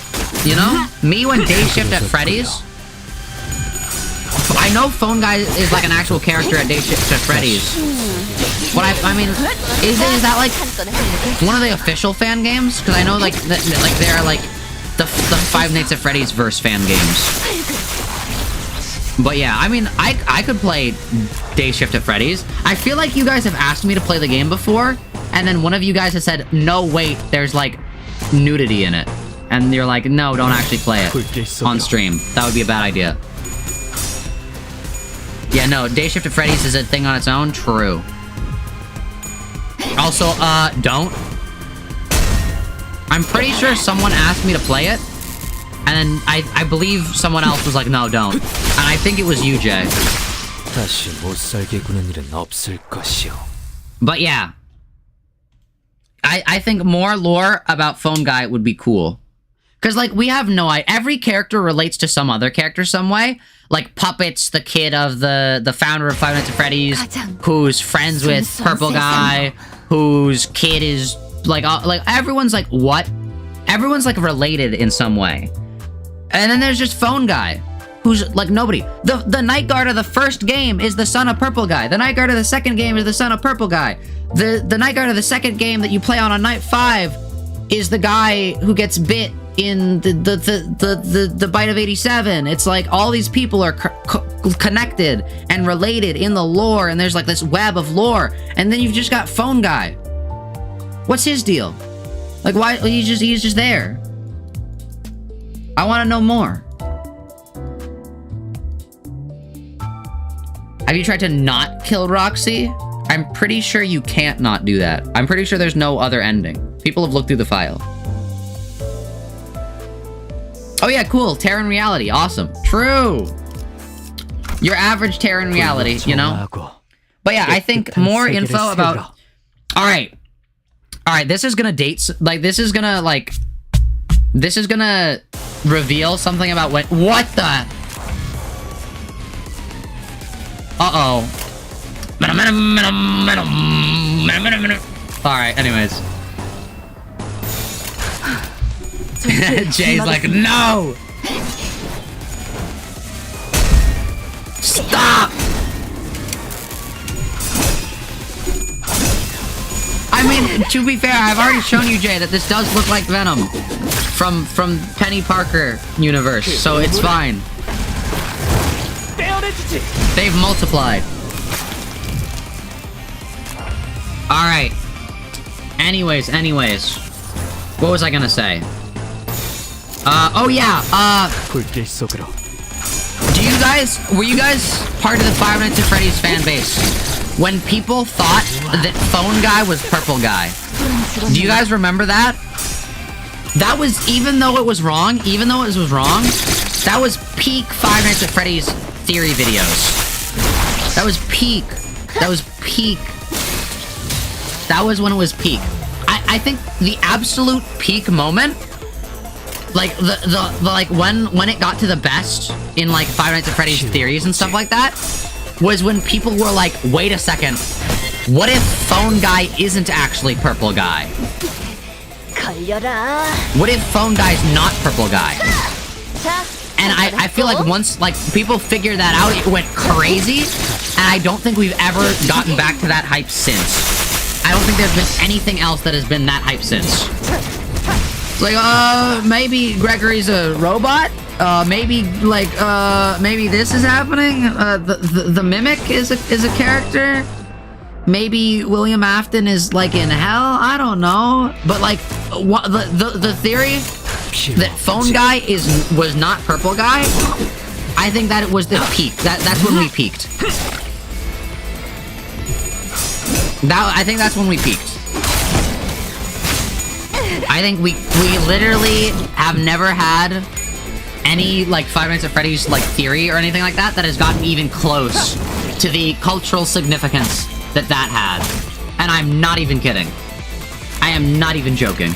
You know? Me when day shift at Freddy's. I know Phone Guy is like an actual character at day shift at Freddy's. What I mean, is that like one of the official fan games? Because I know like they're like the Five Nights at Freddy's verse fan games. But yeah, I mean, I could play day shift at Freddy's. I feel like you guys have asked me to play the game before. And then one of you guys has said, no, wait, there's, like, nudity in it. And you're like, no, don't actually play it on stream. That would be a bad idea. Yeah, no, Day Shift at Freddy's is a thing on its own. True. Also, don't. I'm pretty sure someone asked me to play it. And then I believe someone else was like, no, don't. And I think it was you, Jay. But yeah. I think more lore about Phone Guy would be cool. Because, like, we have no idea. Every character relates to some other character some way. Like, Puppet's the kid of the founder of Five Nights at Freddy's, who's friends with Purple Guy, whose kid is, like everyone's, like, what? Everyone's, like, related in some way. And then there's just Phone Guy, who's, like, nobody. The Night Guard of the first game is the son of Purple Guy. The Night Guard of the second game is the son of Purple Guy. The Night Guard of the second game that you play on night 5 is the guy who gets bit in the bite of 87. It's like all these people are connected and related in the lore, and there's like this web of lore. And then you've just got Phone Guy. What's his deal? Like, why he's just there? I want to know more. Have you tried to not kill Roxy? I'm pretty sure you can't not do that. I'm pretty sure there's no other ending. People have looked through the file. Oh yeah, cool. Terran reality. Awesome. True. Your average Terran reality, you know? But yeah, I think more info about... Alright, this is gonna this is gonna reveal something about what the... Uh-oh. Alright, anyways. Jay's like, no! Stop! I mean, to be fair, I've already shown you, Jay, that this does look like Venom from Penny Parker universe, so it's fine. They've multiplied. Alright. Anyways. What was I gonna say? Oh yeah, were you guys part of the Five Nights at Freddy's fan base when people thought that Phone Guy was Purple Guy? Do you guys remember that? That was, even though it was wrong, that was peak Five Nights at Freddy's theory videos. That was peak. That was when it was peak. I think the absolute peak moment, like the like when it got to the best in like Five Nights at Freddy's theories and stuff like that, was when people were like, wait a second, what if Phone Guy isn't actually Purple Guy? What if Phone Guy's not Purple Guy? And I feel like once like people figured that out, it went crazy, and I don't think we've ever gotten back to that hype since. I don't think there's been anything else that has been that hype since. It's like, maybe Gregory's a robot? Maybe, like, maybe this is happening? The Mimic is a character? Maybe William Afton is, like, in hell? I don't know. But, like, what, the theory that Phone Guy was not Purple Guy, I think that it was the peak. That's when we peaked. I think that's when we peaked. I think we literally have never had any, like, Five Nights at Freddy's, like, theory or anything like that has gotten even close to the cultural significance that had. And I'm not even kidding. I am not even joking.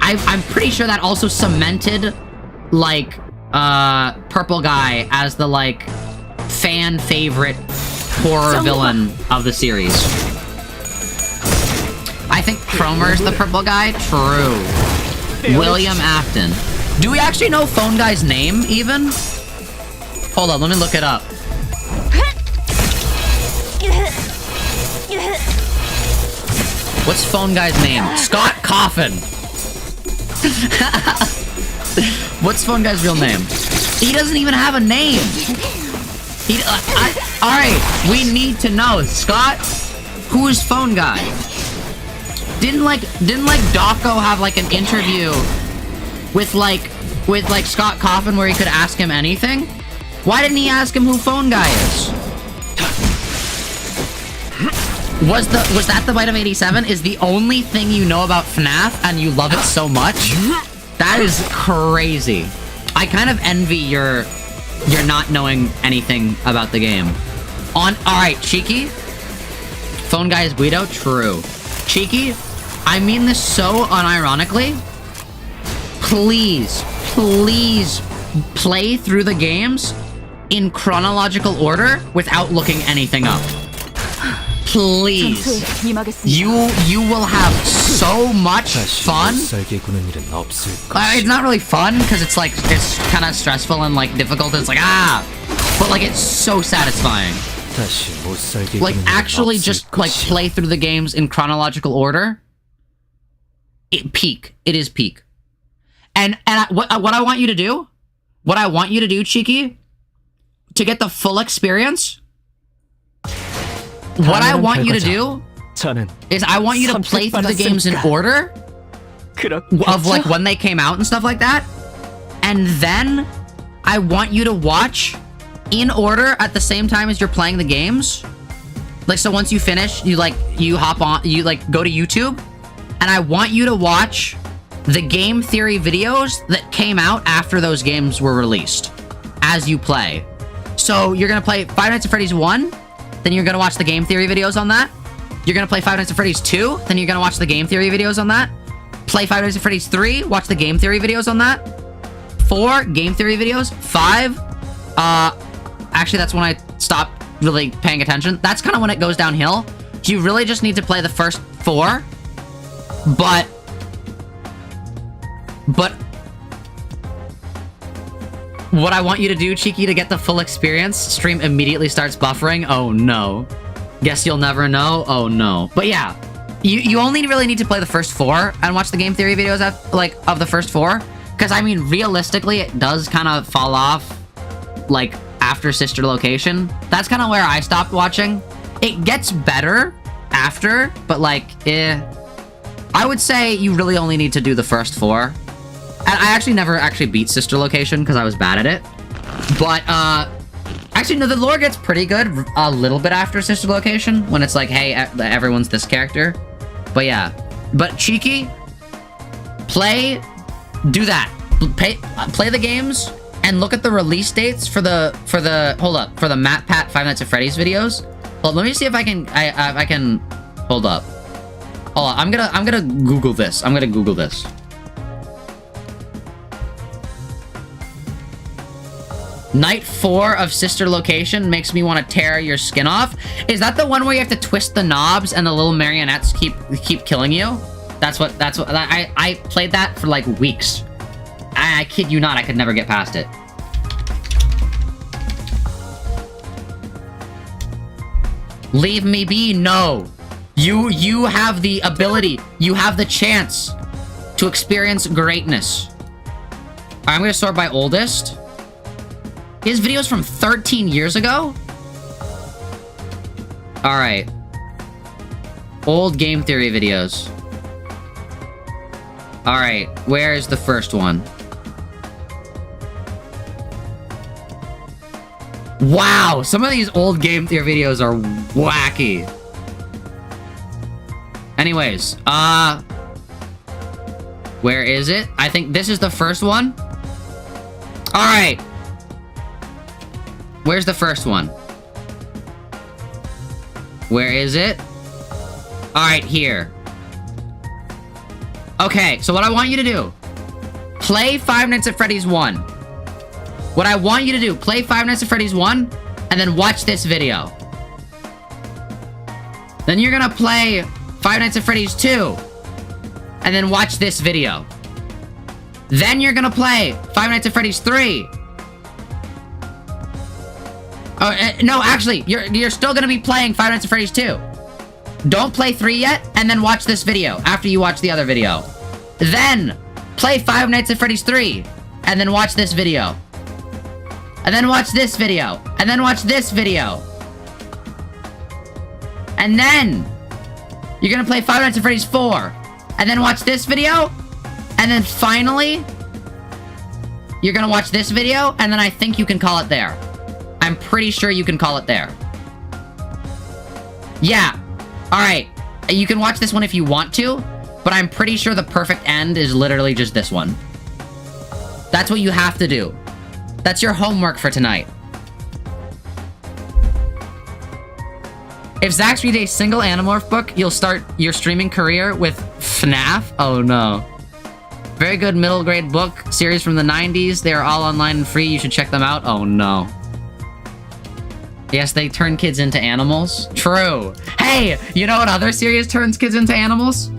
I'm pretty sure that also cemented, like, Purple Guy as the, like, fan favorite horror villain of the series. I think Cromer's the Purple Guy? True. William Afton. Do we actually know Phone Guy's name, even? Hold on, let me look it up. What's Phone Guy's name? Scott Coffin! What's Phone Guy's real name? He doesn't even have a name! Alright, we need to know. Scott, who is Phone Guy? Didn't Dawko have like an interview with Scott Coffin where he could ask him anything? Why didn't he ask him who Phone Guy is? Was that the Bite of 87? Is the only thing you know about FNAF and you love it so much? That is crazy. I kind of envy your not knowing anything about the game. Alright, Cheeky. Phone Guy is Guido? True. Cheeky, I mean this so unironically. Please play through the games in chronological order without looking anything up. Please. You will have so much fun. It's not really fun, because it's like, it's kind of stressful and like difficult. It's like, but like, it's so satisfying. Like, actually just like play through the games in chronological order. It is peak. And what I want you to do, Cheeky, to get the full experience, what I want you to do is I want you to play through the games in order of like when they came out and stuff like that, and then I want you to watch in order at the same time as you're playing the games. Like, so once you finish, you hop on, you like go to YouTube, and I want you to watch the game theory videos that came out after those games were released as you play. So you're gonna play Five Nights at Freddy's 1, then you're gonna watch the game theory videos on that. You're gonna play Five Nights at Freddy's 2, then you're gonna watch the game theory videos on that. Play Five Nights at Freddy's 3, watch the game theory videos on that. 4, game theory videos. 5, actually that's when I stopped really paying attention. That's kind of when it goes downhill. You really just need to play the first 4, but what I want you to do, Cheeky, to get the full experience, stream immediately starts buffering. Oh no. Guess you'll never know. Oh no. But yeah, you only really need to play the first 4 and watch the game theory videos of the first 4. Because I mean, realistically, it does kind of fall off like after Sister Location. That's kind of where I stopped watching. It gets better after, but like, I would say you really only need to do the first 4. And I actually never actually beat Sister Location because I was bad at it. But, actually, no, the lore gets pretty good a little bit after Sister Location when it's like, hey, everyone's this character. But yeah. But Cheeky, do that. Play the games and look at the release dates for the Matt Pat Five Nights at Freddy's videos. Well, let me see if I can, hold up. Hold on, I'm gonna Google this. I'm gonna Google this. Night 4 of Sister Location makes me want to tear your skin off. Is that the one where you have to twist the knobs and the little marionettes keep killing you? That's what I played that for like weeks. I kid you not, I could never get past it. Leave me be? No. You have the ability, you have the chance to experience greatness. I'm gonna sort by oldest. His video's from 13 years ago? Alright. Old game theory videos. Alright, where is the first one? Wow, some of these old game theory videos are wacky. Anyways, where is it? I think this is the first one. Alright. Where's the first one? Where is it? Alright, here. Okay, so what I want you to do, play Five Nights at Freddy's 1. What I want you to do, play Five Nights at Freddy's 1, and then watch this video. Then you're gonna play Five Nights at Freddy's 2, and then watch this video. Then you're gonna play Five Nights at Freddy's 3. Oh, no, actually, you're still gonna be playing Five Nights at Freddy's 2. Don't play 3 yet, and then watch this video after you watch the other video. Then, play Five Nights at Freddy's 3, and then watch this video. And then watch this video. And then watch this video. And then, you're gonna play Five Nights at Freddy's 4, and then watch this video. And then finally, you're gonna watch this video, and then I think you can call it there. I'm pretty sure you can call it there. Yeah. Alright. You can watch this one if you want to, but I'm pretty sure the perfect end is literally just this one. That's what you have to do. That's your homework for tonight. If Zach's reads a single Animorph book, you'll start your streaming career with FNAF? Oh no. Very good middle grade book series from the 90s. They are all online and free. You should check them out. Oh no. Yes, they turn kids into animals. True. Hey, you know what other series turns kids into animals?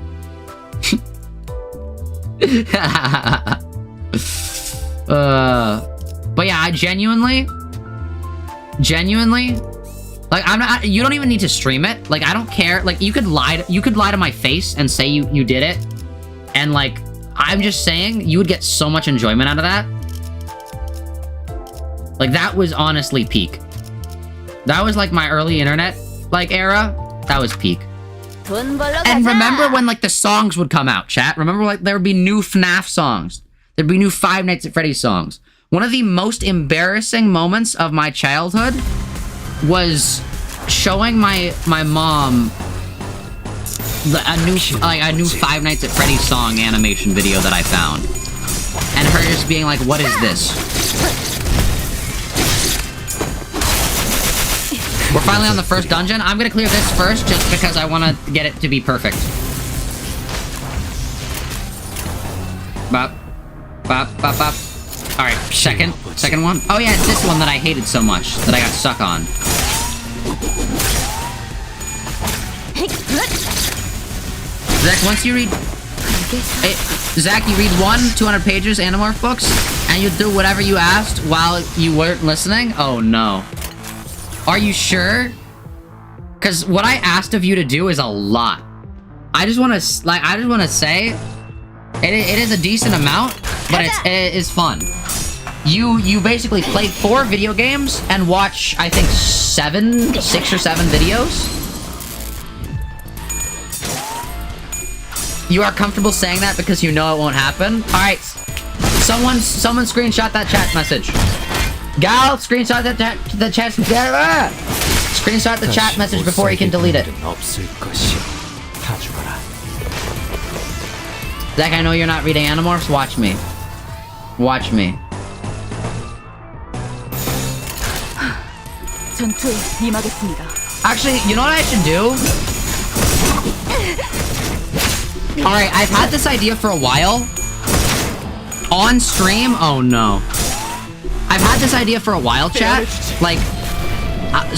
But yeah, I genuinely, like, you don't even need to stream it. Like, I don't care. Like, you could lie to my face and say you did it. And like, I'm just saying, you would get so much enjoyment out of that. Like, that was honestly peak. That was like my early internet, like, era. That was peak. And remember when, like, the songs would come out, chat? Remember, like, there would be new FNAF songs. There'd be new Five Nights at Freddy's songs. One of the most embarrassing moments of my childhood was showing my mom a new Five Nights at Freddy's song animation video that I found. And her just being like, what is this? We're finally on the first dungeon. I'm gonna clear this first, just because I want to get it to be perfect. Bop. Bop, bop, bop. Alright, second one. Oh yeah, it's this one that I hated so much, that I got stuck on. Zach, once you read... Zach, you read 200 pages Animorph books, and you do whatever you asked while you weren't listening? Oh no. Are you sure? Because what I asked of you to do is a lot. I just want to say, it is a decent amount, but it is fun. You basically play 4 video games and watch, I think, 6 or 7 videos. You are comfortable saying that because you know it won't happen? Alright, someone screenshot that chat message. Gal, screenshot the chat. Screenshot the chat message before you can delete it. Zach, I know you're not reading Animorphs. Watch me. Watch me. Actually, you know what I should do? Alright, I've had this idea for a while. On stream? Oh no. I've had this idea for a while, chat. Like, a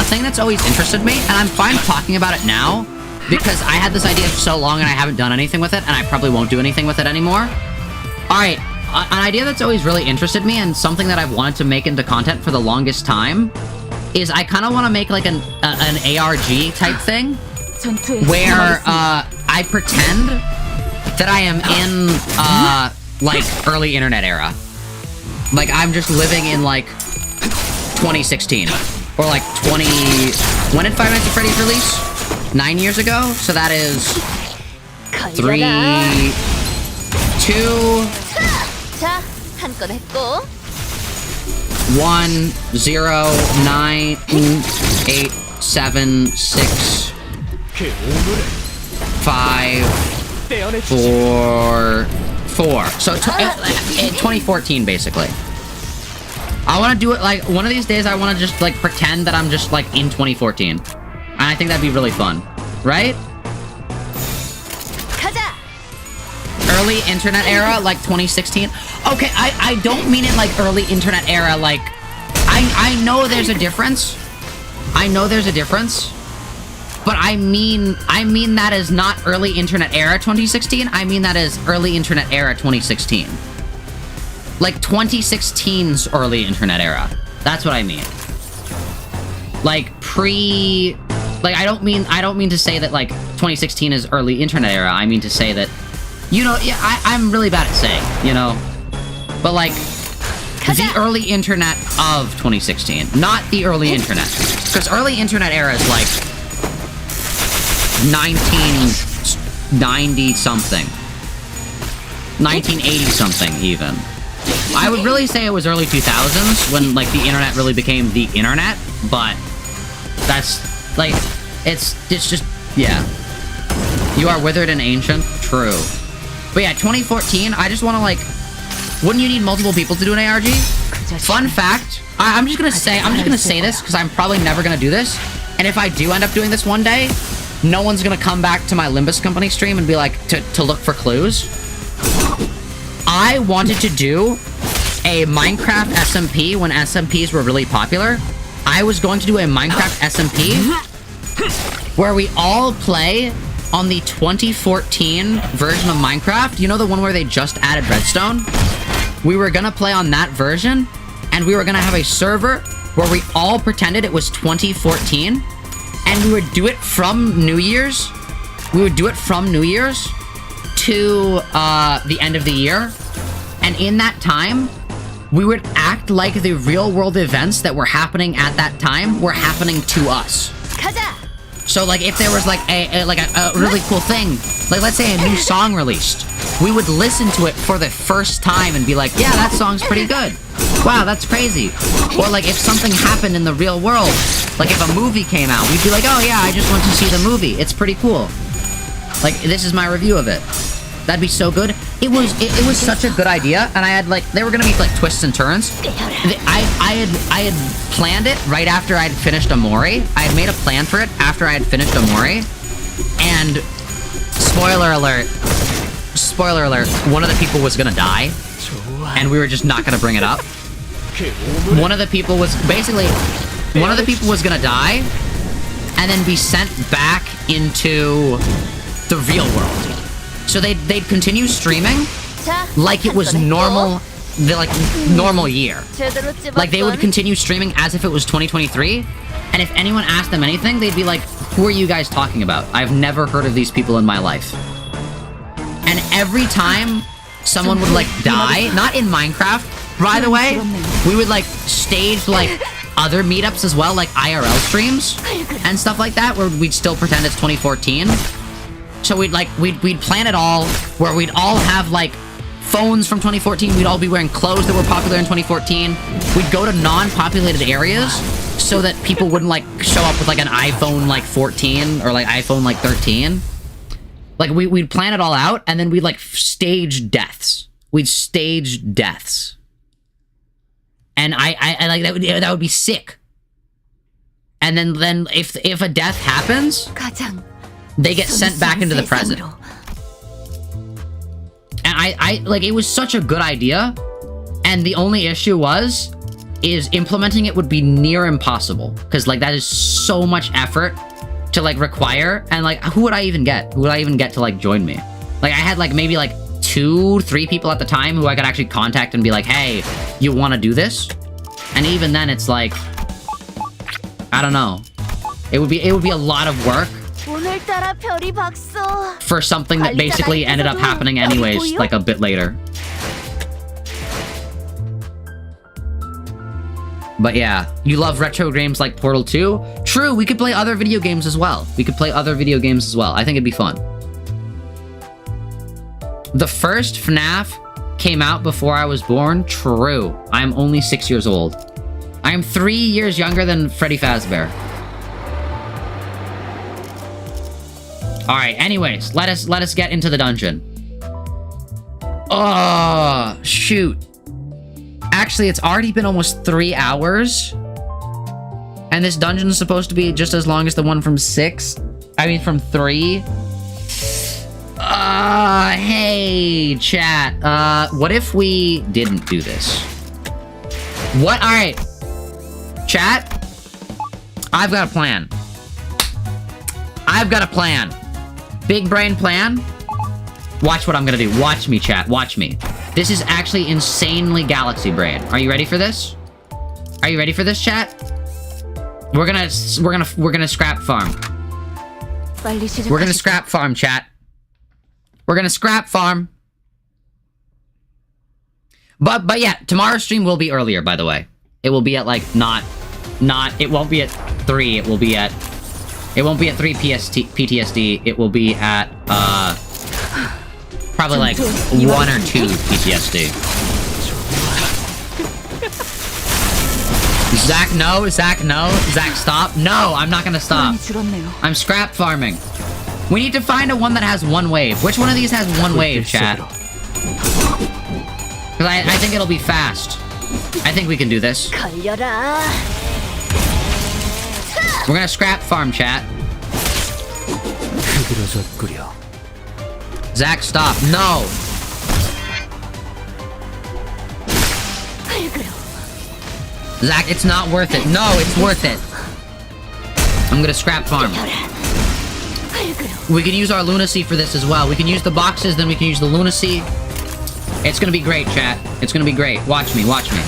thing that's always interested me, and I'm fine talking about it now, because I had this idea for so long and I haven't done anything with it, and I probably won't do anything with it anymore. Alright, an idea that's always really interested me, and something that I've wanted to make into content for the longest time, is I kind of want to make like an ARG type thing, where I pretend that I am in like early internet era. Like I'm just living in like 2016 or like when did Five Nights at Freddy's release? 9 years ago? So that is 3, 2, 1, 0, 9, 8, 7, 6, 5, 4. So 2014 basically. I want to do it like one of these days. I want to just like pretend that I'm just like in 2014, and I think that'd be really fun, right? Early internet era, like 2016. Okay, I don't mean it like early internet era. Like I know there's a difference. I know there's a difference. But I mean that is not early internet era 2016. I mean that is early internet era 2016. Like 2016's early internet era. That's what I mean. Like like I don't mean to say that like 2016 is early internet era. I mean to say that, you know, yeah, I'm really bad at saying, you know. But like the early internet of 2016, not the early internet. Because early internet era is like 1990 something, 1980 something even. I would really say it was early 2000s when like the internet really became the internet, but that's like it's just, yeah. You are withered and ancient, true. But yeah, 2014. I just want to like, wouldn't you need multiple people to do an ARG? Fun fact. I'm just gonna say this because I'm probably never gonna do this, and if I do end up doing this one day, no one's gonna come back to my Limbus Company stream and be like, to look for clues. I wanted to do a Minecraft SMP when SMPs were really popular. I was going to do a Minecraft SMP where we all play on the 2014 version of Minecraft. You know, the one where they just added redstone? We were gonna play on that version, and we were gonna have a server where we all pretended it was 2014. And we would do it from New Year's. We would do it from New Year's to the end of the year. And in that time, we would act like the real world events that were happening at that time were happening to us. So like if there was like a really cool thing, like let's say a new song released, we would listen to it for the first time and be like, yeah, that song's pretty good. Wow, that's crazy. Or like if something happened in the real world, like if a movie came out, we'd be like, oh yeah, I just went to see the movie. It's pretty cool. Like, this is my review of it. That'd be so good. It was such a good idea, and I had like they were gonna be like twists and turns. I had planned it right after I'd finished Amori. I had made a plan for it after I had finished Amori, and spoiler alert, one of the people was gonna die, and we were just not gonna bring it up. One of the people was gonna die, and then be sent back into the real world. So they'd continue streaming like it was normal, normal year. Like they would continue streaming as if it was 2023, and if anyone asked them anything, they'd be like, "Who are you guys talking about? I've never heard of these people in my life." And every time someone would like die, not in Minecraft, by the way, we would like stage like other meetups as well, like IRL streams and stuff like that, where we'd still pretend it's 2014. So we'd plan it all, where we'd all have like phones from 2014, we'd all be wearing clothes that were popular in 2014. We'd go to non-populated areas so that people wouldn't like show up with like an iPhone like 14 or like iPhone like 13. Like we'd plan it all out, and then we'd like stage deaths. We'd stage deaths. And I like that would be sick. And then if a death happens, they get sent back into the present. And I like, it was such a good idea, and the only issue is implementing it would be near impossible, because like that is so much effort to like require, and like who would I even get? Who would I even get to like join me? Like I had like maybe like 2-3 people at the time who I could actually contact and be like, "Hey, you want to do this?" And even then it's like, I don't know. It would be a lot of work for something that basically ended up happening anyways, like a bit later. But yeah, you love retro games like Portal 2? True, we could play other video games as well. I think it'd be fun. The first FNAF came out before I was born? True. I am only 6 years old. I am 3 years younger than Freddy Fazbear. Alright, anyways, let us get into the dungeon. Oh, shoot. Actually, it's already been almost 3 hours. And this dungeon is supposed to be just as long as the one from 6. I mean, from 3. Hey, chat. What if we didn't do this? What? Alright. Chat? I've got a plan. Big brain plan. Watch what I'm gonna do. Watch me, chat. Watch me. This is actually insanely galaxy brain. Are you ready for this? Are you ready for this, chat? We're gonna scrap farm. We're gonna scrap farm, chat. We're gonna scrap farm. But yeah, tomorrow's stream will be earlier, by the way. It will be at like it won't be at 3, it won't be at 3 PTSD, it will be at probably like 1 or 2 PTSD. Zach, no. Zach, stop. No, I'm not gonna stop. I'm scrap farming. We need to find a one that has 1 wave. Which one of these has 1 wave, chat? Because I think it'll be fast. I think we can do this. We're gonna scrap farm, chat. Zach, stop. No! Zach, it's not worth it. No, it's worth it. I'm gonna scrap farm. We can use our lunacy for this as well. We can use the boxes, then we can use the lunacy. It's gonna be great, chat. It's gonna be great. Watch me, watch me.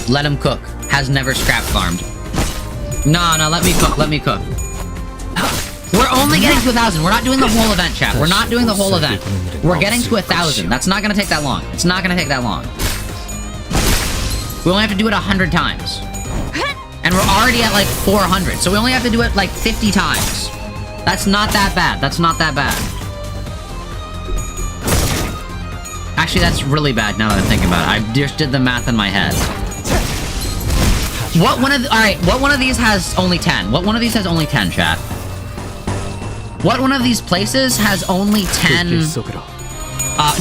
Let him cook. Has never scrap farmed. No, let me cook. We're only getting to 1,000. We're not doing the whole event, chat. We're not doing the whole event. We're getting to 1,000. That's not gonna take that long. It's not gonna take that long. We only have to do it 100 times. And we're already at like 400, so we only have to do it like 50 times. That's not that bad. Actually, that's really bad now that I'm thinking about it. I just did the math in my head. What one of these has only 10? What one of these has only 10, chat? What one of these places has only 10...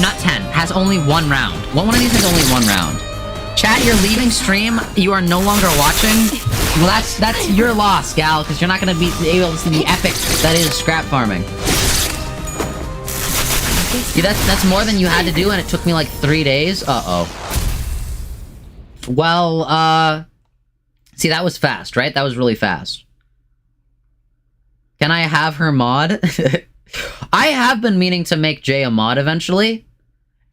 not 10. Has only 1 round. What one of these has only 1 round? Chat, you're leaving stream. You are no longer watching. Well, that's your loss, gal, because you're not going to be able to see the epic that is scrap farming. See, that's more than you had to do, and it took me like 3 days. Uh-oh. Well, see, that was fast, right? That was really fast. Can I have her mod? I have been meaning to make Jay a mod eventually.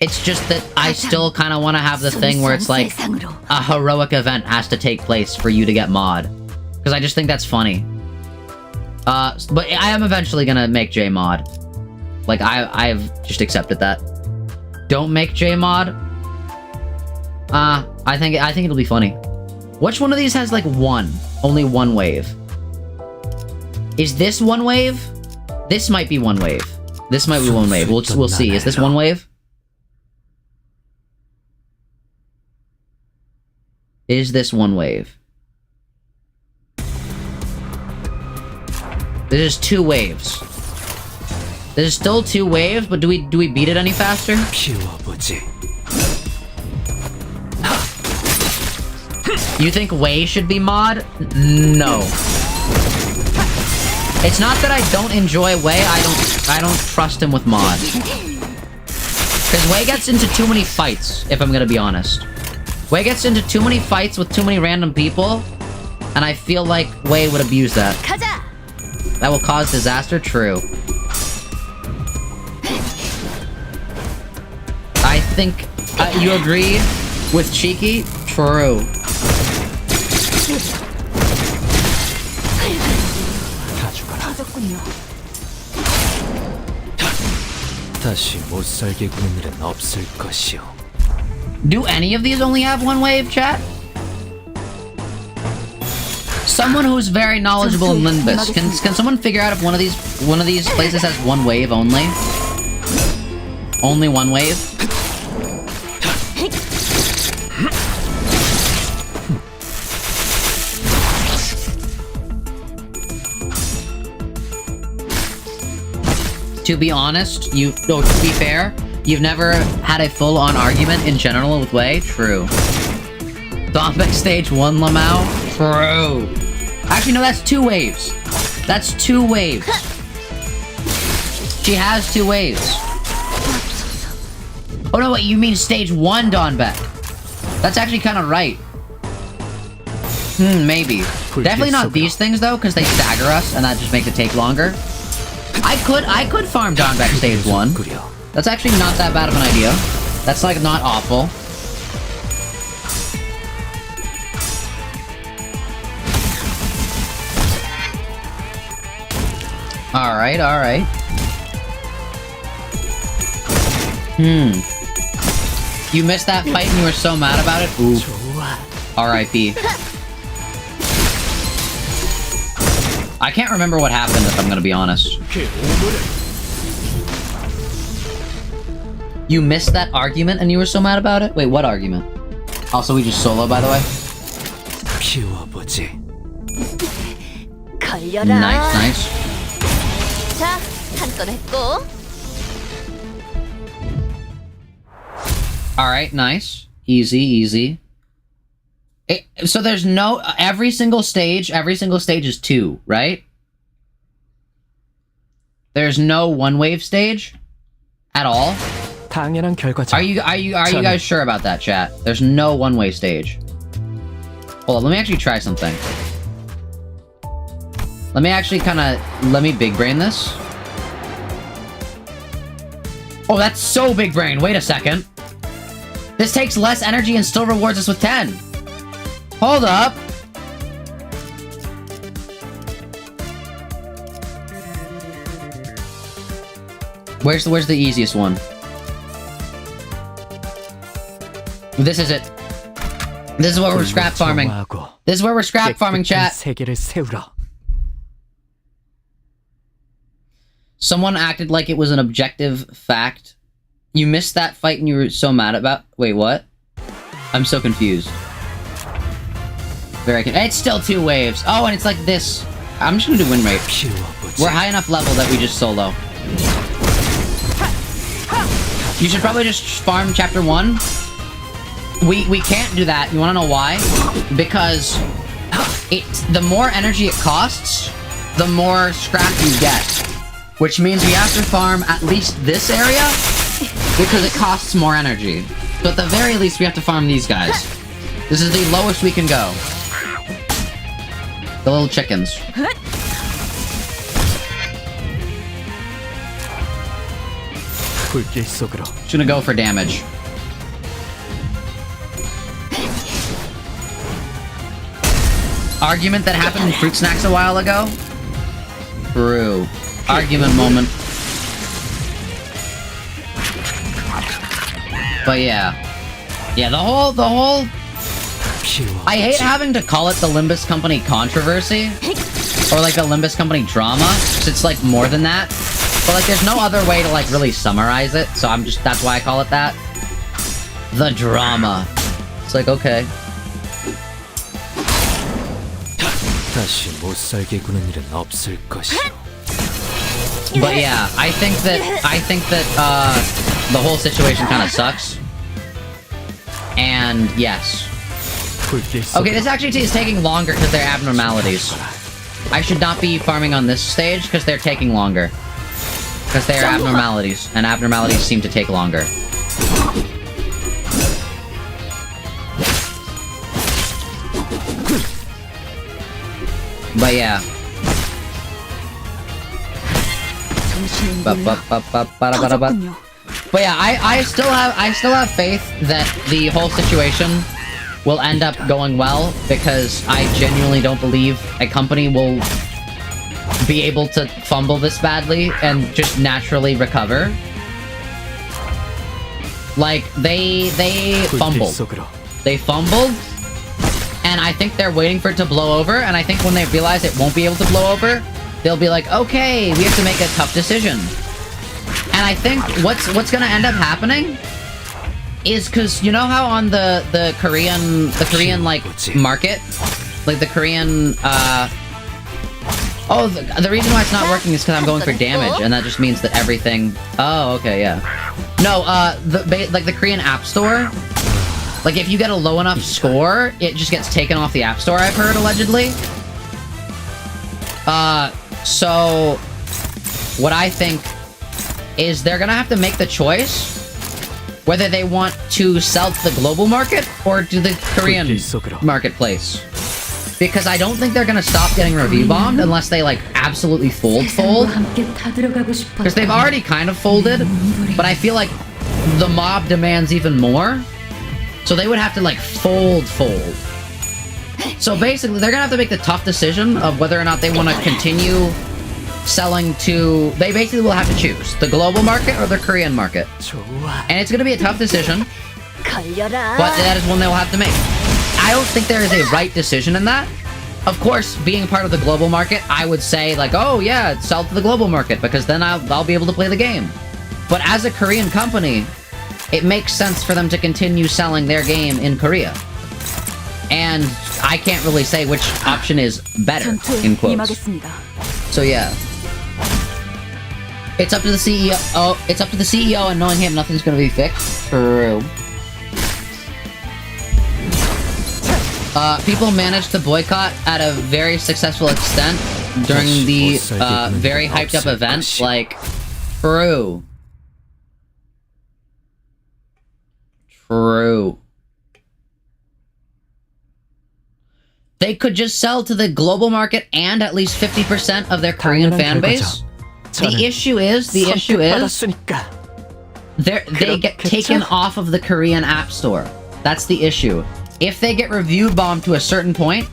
It's just that I still kind of want to have the thing where it's like a heroic event has to take place for you to get mod. Because I just think that's funny. But I am eventually gonna make Jay mod. Like, I've just accepted that. Don't make Jay mod? I think it'll be funny. Which one of these has like only one wave? Is this 1 wave? This might be 1 wave. This might be 1 wave. We'll see. Is this 1 wave? Is this 1 wave? This is 2 waves. This is still 2 waves, but do we beat it any faster? You think Wei should be mod? No. It's not that I don't enjoy Wei, I don't trust him with mod. Because Wei gets into too many fights, if I'm gonna be honest. Wei gets into too many fights with too many random people, and I feel like Wei would abuse that. That will cause disaster? True. I think you agree with Cheeky? True. Do any of these only have 1 wave, chat? Someone who's very knowledgeable in Limbus, can someone figure out if one of these places has 1 wave only? Only 1 wave? To be honest, to be fair, you've never had a full-on argument in general with Wei? True. Dombek stage 1 Lamau? True. Actually, no, that's 2 waves. That's 2 waves. She has 2 waves. Oh no, wait, you mean stage 1 Donbeck. That's actually kind of right. Maybe. Definitely not these things, though, because they stagger us, and that just makes it take longer. I could farm Donbeck stage 1. That's actually not that bad of an idea. That's, like, not awful. Alright, alright. You missed that fight and you were so mad about it? Ooh. R.I.P. I can't remember what happened, if I'm gonna be honest. You missed that argument and you were so mad about it? Wait, what argument? Also, we just solo, by the way? Nice, nice. 자, 한 건 했고. Alright, nice. Easy, easy. So there's no... Every single stage is 2, right? There's no 1 wave stage? At all? Are you guys sure about that, chat? There's no 1 wave stage. Hold on, let me actually try something. Let me big brain this. Oh, that's so big brain. Wait a second. This takes less energy and still rewards us with 10. Hold up. Where's the easiest one? This is it. This is where we're scrap farming. This is where we're scrap farming, chat. Someone acted like it was an objective fact. You missed that fight and you were so mad about... Wait, what? I'm so confused. It's still 2 waves. Oh, and it's like this. I'm just gonna do win rate. We're high enough level that we just solo. You should probably just farm chapter 1. We can't do that. You wanna know why? Because the more energy it costs, the more scrap you get. Which means we have to farm at least this area because it costs more energy. So at the very least, we have to farm these guys. This is the lowest we can go. The little chickens. Just gonna go for damage. Argument that happened in Fruit Snacks a while ago? True. Argument moment. But yeah. Yeah, the whole... I hate having to call it the Limbus Company controversy. Or like the Limbus Company drama. 'Cause it's like more than that. But like there's no other way to like really summarize it. So that's why I call it that. The drama. It's like, okay. But yeah, I think that the whole situation kind of sucks. And yes. Okay, this actually is taking longer because they're abnormalities. I should not be farming on this stage because they're taking longer. Because they are abnormalities, and abnormalities seem to take longer. But yeah. But yeah, I still have faith that the whole situation will end up going well, because I genuinely don't believe a company will be able to fumble this badly and just naturally recover. Like, they fumbled. They fumbled, and I think they're waiting for it to blow over, and I think when they realize it won't be able to blow over, they'll be like, okay, we have to make a tough decision. And I think what's gonna end up happening is, because you know how on the Korean like market, like the Korean the reason why it's not working is because I'm going for damage, and that just means that everything... Oh, okay, yeah. No, like the Korean App Store, like if you get a low enough score, it just gets taken off the App Store, I've heard, allegedly. So what I think is they're gonna have to make the choice whether they want to sell to the global market or to the Korean marketplace. Because I don't think they're gonna stop getting review bombed unless they like absolutely fold. Because they've already kind of folded, but I feel like the mob demands even more. So they would have to like fold. So basically they're gonna have to make the tough decision of whether or not they want to continue selling to... They basically will have to choose the global market or the Korean market. And it's gonna be a tough decision, but that is one they will have to make. I don't think there is a right decision in that. Of course, being part of the global market, I would say like, oh yeah, sell to the global market, because then I'll be able to play the game. But as a Korean company, it makes sense for them to continue selling their game in Korea. And I can't really say which option is better, in quotes. So yeah. It's up to the CEO. Oh, it's up to the CEO, and knowing him, nothing's gonna be fixed. True. People managed to boycott at a very successful extent during the very hyped up event. Like, true. True. They could just sell to the global market and at least 50% of their Korean fan base. The issue is they get taken off of the Korean App Store. That's the issue. If they get review bombed to a certain point,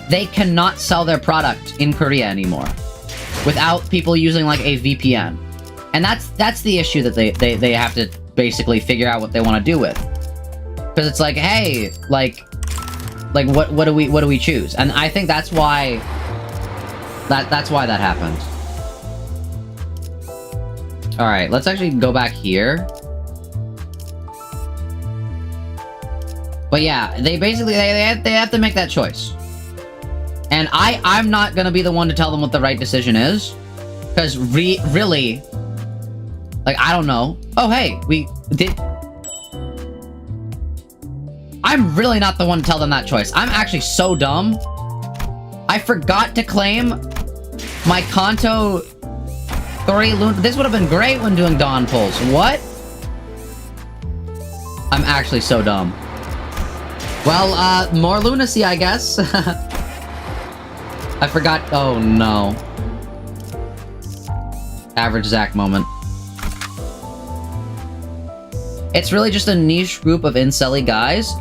they cannot sell their product in Korea anymore without people using like a VPN. And that's the issue that they have to basically figure out what they want to do with. Because it's like, hey, like what do we choose? And I think that's why that happened. All right, let's actually go back here. But yeah, they basically they have to make that choice. And I'm not gonna be the one to tell them what the right decision is. Because really... Like, I don't know. Oh, hey, we did... I'm really not the one to tell them that choice. I'm actually so dumb. I forgot to claim my Kanto 3 Luna. This would have been great when doing Dawn Pulse. What? I'm actually so dumb. Well, more lunacy, I guess. I forgot. Oh, no. Average Zach moment. It's really just a niche group of incel-y guys.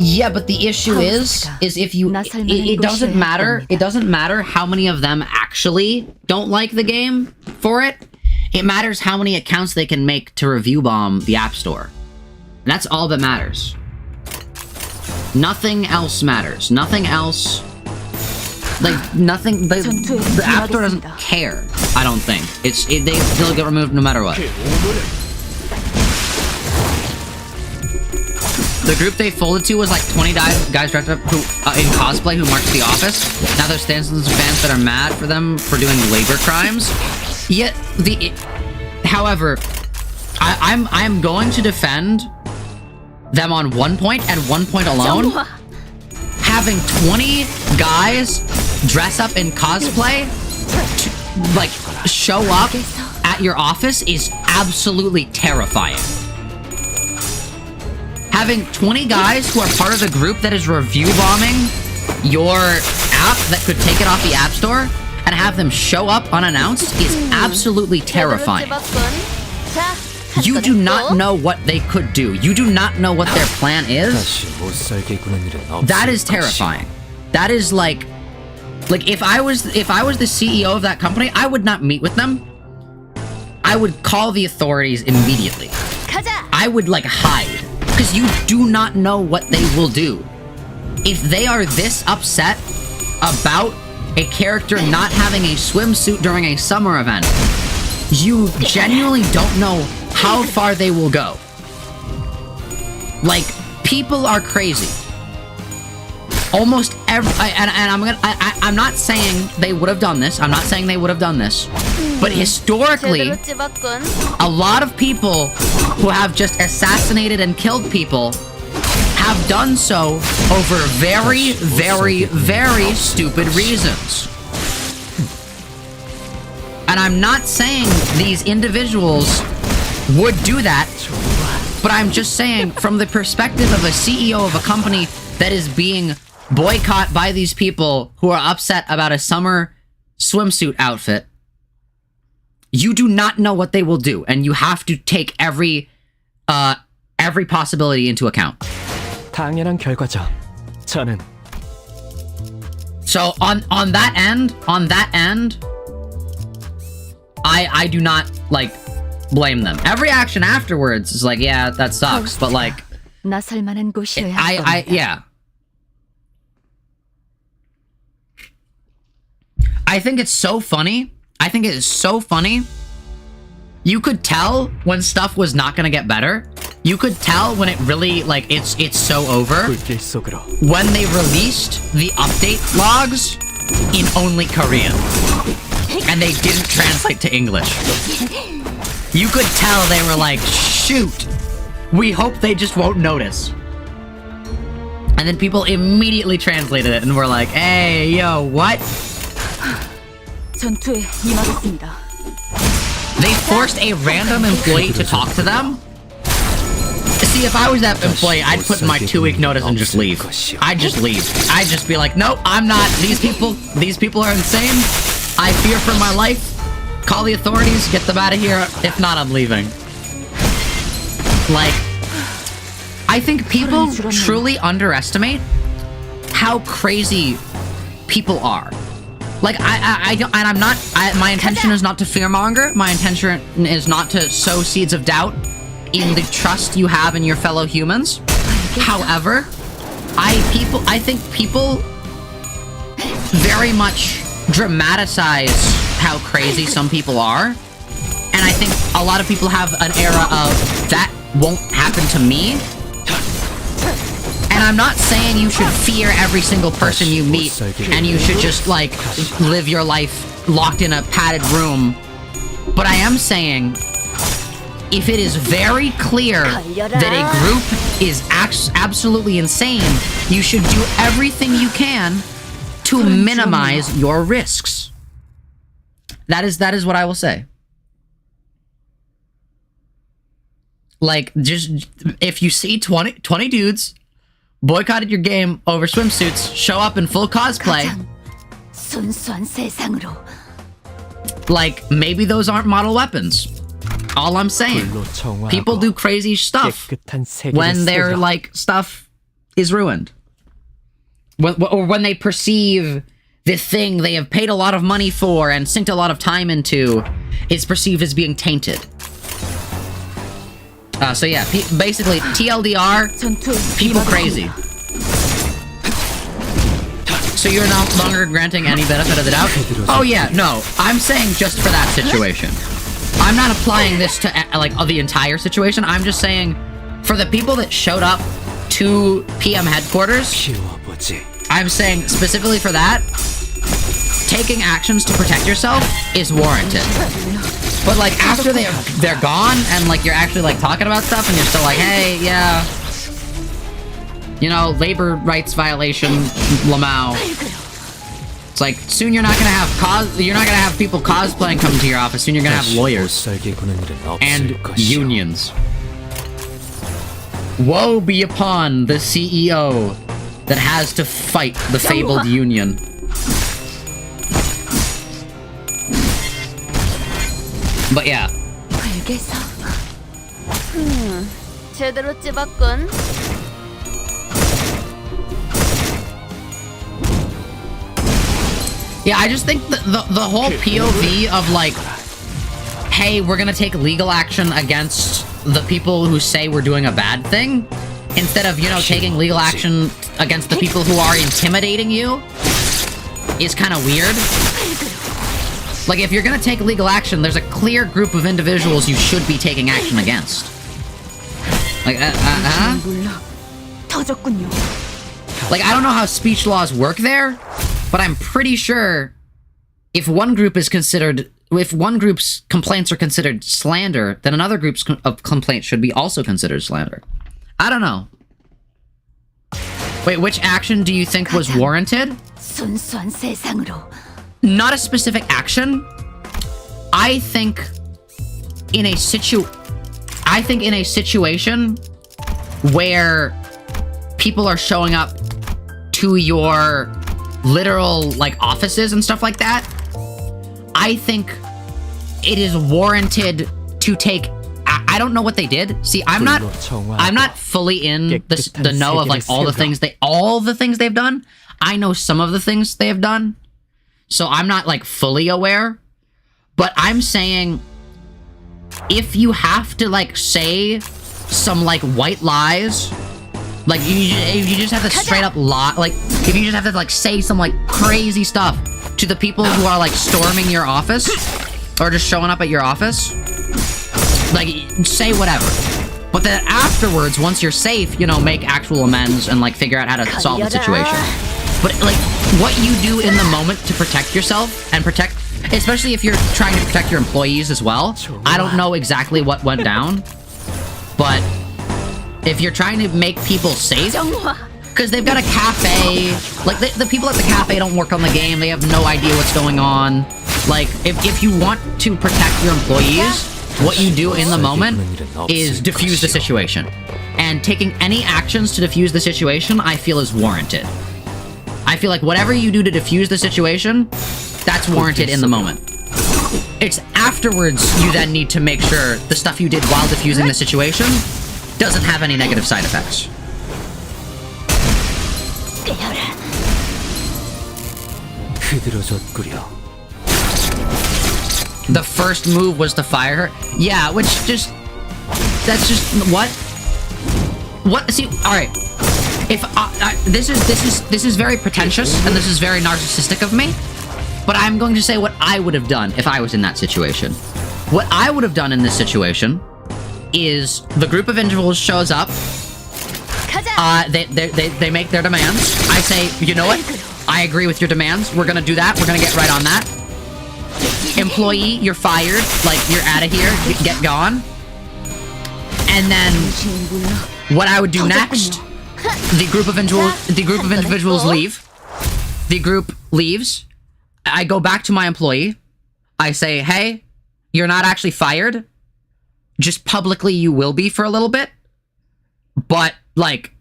Yeah, but the issue is if you... It doesn't matter. It doesn't matter how many of them actually don't like the game for it. It matters how many accounts they can make to review bomb the App Store. And that's all that matters. Nothing else matters. Nothing else... Like, nothing... The App Store doesn't care, I don't think. They still get removed no matter what. The group they folded to was like 20 guys dressed up who, in cosplay who marched the office. Now there's thousands of fans that are mad for them for doing labor crimes. Yet, however, I'm going to defend them on one point and one point alone. Having 20 guys dress up in cosplay to, like, show up at your office is absolutely terrifying. Having 20 guys who are part of the group that is review bombing your app that could take it off the App Store and have them show up unannounced is absolutely terrifying. You do not know what they could do. You do not know what their plan is. That is terrifying. That is like if I was the CEO of that company, I would not meet with them. I would call the authorities immediately. I would like hide. Because you do not know what they will do. If they are this upset about a character not having a swimsuit during a summer event, you genuinely don't know how far they will go. Like, people are crazy. Almost every... I'm not saying they would have done this. I'm not saying they would have done this. But historically, a lot of people who have just assassinated and killed people have done so over very, very, very stupid reasons. And I'm not saying these individuals would do that, but I'm just saying from the perspective of a CEO of a company that is being boycotted by these people who are upset about a summer swimsuit outfit, you do not know what they will do, and you have to take every possibility into account. 당연한 결과죠. 저는 So on that end, I do not like blame them. Every action afterwards is like, yeah, that sucks, but like 나설 만한 곳이어야 할 I 겁니다. yeah. I think it's so funny. I think it is so funny. You could tell when stuff was not gonna get better. You could tell when it really, like, it's so over. 불길 속으로 When they released the update logs in only Korean. And they didn't translate to English. You could tell they were like, shoot, we hope they just won't notice. And then people immediately translated it and were like, hey, yo, what? 전투에 임하겠습니다. They forced a random employee to talk to them? See, if I was that employee, I'd put in my 2-week notice and just leave. I'd just leave. I'd just be like, nope, I'm not. These people are insane. I fear for my life. Call the authorities, get them out of here. If not, I'm leaving. Like, I think people truly underestimate how crazy people are. Like, I don't, and I'm not, my intention is not to fearmonger. My intention is not to sow seeds of doubt in the trust you have in your fellow humans. However, I think people very much dramatize how crazy some people are. And I think a lot of people have an era of, that won't happen to me. And I'm not saying you should fear every single person you meet, and you should just, like, live your life locked in a padded room. But I am saying, if it is very clear that a group is absolutely insane, you should do everything you can to minimize your risks. That is what I will say. Like, just, if you see 20 dudes boycotted your game over swimsuits, show up in full cosplay, like, maybe those aren't model weapons. All I'm saying. People do crazy stuff when their, like, stuff is ruined. Or when they perceive the thing they have paid a lot of money for and synced a lot of time into is perceived as being tainted. So yeah, basically, TLDR, people crazy. So you're no longer granting any benefit of the doubt? Oh yeah, no, I'm saying just for that situation. I'm not applying this to, like, the entire situation. I'm just saying, for the people that showed up to PM headquarters, I'm saying specifically for that, taking actions to protect yourself is warranted. But, like, after they're gone, and, like, you're actually, like, talking about stuff, and you're still like, hey, yeah, you know, labor rights violation, Lamau. It's like, soon you're not gonna have people cosplaying come to your office. Soon you're gonna have lawyers and unions. Woe be upon the CEO that has to fight the fabled union. But yeah. 제대로 찝었군. Yeah, I just think the whole POV of, like, hey, we're gonna take legal action against the people who say we're doing a bad thing, instead of, you know, taking legal action against the people who are intimidating you, is kind of weird. Like, if you're gonna take legal action, there's a clear group of individuals you should be taking action against. Like, Like, I don't know how speech laws work there, but I'm pretty sure if one group's complaints are considered slander, then another group's complaints should be also considered slander. I don't know. Wait, which action do you think was warranted? Not a specific action. I think in a situation where people are showing up to your literal, like, offices and stuff like that, I think it is warranted to take. I don't know what they did. See, I'm not fully in the know of, like, all the things they've done. I know some of the things they have done, so I'm not, like, fully aware. But I'm saying, if you have to, like, say some, like, white lies, like, if you just have to straight up lie, like, if you just have to, like, say some, like, crazy stuff to the people who are, like, storming your office, or just showing up at your office, like, say whatever. But then afterwards, once you're safe, you know, make actual amends and, like, figure out how to solve the situation. But, like, what you do in the moment to protect yourself, and protect, especially if you're trying to protect your employees as well, I don't know exactly what went down, but if you're trying to make people safe, because they've got a cafe, like, the people at the cafe don't work on the game, they have no idea what's going on. Like, if you want to protect your employees, what you do in the moment is diffuse the situation. And taking any actions to diffuse the situation, I feel, is warranted. I feel like whatever you do to diffuse the situation, that's warranted in the moment. It's afterwards you then need to make sure the stuff you did while diffusing the situation doesn't have any negative side effects. The first move was to fire her? Yeah, which just... That's just... What? What? See, alright. If... this is very pretentious, and this is very narcissistic of me, but I'm going to say what I would have done if I was in that situation. What I would have done in this situation is the group of individuals shows up, They make their demands. I say, you know what? I agree with your demands. We're gonna do that. We're gonna get right on that. Employee, you're fired. Like, you're out of here. Get gone. And then what I would do next, the group of individuals leave. The group leaves. I go back to my employee. I say, hey, you're not actually fired. Just publicly you will be for a little bit. But, like,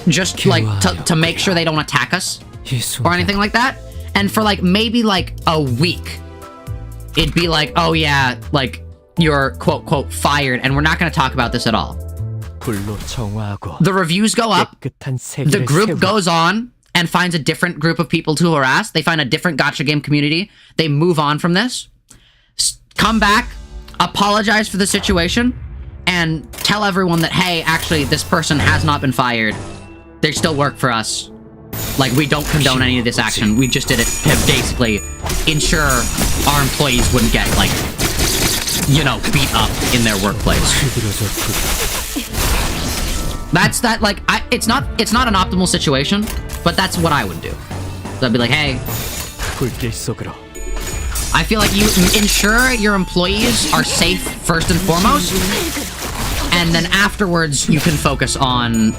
just, like, to make sure they don't attack us or anything like that. And for, like, maybe, like, a week, it'd be like, oh, yeah, like, you're, quote, quote, fired, and we're not going to talk about this at all. The reviews go up. The group goes on and finds a different group of people to harass. They find a different gacha game community. They move on from this. Come back, apologize for the situation, and tell everyone that, hey, actually, this person has not been fired. They still work for us. Like, we don't condone any of this action. We just did it to basically ensure our employees wouldn't get, like, you know, beat up in their workplace. That's that, like, it's not an optimal situation, but that's what I would do. So I'd be like, hey, I feel like you ensure your employees are safe first and foremost, and then afterwards you can focus on,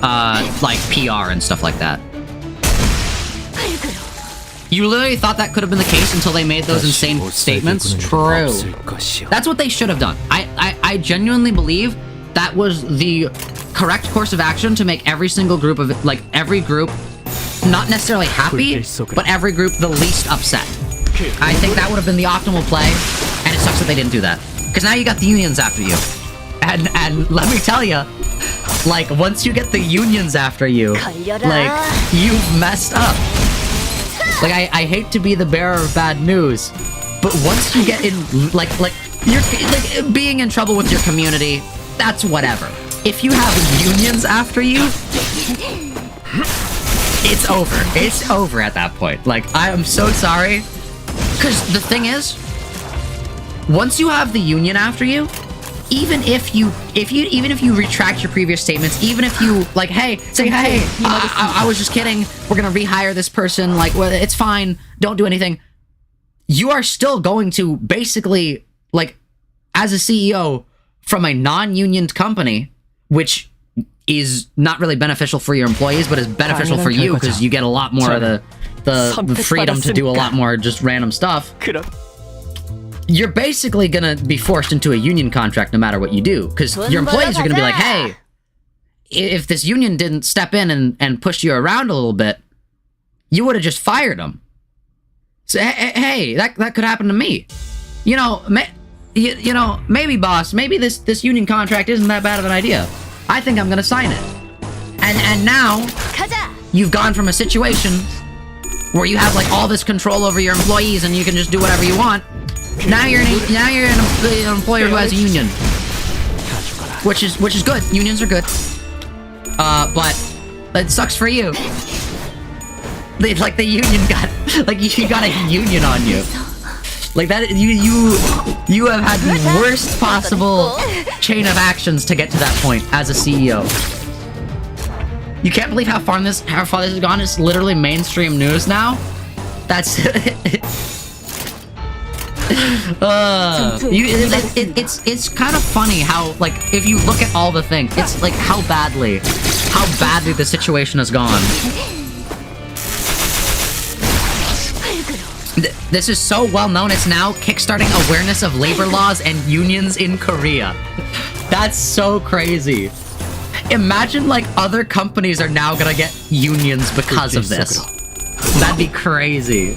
like, PR and stuff like that. You literally thought that could have been the case until they made those insane statements? True. That's what they should have done. I genuinely believe that was the correct course of action to make every single group of, like, every group not necessarily happy, but every group the least upset. I think that would have been the optimal play, and it sucks that they didn't do that. Because now you got the unions after you. And let me tell you, like, once you get the unions after you, like, you've messed up. Like, I hate to be the bearer of bad news, but once you get in, like, you're, like, being in trouble with your community, that's whatever. If you have unions after you, it's over. It's over at that point. Like, I am so sorry. Because the thing is, once you have the union after you, even if you retract your previous statements, even if you, like, hey, say, hey, I was just kidding, we're gonna rehire this person, like, well, it's fine, don't do anything, you are still going to basically, like, as a CEO from a non-union company, which is not really beneficial for your employees, but is beneficial for you, because you get a lot more of the freedom to do a lot more just random stuff. You're basically gonna be forced into a union contract no matter what you do, because your employees are gonna be like, hey, if this union didn't step in and push you around a little bit, you would have just fired them. So, hey, that could happen to me. You know, you know, maybe, boss, maybe this union contract isn't that bad of an idea. I think I'm gonna sign it. And now, you've gone from a situation where you have, like, all this control over your employees and you can just do whatever you want. Now you're an employer who has a union, which is good. Unions are good, but it sucks for you. Like, the union got, like, you got a union on you. Like, that, you have had the worst possible chain of actions to get to that point as a CEO. You can't believe how far this has gone. It's literally mainstream news now. That's it's kind of funny how, like, if you look at all the things, it's like how badly the situation has gone. This is so well known, it's now kickstarting awareness of labor laws and unions in Korea. That's so crazy. Imagine, like, other companies are now gonna get unions because of this. That'd be crazy.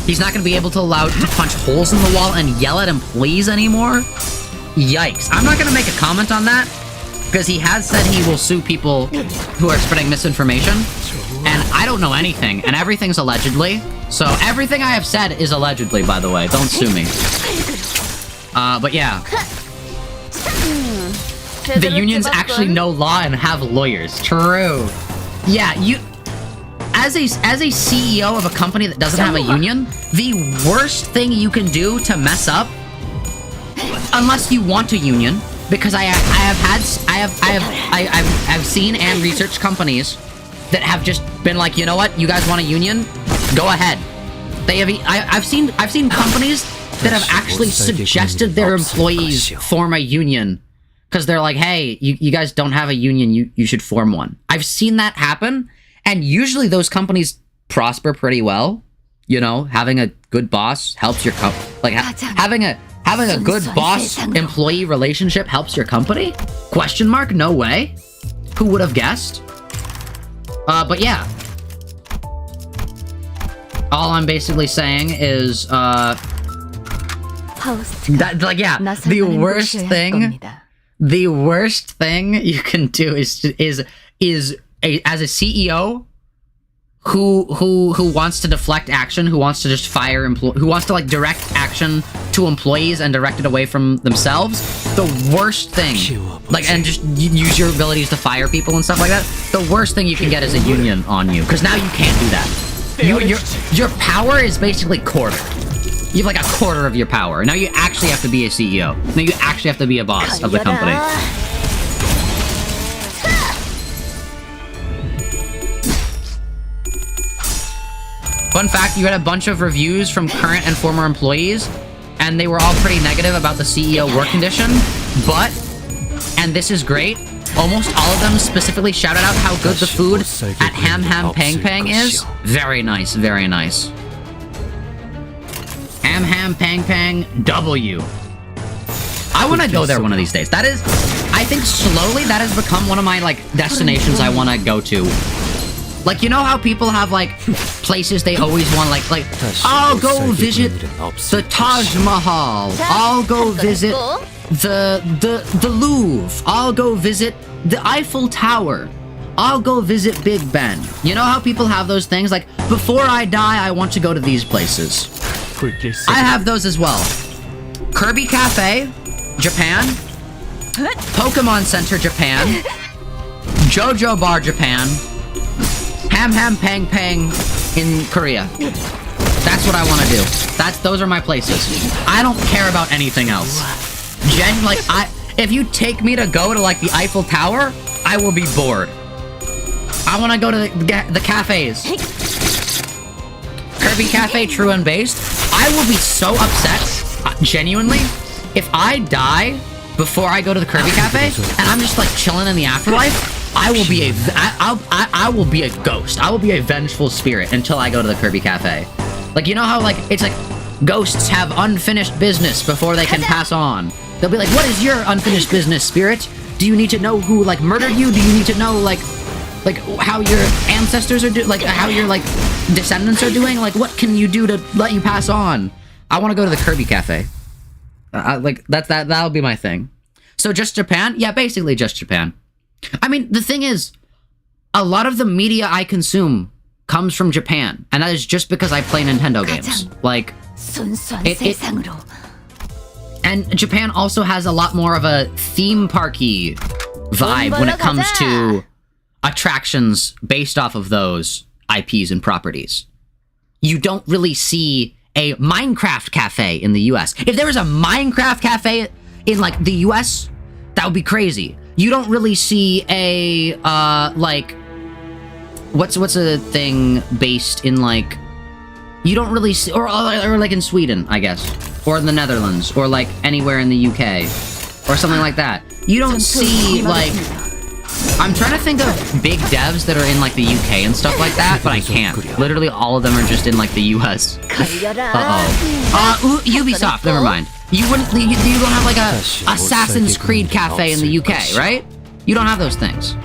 He's not gonna be able to allow to punch holes in the wall and yell at employees anymore? Yikes. I'm not gonna make a comment on that, because he has said he will sue people who are spreading misinformation, and I don't know anything, and everything's allegedly. So everything I have said is allegedly, by the way. Don't sue me. But yeah. The unions actually know law and have lawyers. True. Yeah, as a CEO of a company that doesn't have a union, the worst thing you can do to mess up, unless you want a union, because I've seen and researched companies that have just been like, you know what, you guys want a union? Go ahead. They have. I've seen companies that have actually suggested their employees form a union because they're like, hey, you guys don't have a union, you should form one. I've seen that happen, and usually those companies prosper pretty well. You know, having a good boss helps your like having a good boss-employee relationship helps your company? Question mark? No way. Who would have guessed? But yeah. All I'm basically saying is, the worst thing you can do is as a CEO who wants to deflect action, who wants to just fire who wants to like direct action to employees and direct it away from themselves, the worst thing, like, and just use your abilities to fire people and stuff like that, the worst thing you can get is a union on you, because now you can't do that. Your power is basically quartered. You have like a quarter of your power. Now you actually have to be a CEO. Now you actually have to be a boss of the company. Fun fact, you had a bunch of reviews from current and former employees, and they were all pretty negative about the CEO work condition, but, and this is great, almost all of them specifically shouted out how good the food at Ham Ham Pang Pang is. Very nice, very nice. Ham Ham Pang Pang W. I want to go there one of these days. That is, I think slowly that has become one of my, like, destinations I want to go to. Like, you know how people have, like, places they always want, like, I'll go visit the Taj Mahal. I'll go visit the Louvre. I'll go visit the Eiffel Tower. I'll go visit Big Ben. You know how people have those things? Like, before I die, I want to go to these places. I have those as well. Kirby Cafe, Japan. Pokemon Center, Japan. Jojo Bar, Japan. Ham Ham Pang Pang in Korea. That's what I want to do. Those are my places. I don't care about anything else. If you take me to go to like the Eiffel Tower, I will be bored. I want to go to the cafes. Kirby Cafe, true and based. I will be so upset, genuinely, if I die before I go to the Kirby Cafe and I'm just like chilling in the afterlife. I will be a ghost. I will be a vengeful spirit until I go to the Kirby Cafe. Like, you know how, like, it's like ghosts have unfinished business before they can pass on. They'll be like, what is your unfinished business, spirit? Do you need to know who, like, murdered you? Do you need to know, like how your ancestors are doing? Like, how your, like, descendants are doing? Like, what can you do to let you pass on? I want to go to the Kirby Cafe. That'll be my thing. So just Japan? Yeah, basically just Japan. I mean, the thing is, a lot of the media I consume comes from Japan, and that is just because I play Nintendo games. Like, and Japan also has a lot more of a theme parky vibe when it comes to attractions based off of those IPs and properties. You don't really see a Minecraft cafe in the US. If there was a Minecraft cafe in, like, the US, that would be crazy. You don't really see a, like, what's a thing based in, like, you don't really see, or like in Sweden, I guess, or in the Netherlands, or like anywhere in the UK, or something like that. You don't see, like, I'm trying to think of big devs that are in, like, the UK and stuff like that, but I can't. Literally all of them are just in, like, the US. Ubisoft, never mind. You don't have, like, a Assassin's Creed cafe in the UK, right? You don't have those things.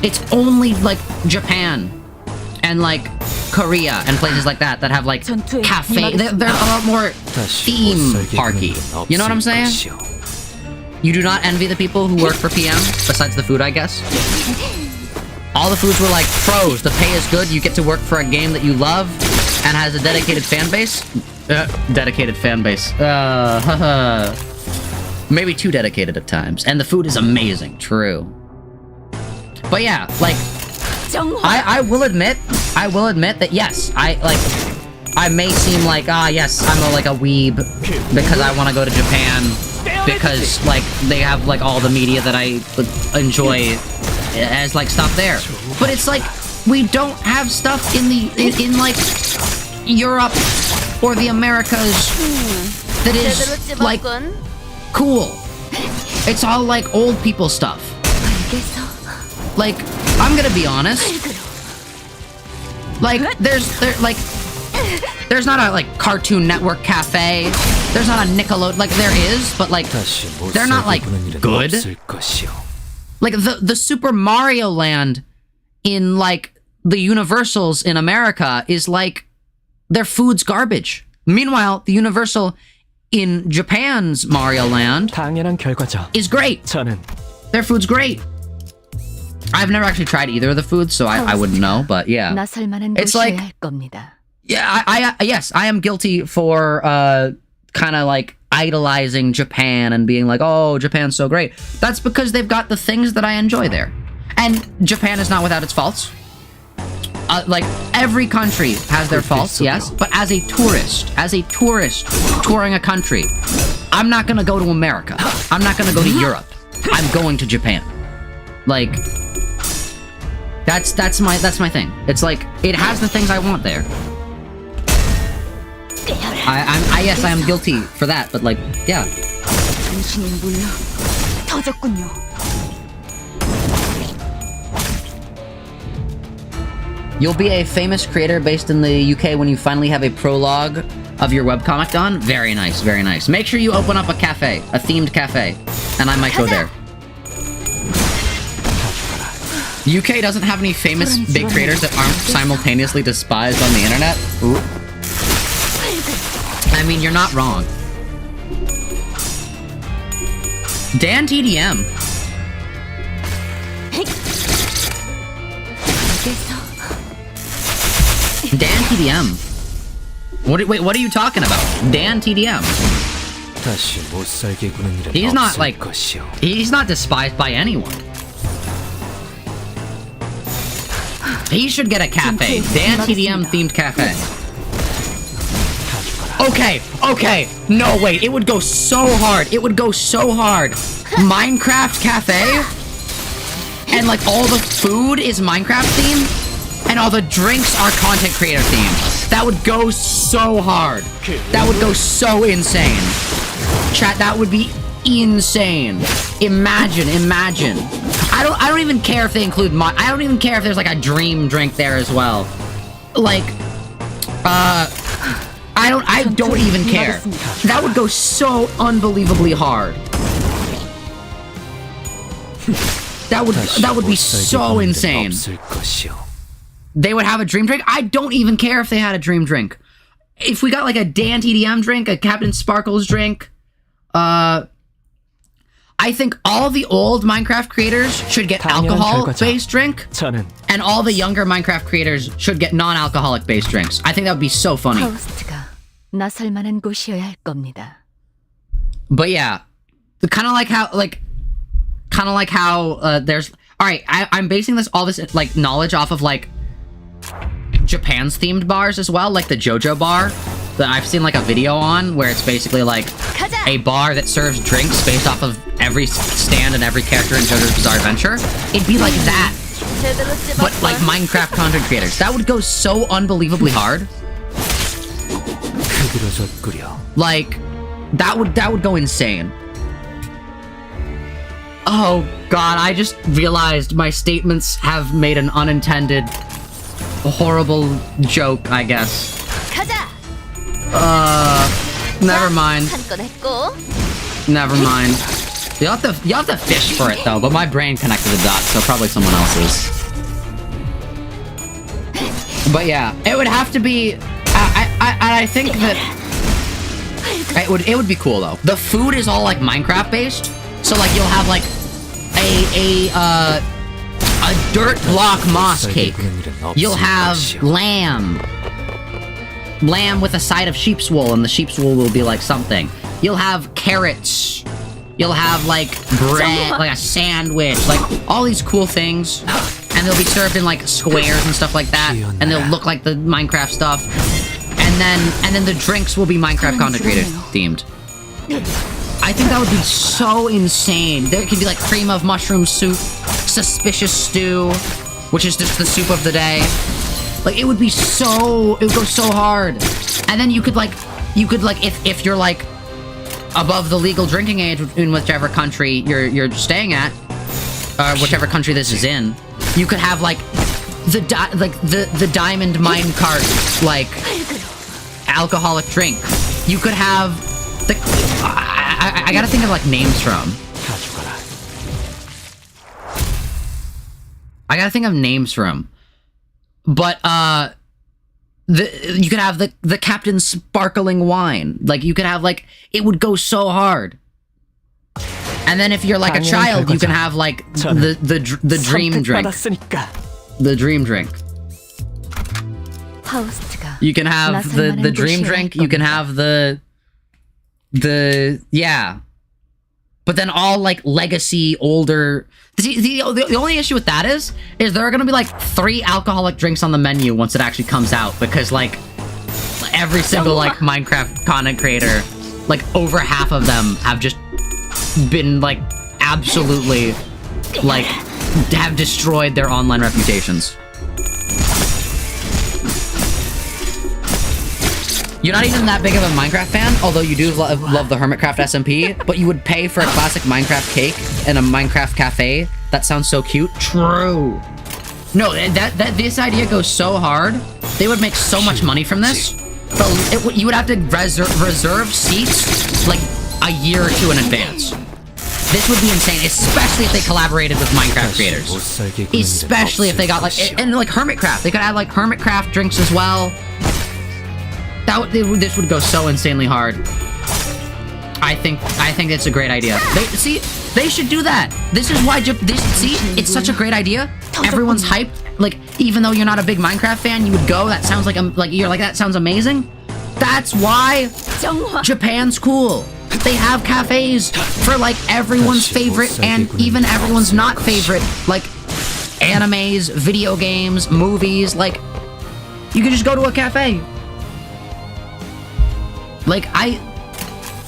It's only, like, Japan and, like, Korea and places like that have, like, cafe. They're a lot more theme parky. You know what I'm saying? You do not envy the people who work for PM, besides the food, I guess? All the foods were like, pros, the pay is good, you get to work for a game that you love, and has a dedicated fan base? Dedicated fan base. Maybe too dedicated at times. And the food is amazing, true. But yeah, like, I will admit that yes, I may seem like, yes, I'm like a weeb because I want to go to Japan. because like they have like all the media that I enjoy as like stuff there. But it's like we don't have stuff in in like Europe or the Americas that is like cool. It's all like old people stuff. Like, I'm gonna be honest. Like, there's not a like Cartoon Network cafe. There's not a Nickelodeon. Like there is, but like they're not like good. Like the Super Mario Land in like the Universals in America is like their food's garbage. Meanwhile, the Universal in Japan's Mario Land 당연한 결과죠. is great. 저는 Their food's great. I've never actually tried either of the foods, so I wouldn't know, but yeah. 나설 만한 It's 곳이어야 like- 할 겁니다. Yeah, yes, I am guilty for kind of like idolizing Japan and being like, oh, Japan's so great. That's because they've got the things that I enjoy there. And Japan is not without its faults. Like, every country has their faults, yes, but as a tourist touring a country, I'm not gonna go to America. I'm not gonna go to Europe. I'm going to Japan. Like, that's my thing. It's like, it has the things I want there. Yes, I am guilty for that, but like, yeah. 당신이 물러 터졌군요. You'll be a famous creator based in the UK when you finally have a prologue of your webcomic done? Very nice, very nice. Make sure you open up a cafe, a themed cafe, and I might go there. UK doesn't have any famous big creators that aren't simultaneously despised on the internet? Ooh. I mean, you're not wrong. Dan TDM. Dan TDM. Wait, what are you talking about? Dan TDM. He's not like, he's not despised by anyone. He should get a cafe. Dan TDM themed cafe. Okay. No, wait. It would go so hard. It would go so hard. Minecraft cafe? And like all the food is Minecraft themed? And all the drinks are content creator themed. That would go so hard. That would go so insane. Chat, that would be insane. Imagine. I don't even care if they include I don't even care if there's like a dream drink there as well. Like, I don't even care. That would go so unbelievably hard. That would be so insane. They would have a dream drink? I don't even care if they had a dream drink. If we got like a Dan TDM drink, a Captain Sparkles drink, I think all the old Minecraft creators should get alcohol-based drink, and all the younger Minecraft creators should get non-alcoholic based drinks. I think that would be so funny. 하우스가 나설 만한 곳이어야 할 겁니다. But yeah, kind of like how there's. All right, I'm basing all this like knowledge off of like Japan's themed bars as well, like the JoJo bar that I've seen like a video on, where it's basically like a bar that serves drinks based off of every stand and every character in JoJo's Bizarre Adventure. It'd be like that, but like Minecraft content creators. That would go so unbelievably hard. Like, that would go insane. Oh god, I just realized my statements have made an unintended, horrible joke, I guess. Never mind. Never mind. You'll have to fish for it though, but my brain connected the dots, so probably someone else's. But yeah, it would have to be. I think that it would be cool though. The food is all like Minecraft based, so like you'll have like a dirt block moss cake. You'll have lamb with a side of sheep's wool, and the sheep's wool will be like something. You'll have carrots. You'll have like bread, like a sandwich, like all these cool things, and they'll be served in like squares and stuff like that, and they'll look like the Minecraft stuff. And then the drinks will be Minecraft content creator themed. I think that would be so insane. There could be like cream of mushroom soup, suspicious stew, which is just the soup of the day. Like it would go so hard. And then you could like, if you're like above the legal drinking age in whichever country you're staying at, whichever country this is in, you could have like the diamond minecart like alcoholic drink. You could have the I gotta think of like names from. I gotta think of names from. But you could have the Captain Sparkling Wine. Like you could have like it would go so hard. And then if you're like a child, you can have like the dream drink. The dream drink. You can have the dream drink. You can have the yeah. But then all like legacy older. The only issue with that is there are gonna be like 3 alcoholic drinks on the menu once it actually comes out, because like every single like Minecraft content creator, like over half of them have just been like absolutely like have destroyed their online reputations. You're not even that big of a Minecraft fan, although you do love the Hermitcraft SMP, but you would pay for a classic Minecraft cake in a Minecraft cafe. That sounds so cute. True. No, this idea goes so hard. They would make so much money from this. But you would have to reserve seats like a year or 2 in advance. This would be insane, especially if they collaborated with Minecraft creators. Especially if they got like, and like Hermitcraft. They could add like Hermitcraft drinks as well. This would go so insanely hard. I think it's a great idea. They should do that. This is why it's such a great idea. Everyone's hyped. Like even though you're not a big Minecraft fan, you would go. That sounds like you're like that sounds amazing. That's why Japan's cool. They have cafes for like everyone's favorite and even everyone's not favorite, like animes, video games, movies. Like you could just go to a cafe. Like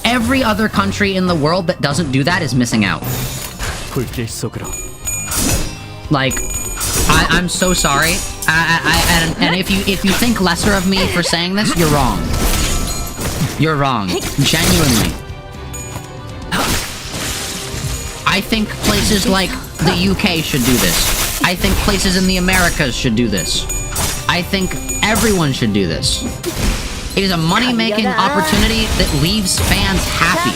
every other country in the world that doesn't do that is missing out. Like, I'm so sorry. And if you think lesser of me for saying this, you're wrong. You're wrong. Genuinely. I think places like the UK should do this. I think places in the Americas should do this. I think everyone should do this. It is a money-making opportunity that leaves fans happy.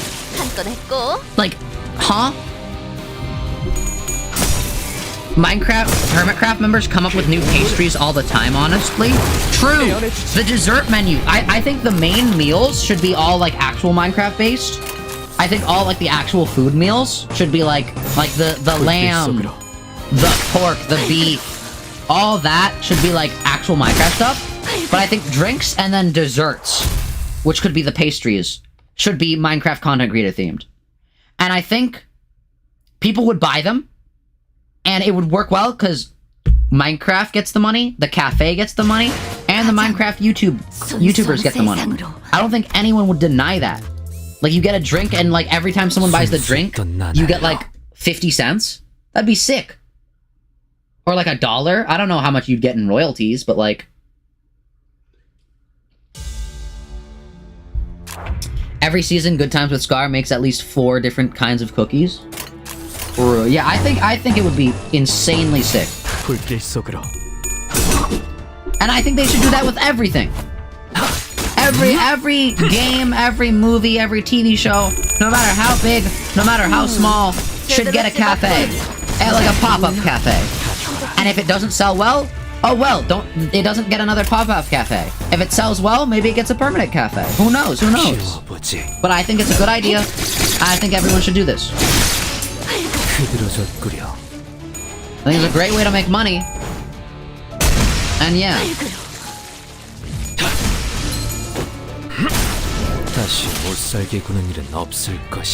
Like, huh? Hermitcraft members come up with new pastries all the time, honestly. True! The dessert menu. I think the main meals should be all, like, actual Minecraft-based. I think all, like, the actual food meals should be, like the lamb, the pork, the beef. All that should be, like, actual Minecraft stuff. But I think drinks and then desserts, which could be the pastries, should be Minecraft content creator themed. And I think people would buy them, and it would work well because Minecraft gets the money, the cafe gets the money, and the Minecraft YouTubers get the money. I don't think anyone would deny that. Like, you get a drink, and like every time someone buys the drink, you get like 50 cents. That'd be sick. Or like $1. I don't know how much you'd get in royalties, but like... Every season, Good Times with Scar makes at least 4 different kinds of cookies. Yeah, I think it would be insanely sick. And I think they should do that with everything. Every game, every movie, every TV show, no matter how big, no matter how small, should get a cafe. And like a pop-up cafe. And if it doesn't sell well, oh well, it doesn't get another pop-up cafe. If it sells well, maybe it gets a permanent cafe. Who knows? Who knows? But I think it's a good idea. I think everyone should do this. I think it's a great way to make money. And yeah.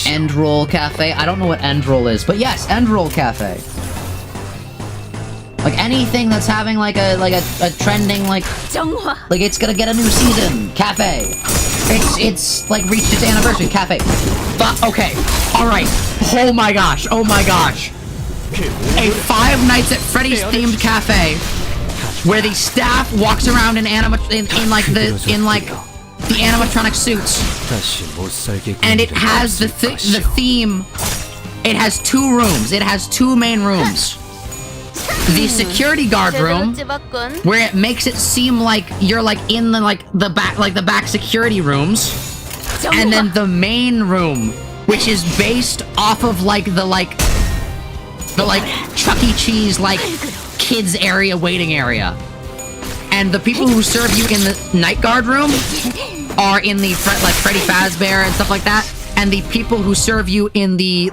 End Roll Cafe. I don't know what End Roll is, but yes, End Roll Cafe. Like anything that's having like a trending like it's gonna get a new season. Cafe. It's like reached its anniversary. Cafe. Okay. All right. Oh my gosh. Oh my gosh. A Five Nights at Freddy's themed cafe where the staff walks around in the animatronic suits, and it has the theme. It has two rooms. It has two main rooms. The security guard room, where it makes it seem like you're like in the back security rooms, and then the main room, which is based off of the Chuck E. Cheese kids area waiting area. And the people who serve you in the night guard room are in the Freddy Fazbear and stuff like that. And the people who serve you in the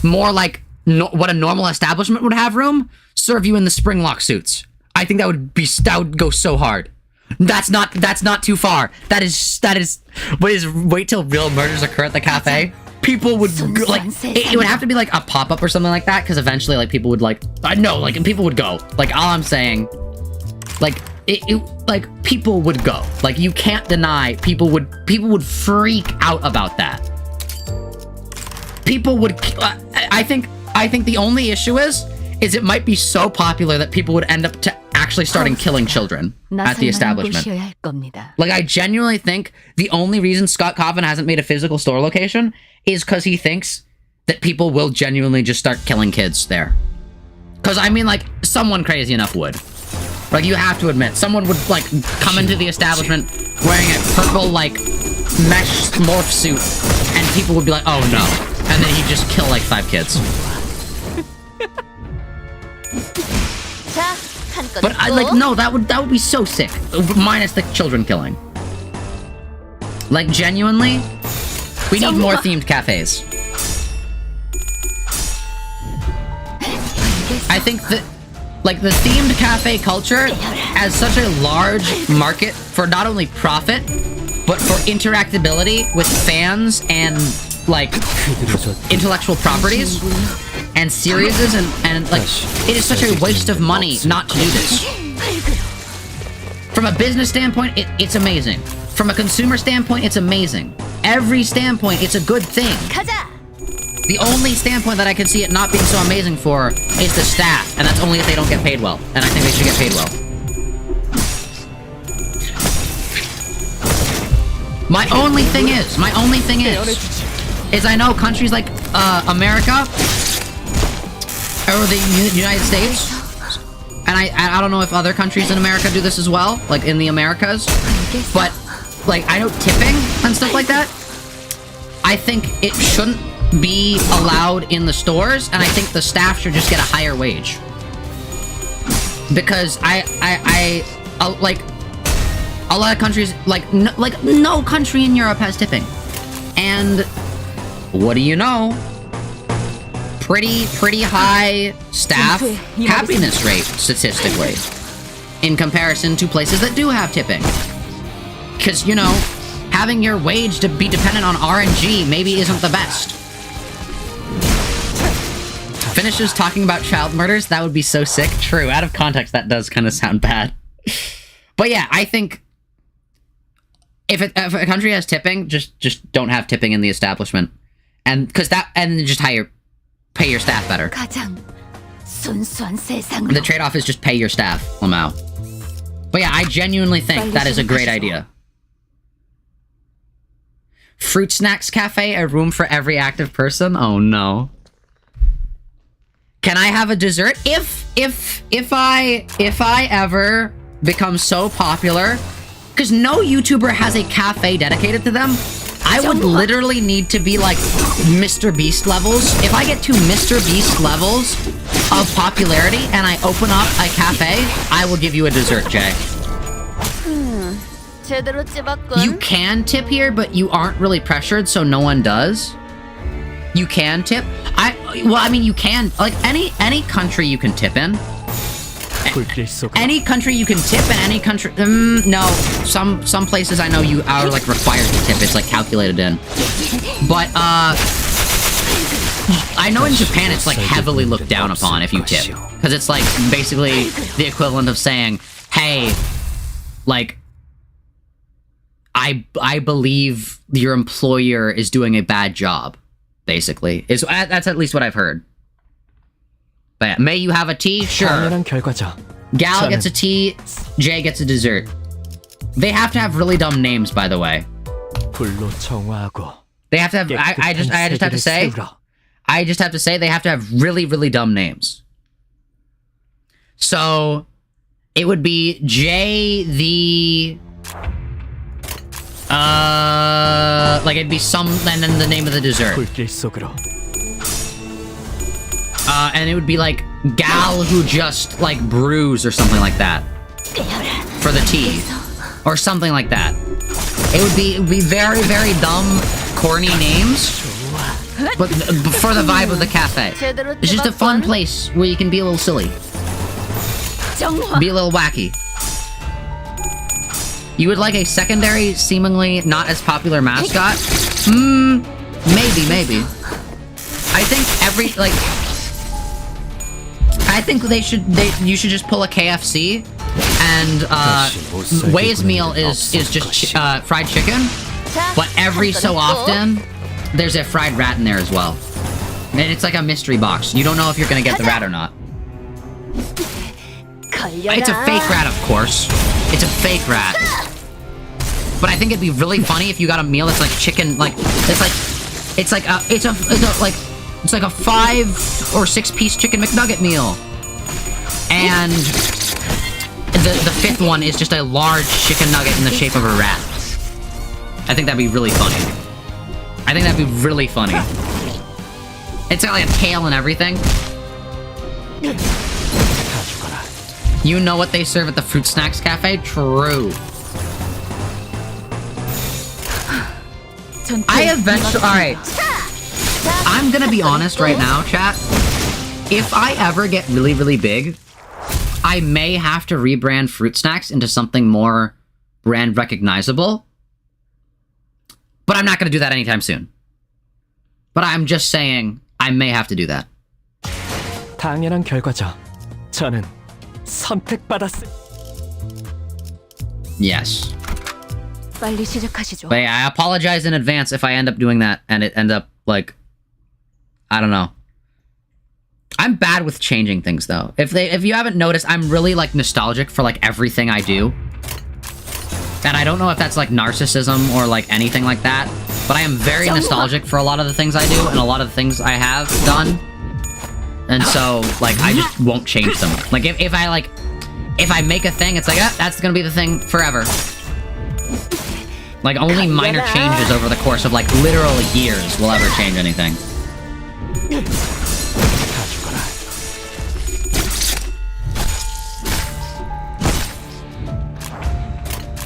what a normal establishment would have room serve you in the Springlock suits. I think that would go so hard. That's not too far. That is wait till real murders occur at the cafe. People would it would have to be like a pop-up or something like that, because eventually people would people would go. All I'm saying, people would go. You can't deny people would freak out about that. People would I think the only issue is it might be so popular that people would end up to actually starting killing children at the establishment. I genuinely think the only reason Scott Coffin hasn't made a physical store location is because he thinks that people will genuinely just start killing kids there. Because, someone crazy enough would. You have to admit, someone would, come into the establishment wearing a purple, mesh morph suit, and people would be like, oh no. And then he'd just kill, 5 kids. But, no, that would be so sick. Minus the children killing. Genuinely, we need more themed cafes. I think that, the themed cafe culture has such a large market for not only profit, but for interactability with fans and, intellectual properties and series, and it is such a waste of money not to do this. From a business standpoint, it's amazing. From a consumer standpoint, it's amazing. Every standpoint, it's a good thing. The only standpoint that I can see it not being so amazing for is the staff, and that's only if they don't get paid well. And I think they should get paid well. My only thing is I know countries like America or the United States, and I don't know if other countries in America do this as well, in the Americas, but I know tipping and stuff like that, I think it shouldn't be allowed in the stores, and I think the staff should just get a higher wage. Because a lot of countries, no country in Europe has tipping. And what do you know? Pretty high staff happiness rate, statistically, in comparison to places that do have tipping. Because, having your wage to be dependent on RNG maybe isn't the best. Finishes talking about child murders? That would be so sick. True, out of context, that does kind of sound bad. But yeah, I think if a country has tipping, just don't have tipping in the establishment. And just pay your staff better. The trade-off is just pay your staff, Lamau. But yeah, I genuinely think that is a great idea. Fruit Snacks Cafe, a room for every active person? Oh no. Can I have a dessert? If I ever become so popular, because no YouTuber has a cafe dedicated to them, I would literally need to be Mr. Beast levels. If I get to Mr. Beast levels of popularity and I open up a cafe, I will give you a dessert, Jay. You can tip here, but you aren't really pressured, so no one does. You can tip. You can. Any country you can tip in. Any country you can tip in any country. No, some places I know you are required to tip. It's calculated in. But I know in Japan it's heavily looked down upon if you tip, because it's basically the equivalent of saying, hey, I believe your employer is doing a bad job, basically. That's at least what I've heard. But yeah, may you have a tea? Sure. 당연한 결과죠. Gal gets a tea, Jay gets a dessert. They have to have really dumb names, by the way. 불로 정화하고 They have to have, I just have to say, they have to have really, really dumb names. So, it would be Jay the... like it'd be some, and then the name of the dessert. 불길 속으로 And it would be like Gal who just like brews or something like that for the tea, or something like that. It would be very, very dumb, corny names, but for the vibe of the cafe. It's just a fun place where you can be a little silly, be a little wacky. You would like a secondary, seemingly not as popular mascot? Maybe. I think you should just pull a KFC, and Way's meal is just fried chicken, but every so often there's a fried rat in there as well, and it's like a mystery box. You don't know if you're gonna get the rat or not. It's a fake rat, of course. It's a fake rat. But I think it'd be really funny if you got a meal that's like chicken, like it's like a 5 or 6 piece chicken McNugget meal, and the 5th one is just a large chicken nugget in the shape of a rat. I think that'd be really funny. It's got like a tail and everything. You know what they serve at the Fruit Snacks Cafe? True. Alright. I'm gonna be honest right now, chat. If I ever get really, really big, I may have to rebrand Fruit Snacks into something more brand recognizable. But I'm not gonna do that anytime soon. But I'm just saying, I may have to do that. 당연한 결과죠. 저는 선택받았습니다. Yes. 빨리 시작하시죠. But yeah, I apologize in advance if I end up doing that and it end up, like, I don't know. I'm bad with changing things, though. If you haven't noticed, I'm really, like, nostalgic for, like, everything I do. And I don't know if that's, like, narcissism or, like, anything like that. But I am very nostalgic for a lot of the things I do and a lot of the things I have done. And so, like, I just won't change them. Like, if I make a thing, it's like, that's gonna be the thing forever. Like, only minor changes over the course of, like, literal years will ever change anything.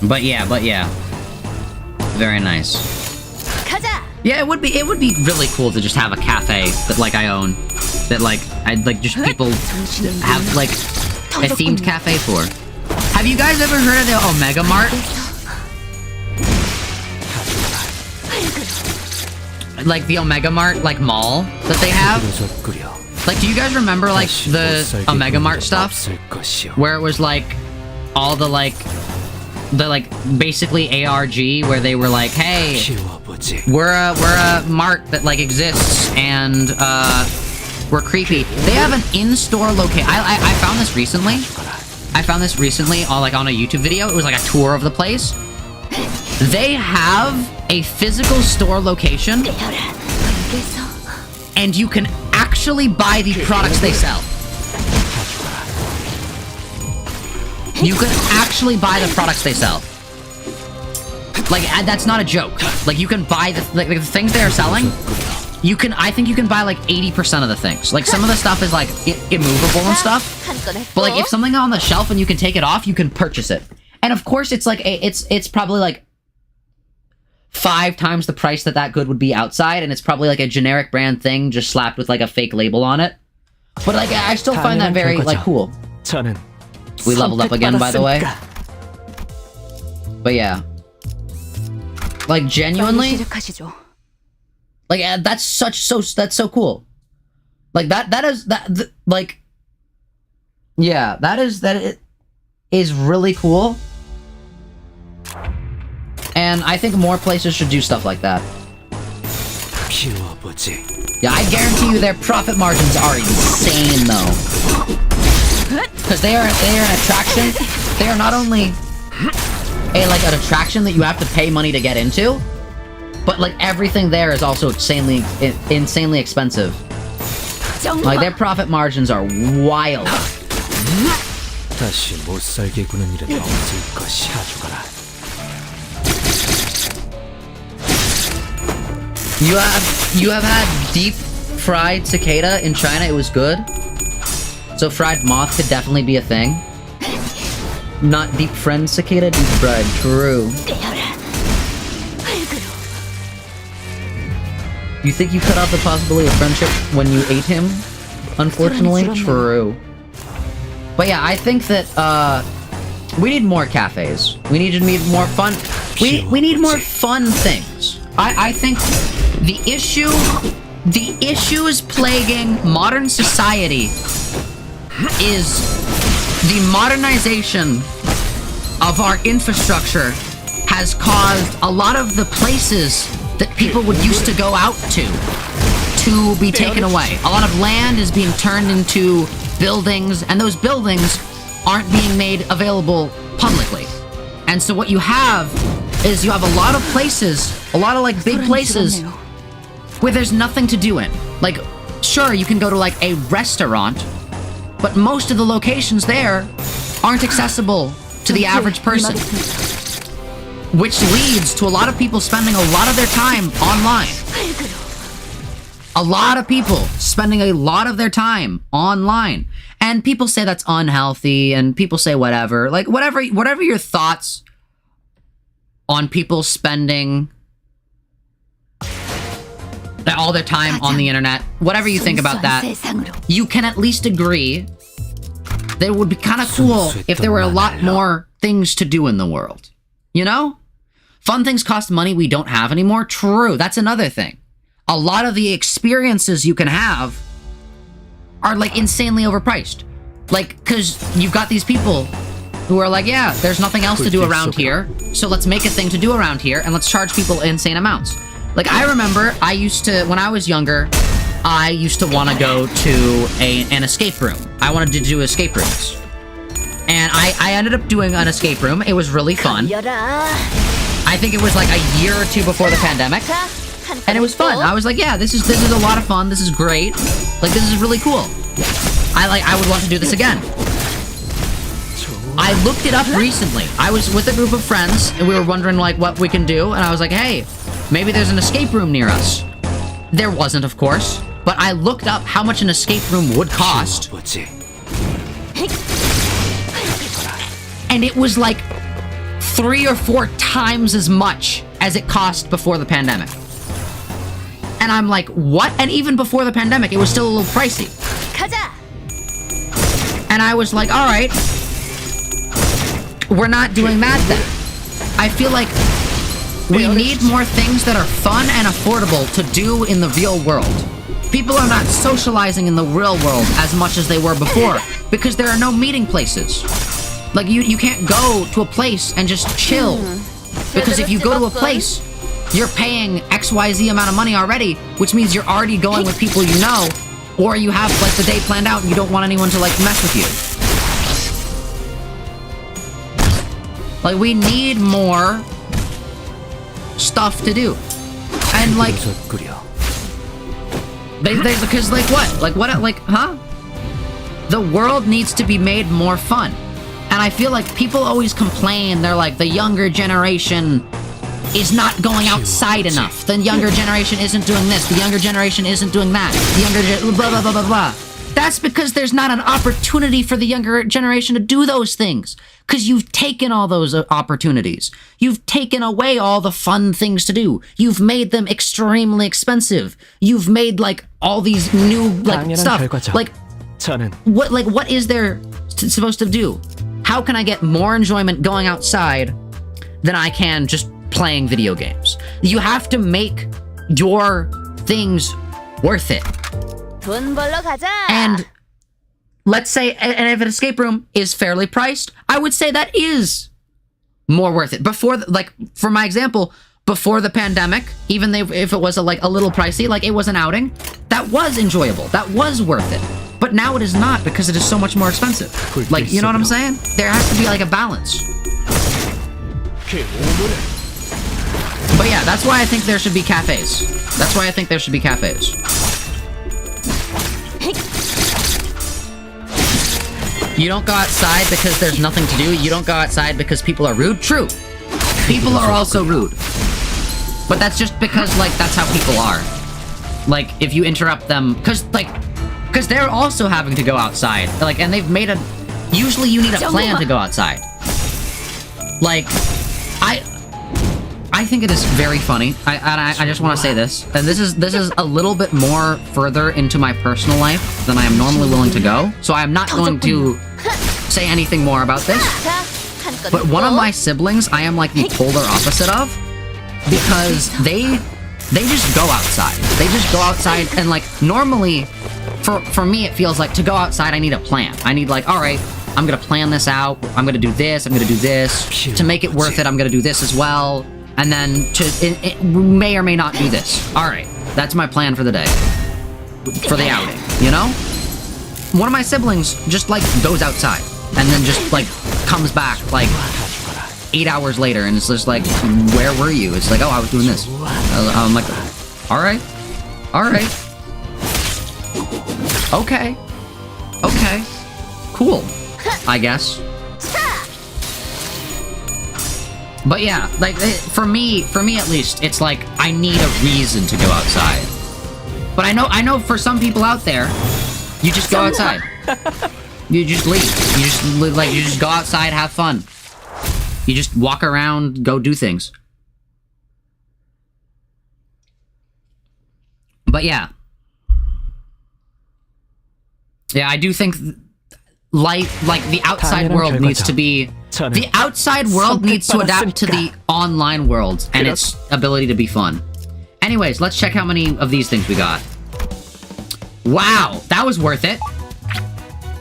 But yeah. Very nice. Yeah, it would be really cool to just have a cafe that, like, I own. That, like, I'd, like, just people have, like, a themed cafe for. Have you guys ever heard of the Omega Mart? Like, the Omega Mart, like, mall that they have? Like, do you guys remember, like, the Omega Mart stuff? Where it was, like, all the, like, basically ARG, where they were like, hey, we're a mart that, like, exists, and, we're creepy. They have an in-store location. I found this recently. Like, on a YouTube video. It was, like, a tour of the place. They have a physical store location, and you can actually buy the products they sell. You can actually buy the products they sell. Like, that's not a joke. Like, you can buy the things they are selling. I think you can buy, like, 80% of the things. Like, some of the stuff is, like, immovable and stuff. But, like, if something's on the shelf and you can take it off, you can purchase it. And, of course, it's, like, it's probably, like, 5 times the price that good would be outside, and it's probably, like, a generic brand thing just slapped with, like, a fake label on it. But, like, I still find that very, like, cool. We leveled up again, by the way. But, yeah. Like, genuinely... Like, that's so cool. Like, that is really cool. And I think more places should do stuff like that. 비워보지. Yeah, I guarantee you their profit margins are insane though. Because they are an attraction. They are not only an attraction that you have to pay money to get into, but like everything there is also insanely expensive. Like their profit margins are wild. 다시 못 살게 구는 일은 없을 것이야, 죽어라. You have had deep fried cicada in China. It was good. So fried moth could definitely be a thing. Not deep fried cicada, deep fried. True. You think you cut off the possibility of friendship when you ate him? Unfortunately, true. But yeah, I think that we need more cafes. We need to meet more fun. We need more fun things. I think the issues plaguing modern society is the modernization of our infrastructure has caused a lot of the places that people would used to go out to be taken away. A lot of land is being turned into buildings, and those buildings aren't being made available publicly. And so what you have is you have a lot of places, a lot of like big places where there's nothing to do in. Like, sure, you can go to like a restaurant, but most of the locations there aren't accessible to the average person. Which leads to a lot of people spending a lot of their time online. A lot of people spending a lot of their time online. And people say that's unhealthy, and people say whatever. Like, whatever your thoughts on people spending all their time on the internet, whatever you think about that, you can at least agree that it would be kind of cool if there were a lot more things to do in the world. You know? Fun things cost money we don't have anymore. True, that's another thing. A lot of the experiences you can have are like insanely overpriced. Like, cause you've got these people who are like, yeah, there's nothing else to do around here, so let's make a thing to do around here and let's charge people insane amounts. Like, I remember when I was younger, I used to want to go to an escape room. I wanted to do escape rooms. And I ended up doing an escape room. It was really fun. I think it was like a year or two before the pandemic. And it was fun. I was like, yeah, this is a lot of fun. This is great. Like, this is really cool. I would want to do this again. I looked it up recently. I was with a group of friends, and we were wondering, like, what we can do. And I was like, hey, maybe there's an escape room near us. There wasn't, of course. But I looked up how much an escape room would cost. And it was like 3 or 4 times as much as it cost before the pandemic. And I'm like, what? And even before the pandemic, it was still a little pricey. And I was like, all right, we're not doing that then. I feel like we need more things that are fun and affordable to do in the real world. People are not socializing in the real world as much as they were before because there are no meeting places. Like, you can't go to a place and just chill. Because if you go to a place, you're paying XYZ amount of money already, which means you're already going with people you know, or you have, like, the day planned out and you don't want anyone to, like, mess with you. Like, we need more stuff to do. And, like... because, like, what? Like, huh? The world needs to be made more fun. And I feel like people always complain, they're like, the younger generation is not going outside enough. The younger generation isn't doing this. The younger generation isn't doing that. The younger blah, blah, blah, blah, blah. That's because there's not an opportunity for the younger generation to do those things. Because you've taken all those opportunities. You've taken away all the fun things to do. You've made them extremely expensive. You've made, like, all these new, like, stuff. Like, what is there supposed to do? How can I get more enjoyment going outside than I can just playing video games? You have to make your things worth it. And let's say, and if an escape room is fairly priced, I would say that is more worth it. Before, like, for my example, before the pandemic, even if it was a little pricey, like it was an outing, that was enjoyable. That was worth it. But now it is not because it is so much more expensive. Like, you know what I'm saying? There has to be like a balance. But yeah, that's why I think there should be cafes. That's why I think there should be cafes. You don't go outside because there's nothing to do. You don't go outside because people are rude. True. People are also rude. But that's just because, like, that's how people are. Like, if you interrupt them... Because they're also having to go outside. Like, and they've made a... Usually you need a plan to go outside. Like, I think it is very funny. I just want to say this. And this is a little bit more further into my personal life than I am normally willing to go. So I am not going to say anything more about this. But one of my siblings, I am like the polar opposite of. Because they just go outside. They just go outside and, like, normally, for me, it feels like to go outside, I need a plan. I need, like, all right, I'm gonna plan this out. I'm gonna do this. I'm gonna do this. To make it worth it, I'm gonna do this as well. And then it may or may not do this. All right, that's my plan for the day. For the outing, you know? One of my siblings just, like, goes outside. And then just, like, comes back, like... 8 hours later, and it's just like, where were you? It's like, oh, I was doing this. I'm like, alright. Alright. Okay. Okay. Cool. I guess. But yeah, like, for me at least, it's like, I need a reason to go outside. But I know for some people out there, you just go outside. You just leave. You just go outside, have fun. You just walk around, go do things. But yeah. Yeah, I do think life, like the outside world needs to be... The outside world needs to adapt to the online world and its ability to be fun. Anyways, let's check how many of these things we got. Wow, that was worth it.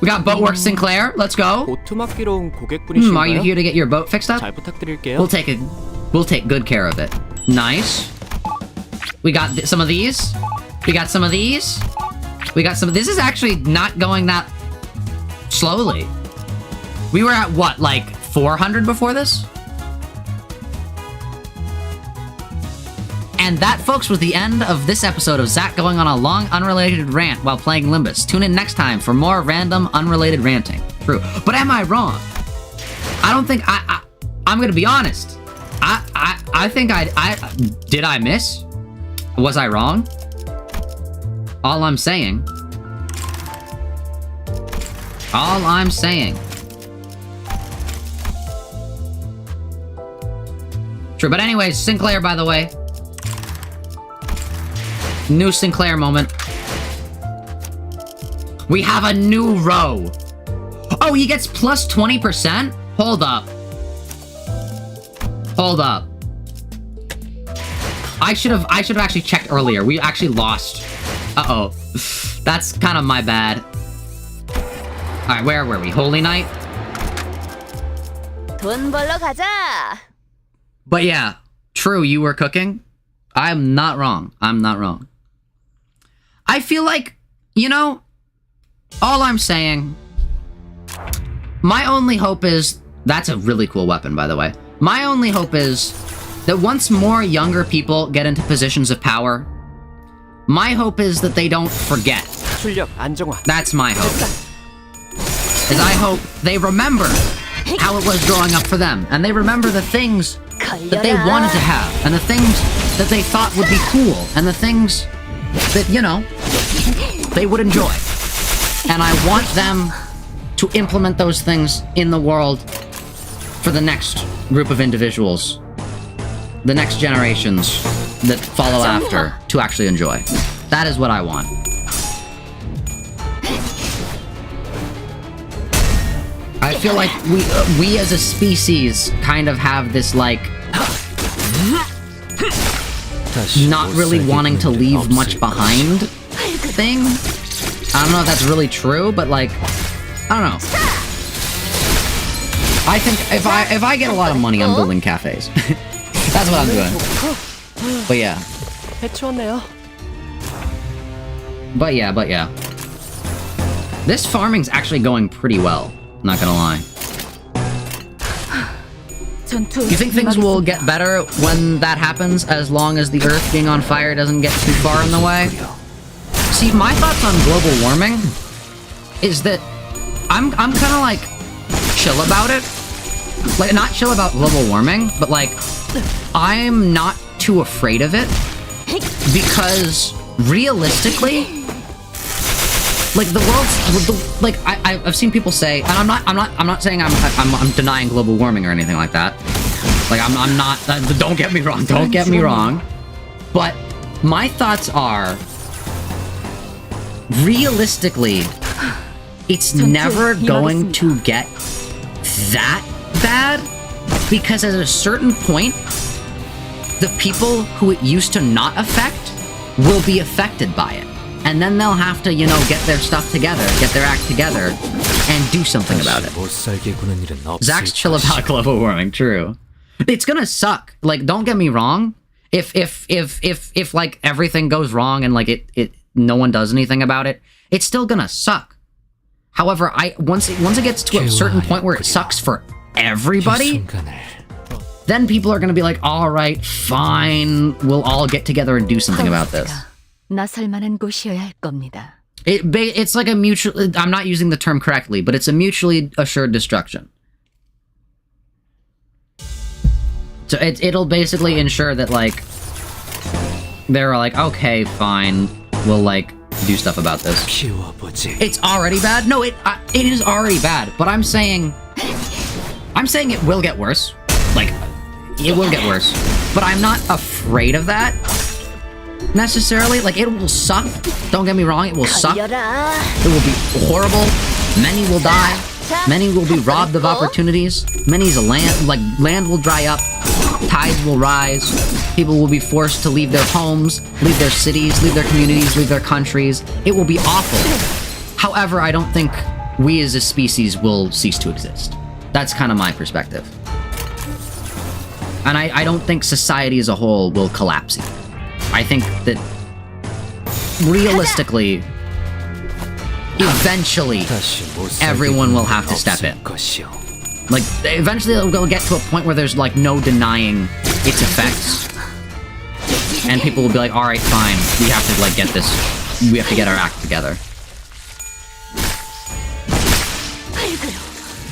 We got Boatworks Sinclair. Let's go. Are you here to get your boat fixed up? We'll take good care of it. Nice. We got some of these. We got some of these. We got some. This is actually not going that slowly. We were at what, like 400 before this? And that, folks, was the end of this episode of Zach going on a long, unrelated rant while playing Limbus. Tune in next time for more random, unrelated ranting. True. But am I wrong? I don't think I'm gonna be honest. I think did I miss? Was I wrong? All I'm saying. True, but anyways, Sinclair, by the way. New Sinclair moment. We have a new row. Oh, he gets plus 20%? Hold up. Hold up. I should have actually checked earlier. We actually lost. Uh-oh. That's kind of my bad. Alright, where were we? Holy Night? 돈 벌러 가자. But yeah, true, you were cooking. I'm not wrong. I'm not wrong. I feel like, you know, all I'm saying, my only hope is, that's a really cool weapon, by the way. My only hope is that once more younger people get into positions of power, my hope is that they don't forget. That's my hope. Is I hope they remember how it was growing up for them, and they remember the things that they wanted to have, and the things that they thought would be cool, and the things that, you know, they would enjoy. And I want them to implement those things in the world for the next group of individuals, the next generations that follow after, to actually enjoy. That is what I want. I feel like we as a species kind of have this, like, not really wanting to leave much behind thing. I don't know if that's really true, but, like, I don't know. I think if I get a lot of money, I'm building cafes. That's what I'm doing. But yeah. But yeah. This farming's actually going pretty well, not gonna lie. You think things will get better when that happens, as long as the Earth being on fire doesn't get too far in the way? See, my thoughts on global warming is that I'm kind of like chill about it. Like, not chill about global warming, but like, I'm not too afraid of it because realistically, like the world's like I've seen people say, and I'm not saying I'm denying global warming or anything like that. Like I'm not. Don't get me wrong. Don't get me wrong. But my thoughts are, realistically, it's never going to get that bad, because at a certain point, the people who it used to not affect will be affected by it. And then they'll have to, you know, get their stuff together, get their act together, and do something about it. Zach's chill about global warming, true. It's gonna suck. Like, don't get me wrong. If like everything goes wrong and like no one does anything about it, it's still gonna suck. However, once it gets to a certain point where it sucks for everybody, then people are gonna be like, all right, fine, we'll all get together and do something about this. 나설 만한 곳이어야 할 겁니다. It's like a mutual... I'm not using the term correctly, but it's a mutually assured destruction. So it'll basically ensure that, like, they're like, okay, fine, we'll, like, do stuff about this. It's already bad? No, it is already bad, but I'm saying it will get worse. Like, it will get worse. But I'm not afraid of that, necessarily. Like, it will suck. Don't get me wrong, it will suck. It will be horrible. Many will die. Many will be robbed of opportunities. Many's land will dry up. Tides will rise. People will be forced to leave their homes, leave their cities, leave their communities, leave their countries. It will be awful. However, I don't think we as a species will cease to exist. That's kind of my perspective. And I don't think society as a whole will collapse either. I think that, realistically, eventually, everyone will have to step in. Like, eventually it'll get to a point where there's, like, no denying its effects. And people will be like, alright, fine, we have to, like, we have to get our act together.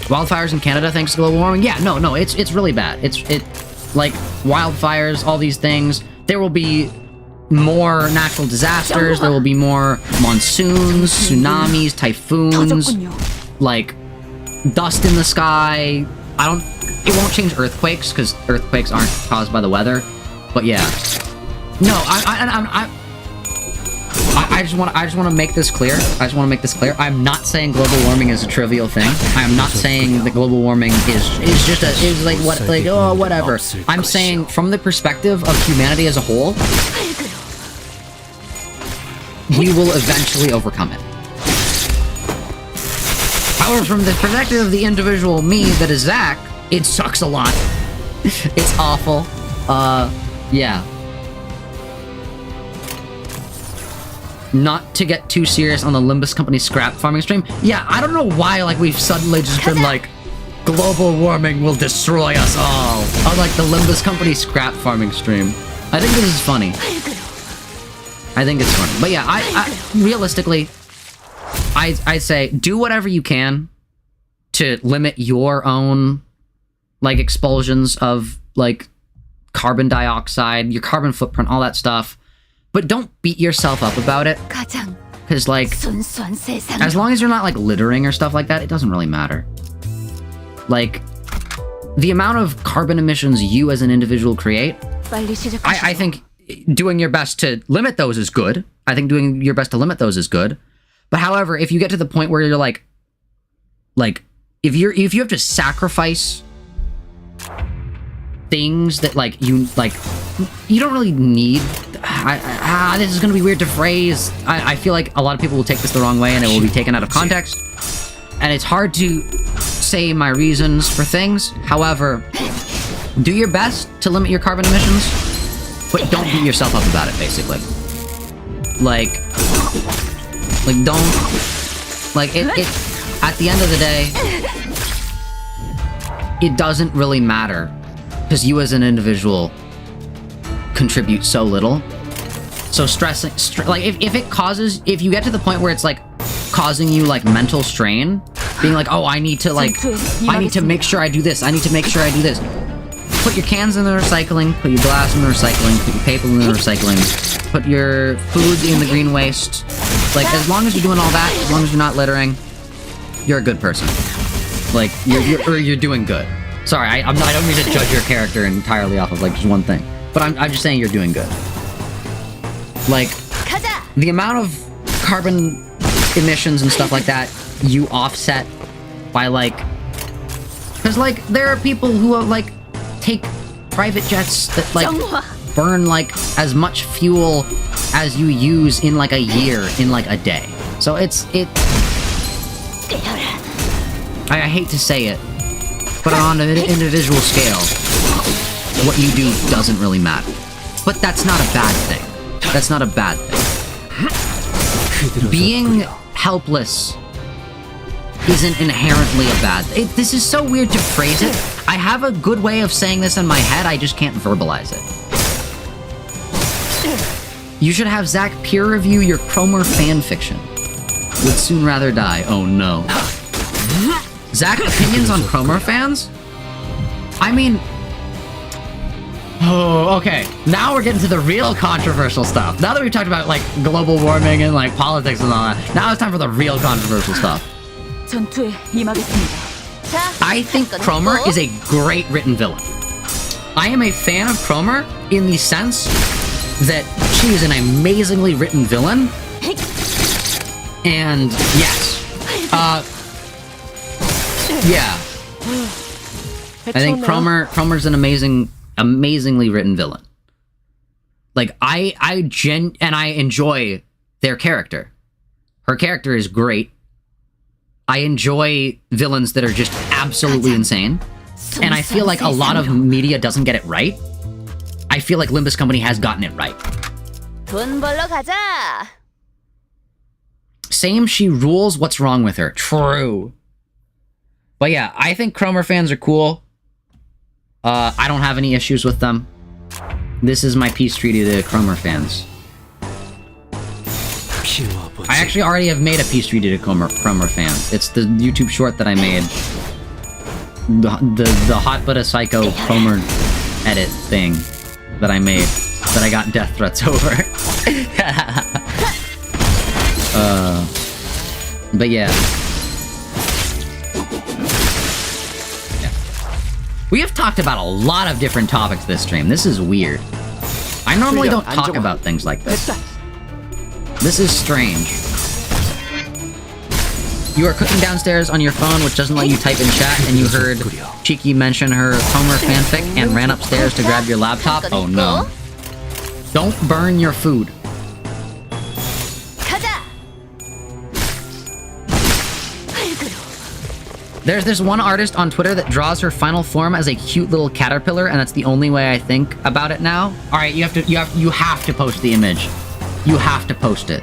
Wildfires in Canada thanks to global warming? Yeah, no, it's really bad. Like, wildfires, all these things. There will be more natural disasters, there will be more monsoons, tsunamis, typhoons, like, dust in the sky. It won't change earthquakes, because earthquakes aren't caused by the weather, but yeah. No, I just want to make this clear. I'm not saying global warming is a trivial thing. I am not saying that global warming is like whatever. I'm saying from the perspective of humanity as a whole, we will eventually overcome it. However, from the perspective of the individual me that is Zach, it sucks a lot. It's awful. Yeah. Not to get too serious on the Limbus company scrap farming stream. Yeah, I don't know why, like, we've suddenly just been like, global warming will destroy us all. On, like, the Limbus company scrap farming stream. I think this is funny. I think it's funny. But yeah, I realistically, I say, do whatever you can to limit your own, like, expulsions of, like, carbon dioxide, your carbon footprint, all that stuff. But don't beat yourself up about it. Because, like, as long as you're not, like, littering or stuff like that, it doesn't really matter. Like, the amount of carbon emissions you as an individual create, I think doing your best to limit those is good. I think doing your best to limit those is good. But however, if you get to the point where you're like, if you have to sacrifice things that, like, you don't really need. This is gonna be weird to phrase. I feel like a lot of people will take this the wrong way and it will be taken out of context. And it's hard to say my reasons for things. However, do your best to limit your carbon emissions, but don't beat yourself up about it, basically. Like don't, like, it at the end of the day, it doesn't really matter, because you as an individual contribute so little. So like, if you get to the point where it's, like, causing you, like, mental strain, being like, oh, I need to make sure I do this, I need to make sure I do this. Put your cans in the recycling, put your glass in the recycling, put your paper in the recycling, put your food in the green waste. Like, as long as you're doing all that, as long as you're not littering, you're a good person. Like, you're doing good. Sorry, I don't mean to judge your character entirely off of, like, just one thing. But I'm just saying you're doing good. Like, the amount of carbon emissions and stuff like that you offset by, like... Because, like, there are people who, like, take private jets that, like, burn, like, as much fuel as you use in, like, a year in, like, a day. So I hate to say it, but on an individual scale, what you do doesn't really matter. But that's not a bad thing. That's not a bad thing. Being helpless isn't inherently a bad thing. This is so weird to phrase it. I have a good way of saying this in my head, I just can't verbalize it. You should have Zach peer review your Cromer fanfiction. Would soon rather die. Oh no. Zach, opinions on Cromer fans? I mean... Oh, okay. Now we're getting to the real controversial stuff. Now that we've talked about, like, global warming and, like, politics and all that, now it's time for the real controversial stuff. I think Cromer is a great written villain. I am a fan of Cromer in the sense that she is an amazingly written villain. And, yes. Yeah. I think Cromer's an amazingly written villain. Like, I enjoy their character. Her character is great. I enjoy villains that are just absolutely insane. And I feel like a lot of media doesn't get it right. I feel like Limbus Company has gotten it right. 돈 벌러 가자. Same, she rules. What's wrong with her? True. But yeah, I think Cromer fans are cool. I don't have any issues with them. This is my peace treaty to Cromer fans. I actually already have made a peace treaty to Cromer fans. It's the YouTube short that I made. The Hot But a Psycho Cromer edit thing that I made. That I got death threats over. But yeah. We have talked about a lot of different topics this stream. This is weird. I normally don't talk about things like this. This is strange. You are cooking downstairs on your phone, which doesn't let you type in chat, and you heard Cheeky mention her Homer fanfic and ran upstairs to grab your laptop? Oh no. Don't burn your food. There's this one artist on Twitter that draws her final form as a cute little caterpillar, and that's the only way I think about it now. All right, you have to post the image. You have to post it.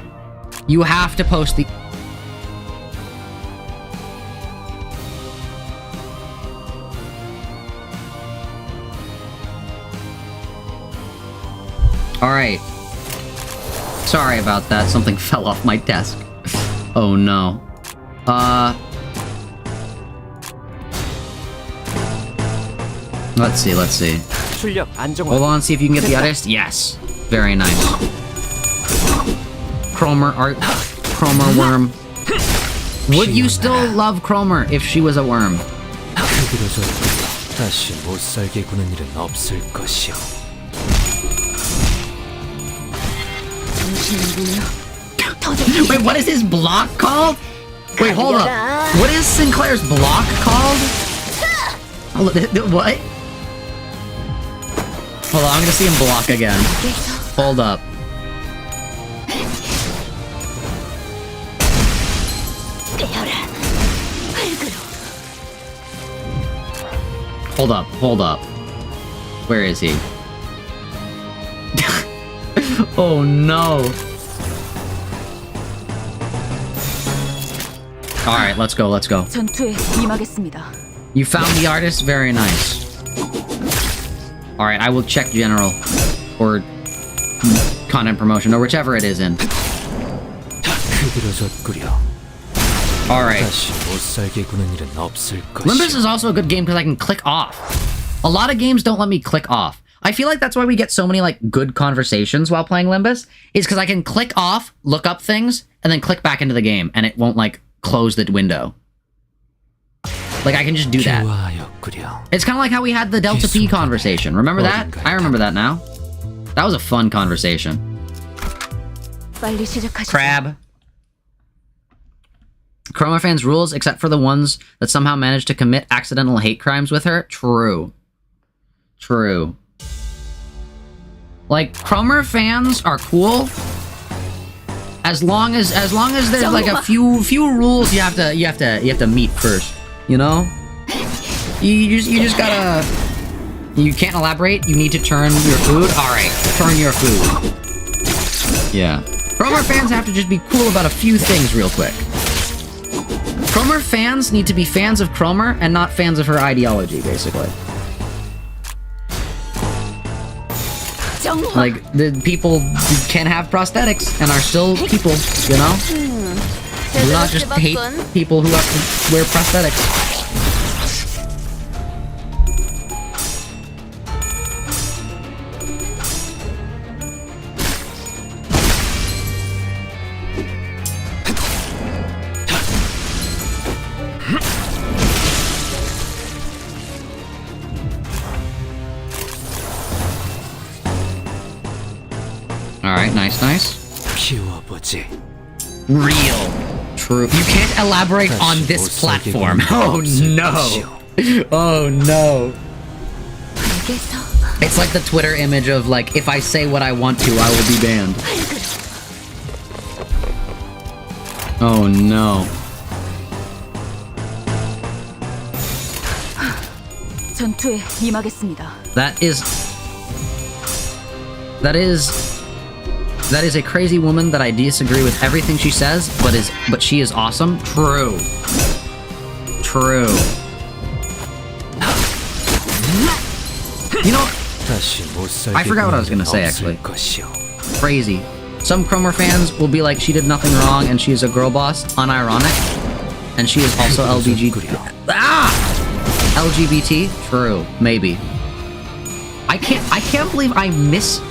You have to post the... All right. Sorry about that. Something fell off my desk. Oh no. Let's see. Hold on, see if you can get the artist. Yes. Very nice. Cromer worm. Would you still love Cromer if she was a worm? Wait, what is his block called? Wait, hold up. What is Sinclair's block called? What? Hold on, I'm gonna see him block again. Hold up. Hold up. Where is he? Oh no. Alright, let's go. 전투에 임하겠습니다. You found the artist? Very nice. Alright, I will check general. Or content promotion, or whichever it is in. Alright. Limbus is also a good game because I can click off. A lot of games don't let me click off. I feel like that's why we get so many, like, good conversations while playing Limbus, is because I can click off, look up things, and then click back into the game, and it won't, like, close the window. Like, I can just do that. It's kind of like how we had the Delta P conversation. Remember that? I remember that now. That was a fun conversation. 빨리 시작하시죠. Crab. Chroma fans rules, except for the ones that somehow managed to commit accidental hate crimes with her. True. Like, Chroma fans are cool. As long as there's like a few rules you have to meet first. You know? You just gotta... You can't elaborate, you need to turn your food? Alright, turn your food. Yeah. Cromer fans have to just be cool about a few things real quick. Cromer fans need to be fans of Cromer and not fans of her ideology, basically. Like, the people can have prosthetics and are still people, you know? Do not just hate people who wear prosthetics. Alright, nice. Real. True. You can't elaborate on this platform. Oh no. Oh no. It's like the Twitter image of, like, if I say what I want to, I will be banned. Oh no. 전투에 임하겠습니다. That is a crazy woman that I disagree with everything she says, but she is awesome. True. You know, I forgot what I was gonna say, actually. Crazy. Some Cromer fans will be like, she did nothing wrong and she's a girl boss, unironic. And she is also LGBT. LGBT? True. Maybe. I can't believe I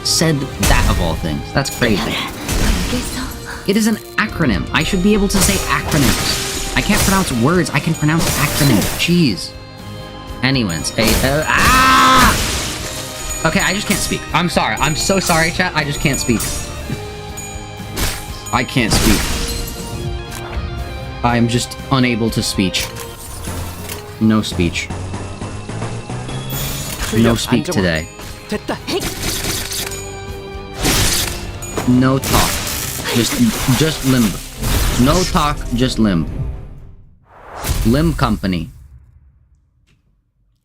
said that of all things. That's crazy. It is an acronym. I should be able to say acronyms. I can't pronounce words. I can pronounce acronyms. Jeez. Anyways. Okay, I just can't speak. I'm sorry. I'm so sorry, chat. I just can't speak. I can't speak. I'm just unable to speech. No speech. No speak today. No talk. Just limb. No talk, just limb. Limb company.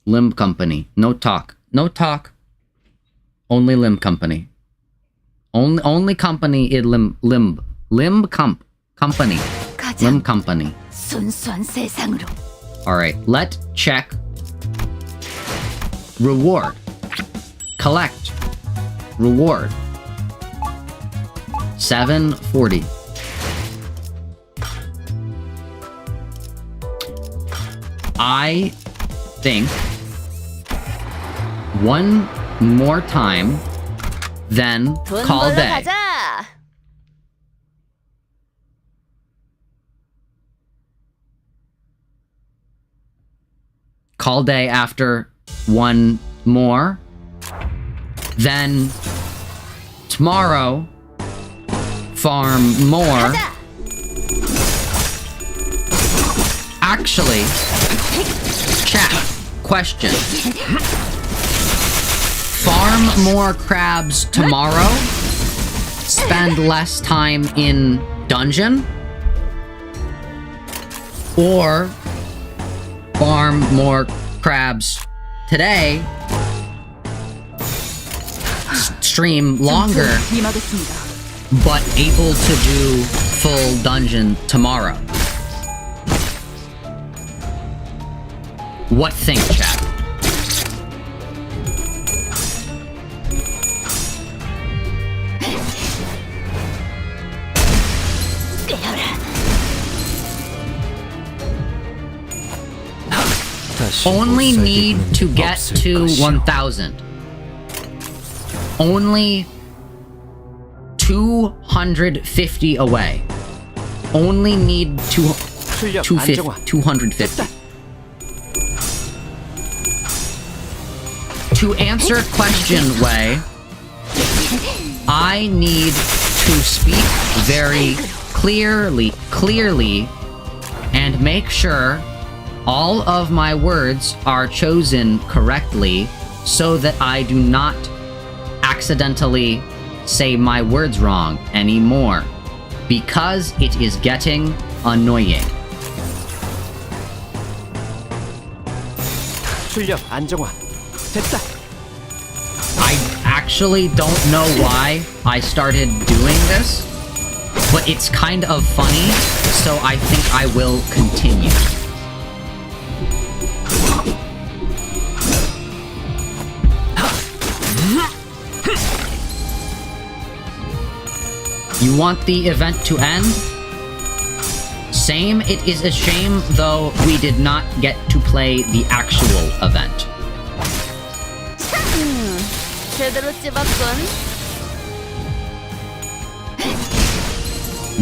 Limb company. No talk. No talk. Only limb company. Only company is limb. Company. Limb company. 순수한 세상으로. Alright, let check. Reward. Collect. Reward. 740. I think one more time, then call day. 가자. Call day after one more. Then tomorrow, farm more. Actually, chat, question. Farm more crabs tomorrow? Spend less time in dungeon? Or farm more crabs today stream longer, but able to do full dungeon tomorrow. What think, chat? Only need to get to 1,000. Only 250 away. Only need 250. To answer question, Wei, I need to speak very clearly, and make sure all of my words are chosen correctly so that I do not accidentally say my words wrong anymore, because it is getting annoying. 출력 안정화. 됐다. I actually don't know why I started doing this, but it's kind of funny, so I think I will continue. You want the event to end? Same, it is a shame, though, we did not get to play the actual event. 제대로 찝었군.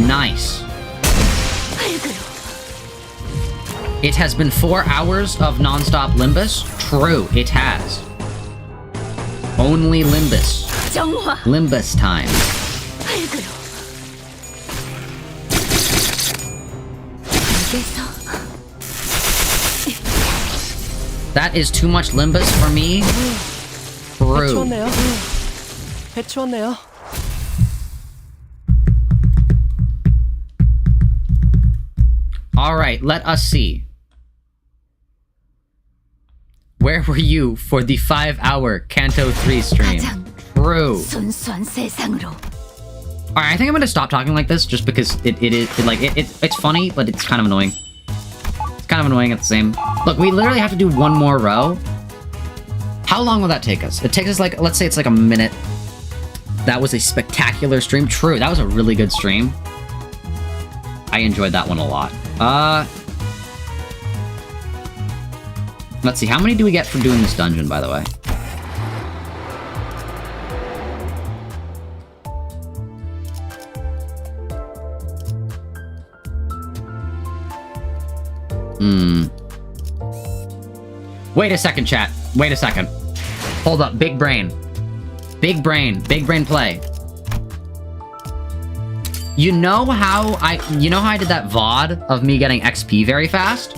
Nice. It has been 4 hours of non-stop Limbus? True, it has. Only Limbus. 정화. Limbus time. That is too much Limbus for me. True. 해치웠네요. Alright, let us see. Where were you for the 5-hour Kanto 3 stream? True. 순수한 세상으로. Alright, I think I'm gonna stop talking like this just because it's funny, but it's kind of annoying. It's kind of annoying at the same. Look, we literally have to do one more row. How long will that take us? It takes us like, let's say it's like a minute. That was a spectacular stream. True, that was a really good stream. I enjoyed that one a lot. Let's see, how many do we get for doing this dungeon, by the way? Wait a second, chat. Wait a second. Hold up, big brain. Big brain play. You know how I did that VOD of me getting XP very fast?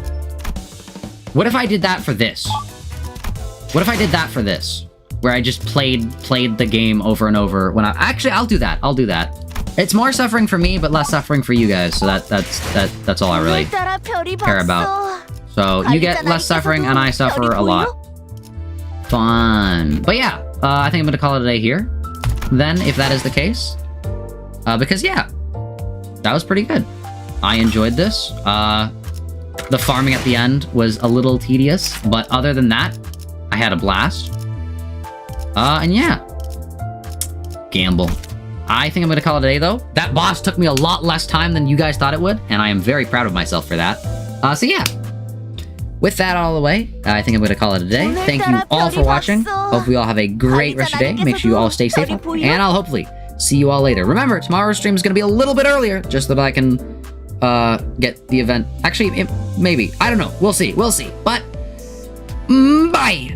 What if I did that for this? What if I did that for this? Where I just played the game over and over when actually, I'll do that. I'll do that. It's more suffering for me, but less suffering for you guys, so that's all I really care about. So, you get less suffering, and I suffer a lot. Fun. But yeah, I think I'm gonna call it a day here. Then, if that is the case. Because yeah, that was pretty good. I enjoyed this. The farming at the end was a little tedious, but other than that, I had a blast. And yeah. Gamble. I think I'm gonna call it a day, though. That boss took me a lot less time than you guys thought it would, and I am very proud of myself for that. So yeah. With that out of the way, I think I'm gonna call it a day. Thank you all for watching. Hope we all have a great rest of your day. Make sure you all stay safe, and I'll hopefully see you all later. Remember, tomorrow's stream is gonna be a little bit earlier, just so that I can get the event. Actually, maybe. I don't know. We'll see. We'll see. But, bye.